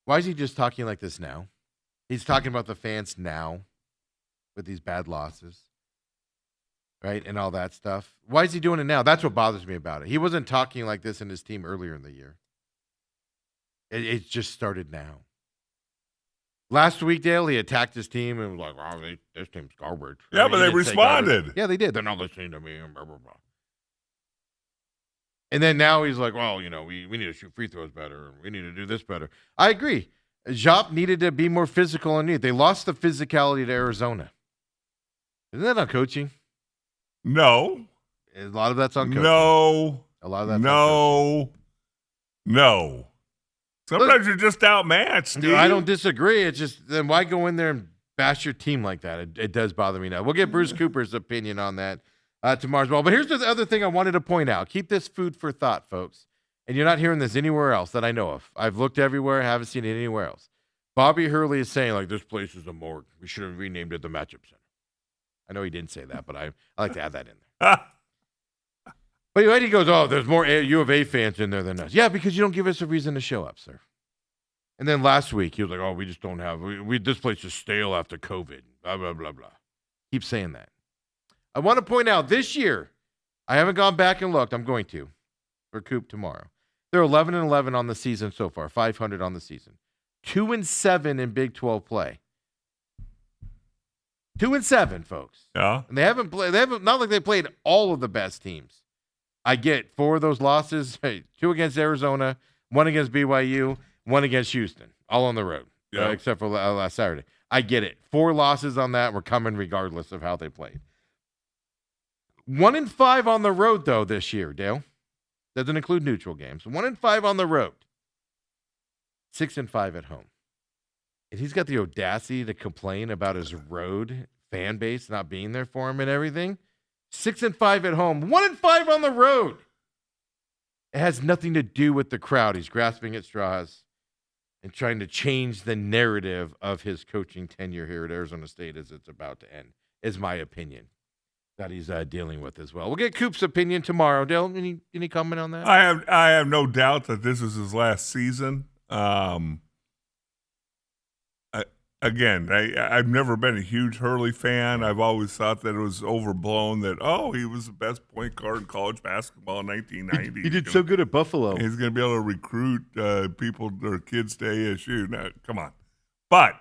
Speaker 1: Why is he just talking like this now? He's talking about the fans now with these bad losses, right? And all that stuff. Why is he doing it now? That's what bothers me about it. He wasn't talking like this in his team earlier in the year. It just started now. Last week, Dale, he attacked his team and was like, oh, this team's garbage.
Speaker 2: Yeah, but they responded.
Speaker 1: Yeah, they did. They're not listening to me. Blah, blah, blah. And then now he's like, well, we need to shoot free throws better. We need to do this better. I agree. Jop needed to be more physical and They lost the physicality to Arizona. Isn't that on coaching?
Speaker 2: No.
Speaker 1: A lot of that's on coaching.
Speaker 2: No.
Speaker 1: A lot of that's
Speaker 2: on coaching. No. Sometimes you're just outmatched, dude.
Speaker 1: I don't disagree. It's just, then why go in there and bash your team like that? It does bother me now. We'll get Bruce Cooper's opinion on that tomorrow as well. But here's the other thing I wanted to point out. Keep this food for thought, folks. And you're not hearing this anywhere else that I know of. I've looked everywhere, haven't seen it anywhere else. Bobby Hurley is saying, like, this place is a morgue. We should have renamed it the Matchup Center. I know he didn't say that, but I like to add that in there. But anyway, he goes, oh, there's more U of A fans in there than us. Yeah, because you don't give us a reason to show up, sir. And then last week, he was like, oh, we just don't have, this place is stale after COVID, blah, blah, blah, blah. Keep saying that. I want to point out this year, I haven't gone back and looked. I'm going to for Coop tomorrow. They're 11-11 on the season so far, 500 on the season. 2-7 in Big 12 play. 2-7, folks.
Speaker 2: Yeah.
Speaker 1: And they haven't played. Not like they played all of the best teams. I get 4 of those losses, 2 against Arizona, 1 against BYU, 1 against Houston, all on the road, except for last Saturday. I get it. 4 losses on that. We're coming regardless of how they played. 1-5 on the road, though, this year, Dale. Doesn't include neutral games. 1-5 on the road. 6-5 at home. And he's got the audacity to complain about his road fan base not being there for him and everything. 6-5 at home. 1-5 on the road. It has nothing to do with the crowd. He's grasping at straws and trying to change the narrative of his coaching tenure here at Arizona State as it's about to end, is my opinion that he's dealing with as well. We'll get Coop's opinion tomorrow. Dale, any comment on that?
Speaker 2: I have no doubt that this is his last season. I've never been a huge Hurley fan. I've always thought that it was overblown that, he was the best point guard in college basketball in 1990.
Speaker 1: He did so good at Buffalo.
Speaker 2: He's going to be able to recruit people or kids to ASU. No, come on. But,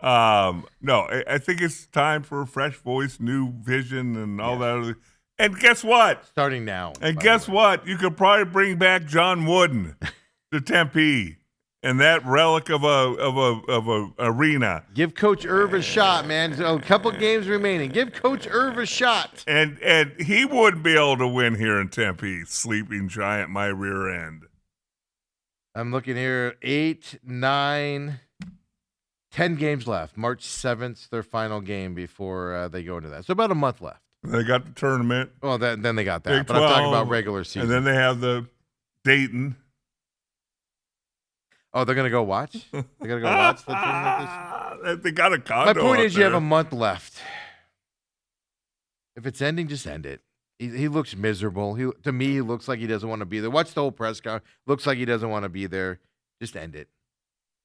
Speaker 2: no, I think it's time for a fresh voice, new vision, and all that. And guess what?
Speaker 1: Starting now.
Speaker 2: And guess what? You could probably bring back John Wooden to Tempe. And that relic of a arena.
Speaker 1: Give Coach Irv a shot, man. A couple games remaining. Give Coach Irv a shot.
Speaker 2: And he wouldn't be able to win here in Tempe. Sleeping giant, my rear end.
Speaker 1: I'm looking here. 8, 9, 10 games left. March 7th, their final game before they go into that. So about a month left.
Speaker 2: They got the tournament.
Speaker 1: Well, then they got that.
Speaker 2: Big
Speaker 1: But I'm talking
Speaker 2: 12,
Speaker 1: about regular season.
Speaker 2: And then they have the Dayton.
Speaker 1: Oh, they're going to go watch? They're going to go watch the tournament
Speaker 2: They got a condo.
Speaker 1: My point is
Speaker 2: there.
Speaker 1: you have a month left. If it's ending, just end it. He looks miserable. To me, he looks like he doesn't want to be there. Watch the whole press conference. Looks like he doesn't want to be there. Just end it.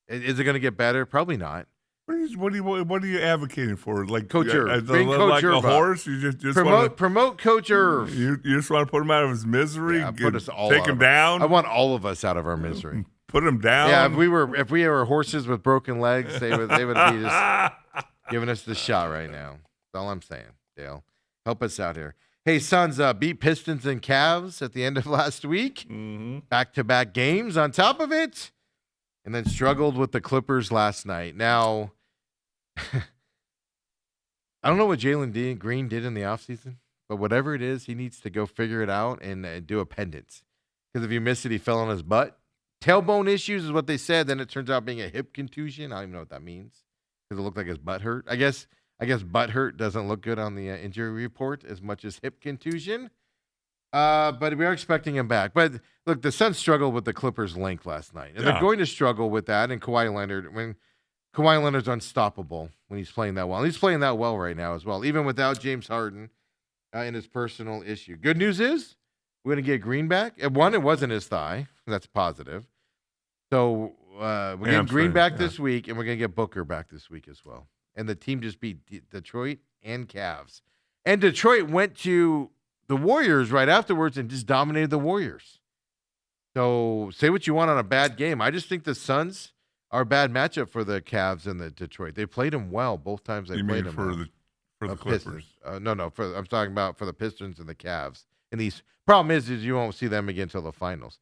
Speaker 1: Is it going to get better? Probably not.
Speaker 2: What are you advocating for? Like
Speaker 1: Coach Irv.
Speaker 2: Bring
Speaker 1: Coach
Speaker 2: like
Speaker 1: Irv
Speaker 2: a
Speaker 1: up.
Speaker 2: horse? You just
Speaker 1: Promote Coach Irv.
Speaker 2: You just want to put him out of his misery?
Speaker 1: Yeah, put us all
Speaker 2: take
Speaker 1: out
Speaker 2: him
Speaker 1: of
Speaker 2: down?
Speaker 1: I want all of us out of our misery.
Speaker 2: Put him down?
Speaker 1: Yeah, if we were horses with broken legs, they would be just giving us the shot right now. That's all I'm saying, Dale. Help us out here. Hey, Suns beat Pistons and Cavs at the end of last week.
Speaker 2: Mm-hmm.
Speaker 1: Back-to-back games on top of it. And then struggled with the Clippers last night. Now, I don't know what Jalen Green did in the offseason, but whatever it is, he needs to go figure it out and do a pendant. Because if you missed it, he fell on his butt. Tailbone issues is what they said. Then it turns out being a hip contusion. I don't even know what that means because it looked like his butt hurt. I guess butt hurt doesn't look good on the injury report as much as hip contusion. But we are expecting him back. But look, the Suns struggled with the Clippers' length last night, and they're going to struggle with that. And Kawhi Leonard's unstoppable when he's playing that well. And he's playing that well right now as well, even without James Harden and his personal issue. Good news is we're going to get Green back. It wasn't his thigh. That's positive. So we're getting Green back this week, and we're going to get Booker back this week as well. And the team just beat Detroit and Cavs. And Detroit went to the Warriors right afterwards and just dominated the Warriors. So say what you want on a bad game. I just think the Suns are a bad matchup for the Cavs and the Detroit. They played them well both times they played them.
Speaker 2: For the Clippers?
Speaker 1: No. I'm talking about for the Pistons and the Cavs. And these problem is you won't see them again until the finals.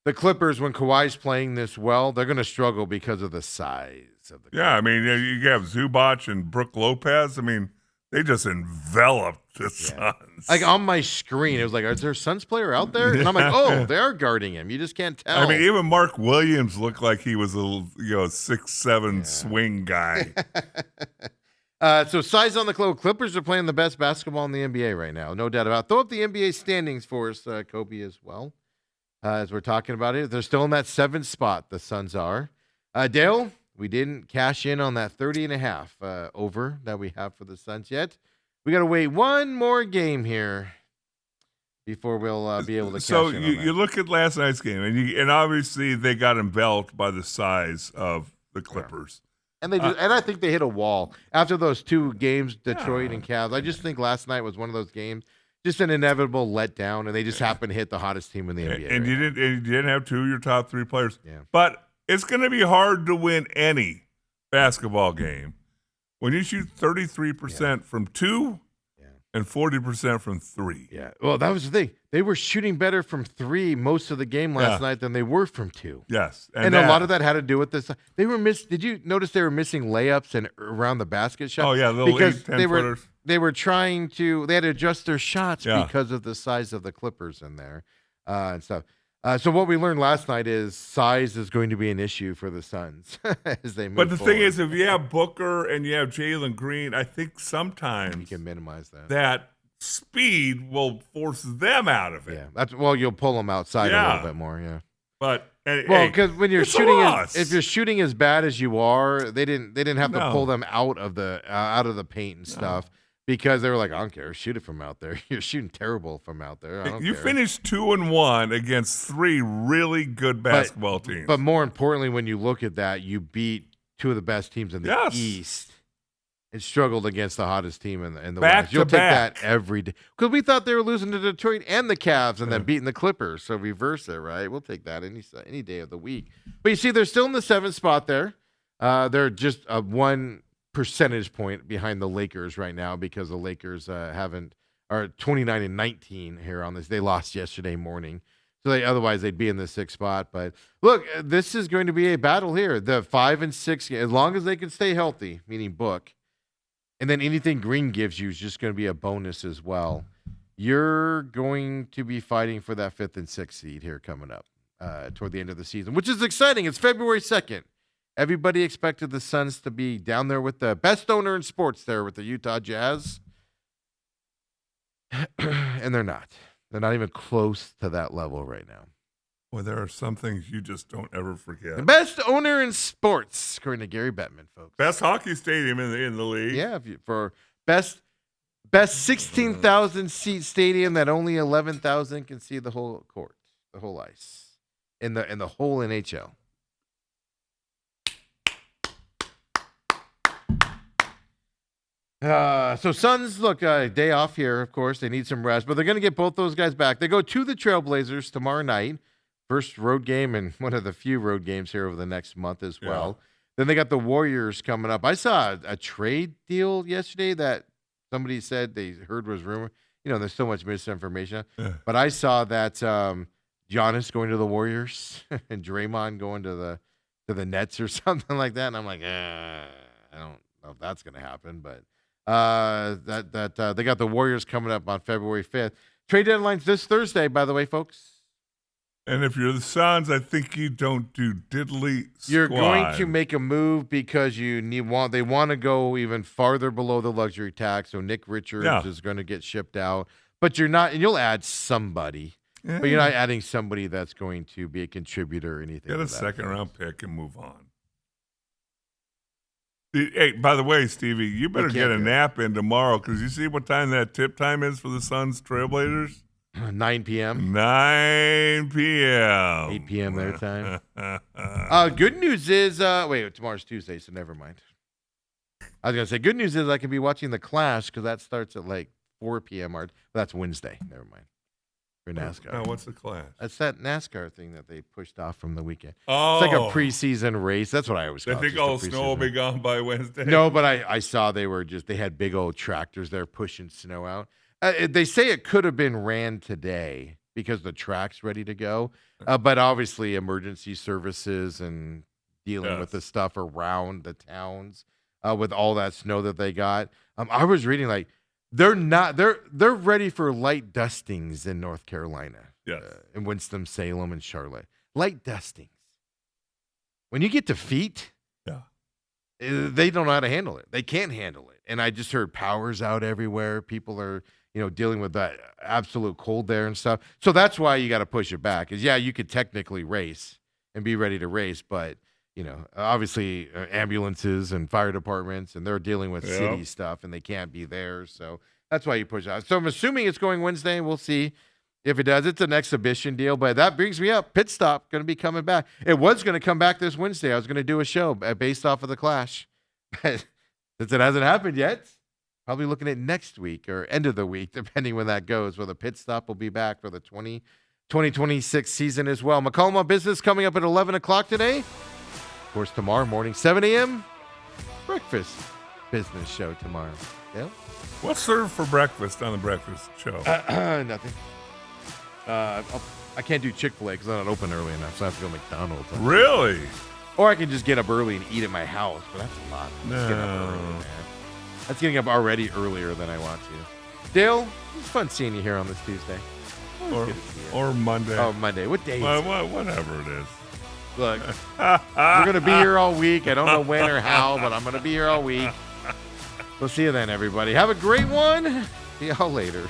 Speaker 1: The Clippers, when Kawhi's playing this well, they're going to struggle because of the size of the.
Speaker 2: Yeah, I mean, you have Zubac and Brook Lopez. I mean, they just enveloped the Suns.
Speaker 1: Like on my screen, it was like, is there a Suns player out there? And I'm like, oh, they're guarding him. You just can't tell.
Speaker 2: I mean, even Mark Williams looked like he was a 6'7" swing guy.
Speaker 1: So size on the Clippers are playing the best basketball in the NBA right now, no doubt about it. Throw up the NBA standings for us, Kobe, as well, as we're talking about it. They're still in that 7th spot, the Suns are. Dale, we didn't cash in on that 30.5 over that we have for the Suns yet. We got to wait one more game here before we'll be able to cash in on that.
Speaker 2: So you look at last night's game, and obviously they got enveloped by the size of the Clippers.
Speaker 1: Yeah. And and I think they hit a wall after those 2 games, Detroit and Cavs. I just think last night was one of those games, just an inevitable letdown, and they just happened to hit the hottest team in the NBA.
Speaker 2: And you didn't have 2 of your top 3 players.
Speaker 1: Yeah.
Speaker 2: But it's going to be hard to win any basketball game when you shoot 33% from 2 and 40% from 3.
Speaker 1: Yeah. Well, that was the thing. They were shooting better from 3 most of the game last night than they were from 2.
Speaker 2: Yes.
Speaker 1: And a lot of that had to do with this. They were Did you notice they were missing layups and around the basket shot?
Speaker 2: Oh, yeah, little
Speaker 1: because
Speaker 2: 8, 10
Speaker 1: they
Speaker 2: footers.
Speaker 1: were trying to. They had to adjust their shots
Speaker 2: Yeah.
Speaker 1: because of the size of the Clippers in there and stuff. So what we learned last night is size is going to be an issue for the Suns as they move.
Speaker 2: But the
Speaker 1: forward.
Speaker 2: thing is, if you have Booker and you have Jalen Green, I think sometimes
Speaker 1: you can minimize that.
Speaker 2: that speed will force them out of it.
Speaker 1: Yeah, you'll pull them outside a little bit more. Yeah.
Speaker 2: But
Speaker 1: Because when you're
Speaker 2: it's a
Speaker 1: shooting,
Speaker 2: loss.
Speaker 1: if you're shooting as bad as you are, they didn't have to
Speaker 2: No.
Speaker 1: pull them out of the paint and stuff because they were like, I don't care, shoot it from out there. You're shooting terrible from out there. I don't
Speaker 2: you
Speaker 1: care.
Speaker 2: finished 2-1 against 3 really good basketball teams.
Speaker 1: But more importantly, when you look at that, you beat 2 of the best teams in the
Speaker 2: Yes.
Speaker 1: East and struggled against the hottest team in the
Speaker 2: Back
Speaker 1: West. You'll
Speaker 2: to
Speaker 1: take
Speaker 2: back.
Speaker 1: that every day because we thought they were losing to Detroit and the Cavs and then beating the Clippers. So reverse it, right? We'll take that any day of the week. But you see, they're still in the 7th spot there. They're just 1 percentage point behind the Lakers right now because the Lakers are 29-19 here on this. They lost yesterday morning. So otherwise they'd be in the 6th spot. But look, this is going to be a battle here. The 5 and 6, as long as they can stay healthy, meaning Book, and then anything Green gives you is just going to be a bonus as well. You're going to be fighting for that 5th and 6th seed here coming up toward the end of the season, which is exciting. It's February 2nd. Everybody expected the Suns to be down there with the best owner in sports there with the Utah Jazz. And they're not. They're not even close to that level right now.
Speaker 2: Well, there are some things you just don't ever forget.
Speaker 1: The best owner in sports, according to Gary Bettman, folks.
Speaker 2: Best hockey stadium in the league.
Speaker 1: Yeah, for best 16,000 seat stadium that only 11,000 can see the whole court, the whole ice, in the whole NHL. So Suns, look, day off here, of course. They need some rest, but they're going to get both those guys back. They go to the Trailblazers tomorrow night. First road game and one of the few road games here over the next month as well.
Speaker 2: Yeah.
Speaker 1: Then they got the Warriors coming up. I saw a trade deal yesterday that somebody said they heard was rumor. You know, there's so much misinformation.
Speaker 2: Yeah.
Speaker 1: But I saw that Giannis going to the Warriors and Draymond going to the Nets or something like that. And I'm like, I don't know if that's going to happen. But they got the Warriors coming up on February 5th. Trade deadline's this Thursday, by the way, folks.
Speaker 2: And if you're the Suns, I think you don't do diddly squat.
Speaker 1: You're going to make a move because they want to go even farther below the luxury tax. So Nick Richards is going to get shipped out, but you're not, and you'll add somebody, but you're not adding somebody that's going to be a contributor or anything.
Speaker 2: Get a
Speaker 1: to that.
Speaker 2: second-round pick and move on. Hey, by the way, Stevie, you better get a nap in tomorrow because you see what time that tip time is for the Suns Trailblazers?
Speaker 1: 9 p.m.
Speaker 2: 9 p.m.
Speaker 1: 8 p.m. their time. Good news is, wait, tomorrow's Tuesday, so never mind. I was going to say, good news is I can be watching The Clash because that starts at like 4 p.m. But that's Wednesday. Never mind. For NASCAR.
Speaker 2: Now, what's the Clash?
Speaker 1: That's that NASCAR thing that they pushed off from the weekend.
Speaker 2: Oh.
Speaker 1: It's like a preseason race. That's what I always call
Speaker 2: I
Speaker 1: it.
Speaker 2: think
Speaker 1: just a
Speaker 2: all the snow will
Speaker 1: preseason.
Speaker 2: be gone by Wednesday.
Speaker 1: No, but I saw they had big old tractors there pushing snow out. They say it could have been ran today because the track's ready to go. But obviously emergency services and dealing with the stuff around the towns with all that snow that they got. I was reading like they're ready for light dustings in North Carolina.
Speaker 2: Yes.
Speaker 1: In Winston-Salem and Charlotte. Light dustings. When you get to feet, they don't know how to handle it. They can't handle it. And I just heard power's out everywhere. People are, dealing with that absolute cold there and stuff. So that's why you got to push it back. Is you could technically race and be ready to race, but obviously ambulances and fire departments, and they're dealing with city stuff, and they can't be there. So that's why you push it out. So I'm assuming it's going Wednesday. We'll see if it does. It's an exhibition deal, but that brings me up. Pit Stop going to be coming back. It was going to come back this Wednesday. I was going to do a show based off of the Clash. Since it hasn't happened yet, probably looking at next week or end of the week, depending when that goes, where the Pit Stop will be back for the 2026 season as well. McCollum on Business coming up at 11 o'clock today. Of course, tomorrow morning, 7 a.m., breakfast business show tomorrow. Dale?
Speaker 2: What's served for breakfast on the breakfast show?
Speaker 1: Nothing. I can't do Chick-fil-A because I'm not open early enough, so I have to go McDonald's.
Speaker 2: Really?
Speaker 1: Or I can just get up early and eat at my house, but that's a lot. Let's get up early, man. That's getting up already earlier than I want to. Dale, it's fun seeing you here on this Tuesday.
Speaker 2: Or Monday.
Speaker 1: Oh, Monday. What day is it?
Speaker 2: Whatever it is.
Speaker 1: Look, we're going to be here all week. I don't know when or how, but I'm going to be here all week. We'll see you then, everybody. Have a great one. See y'all later.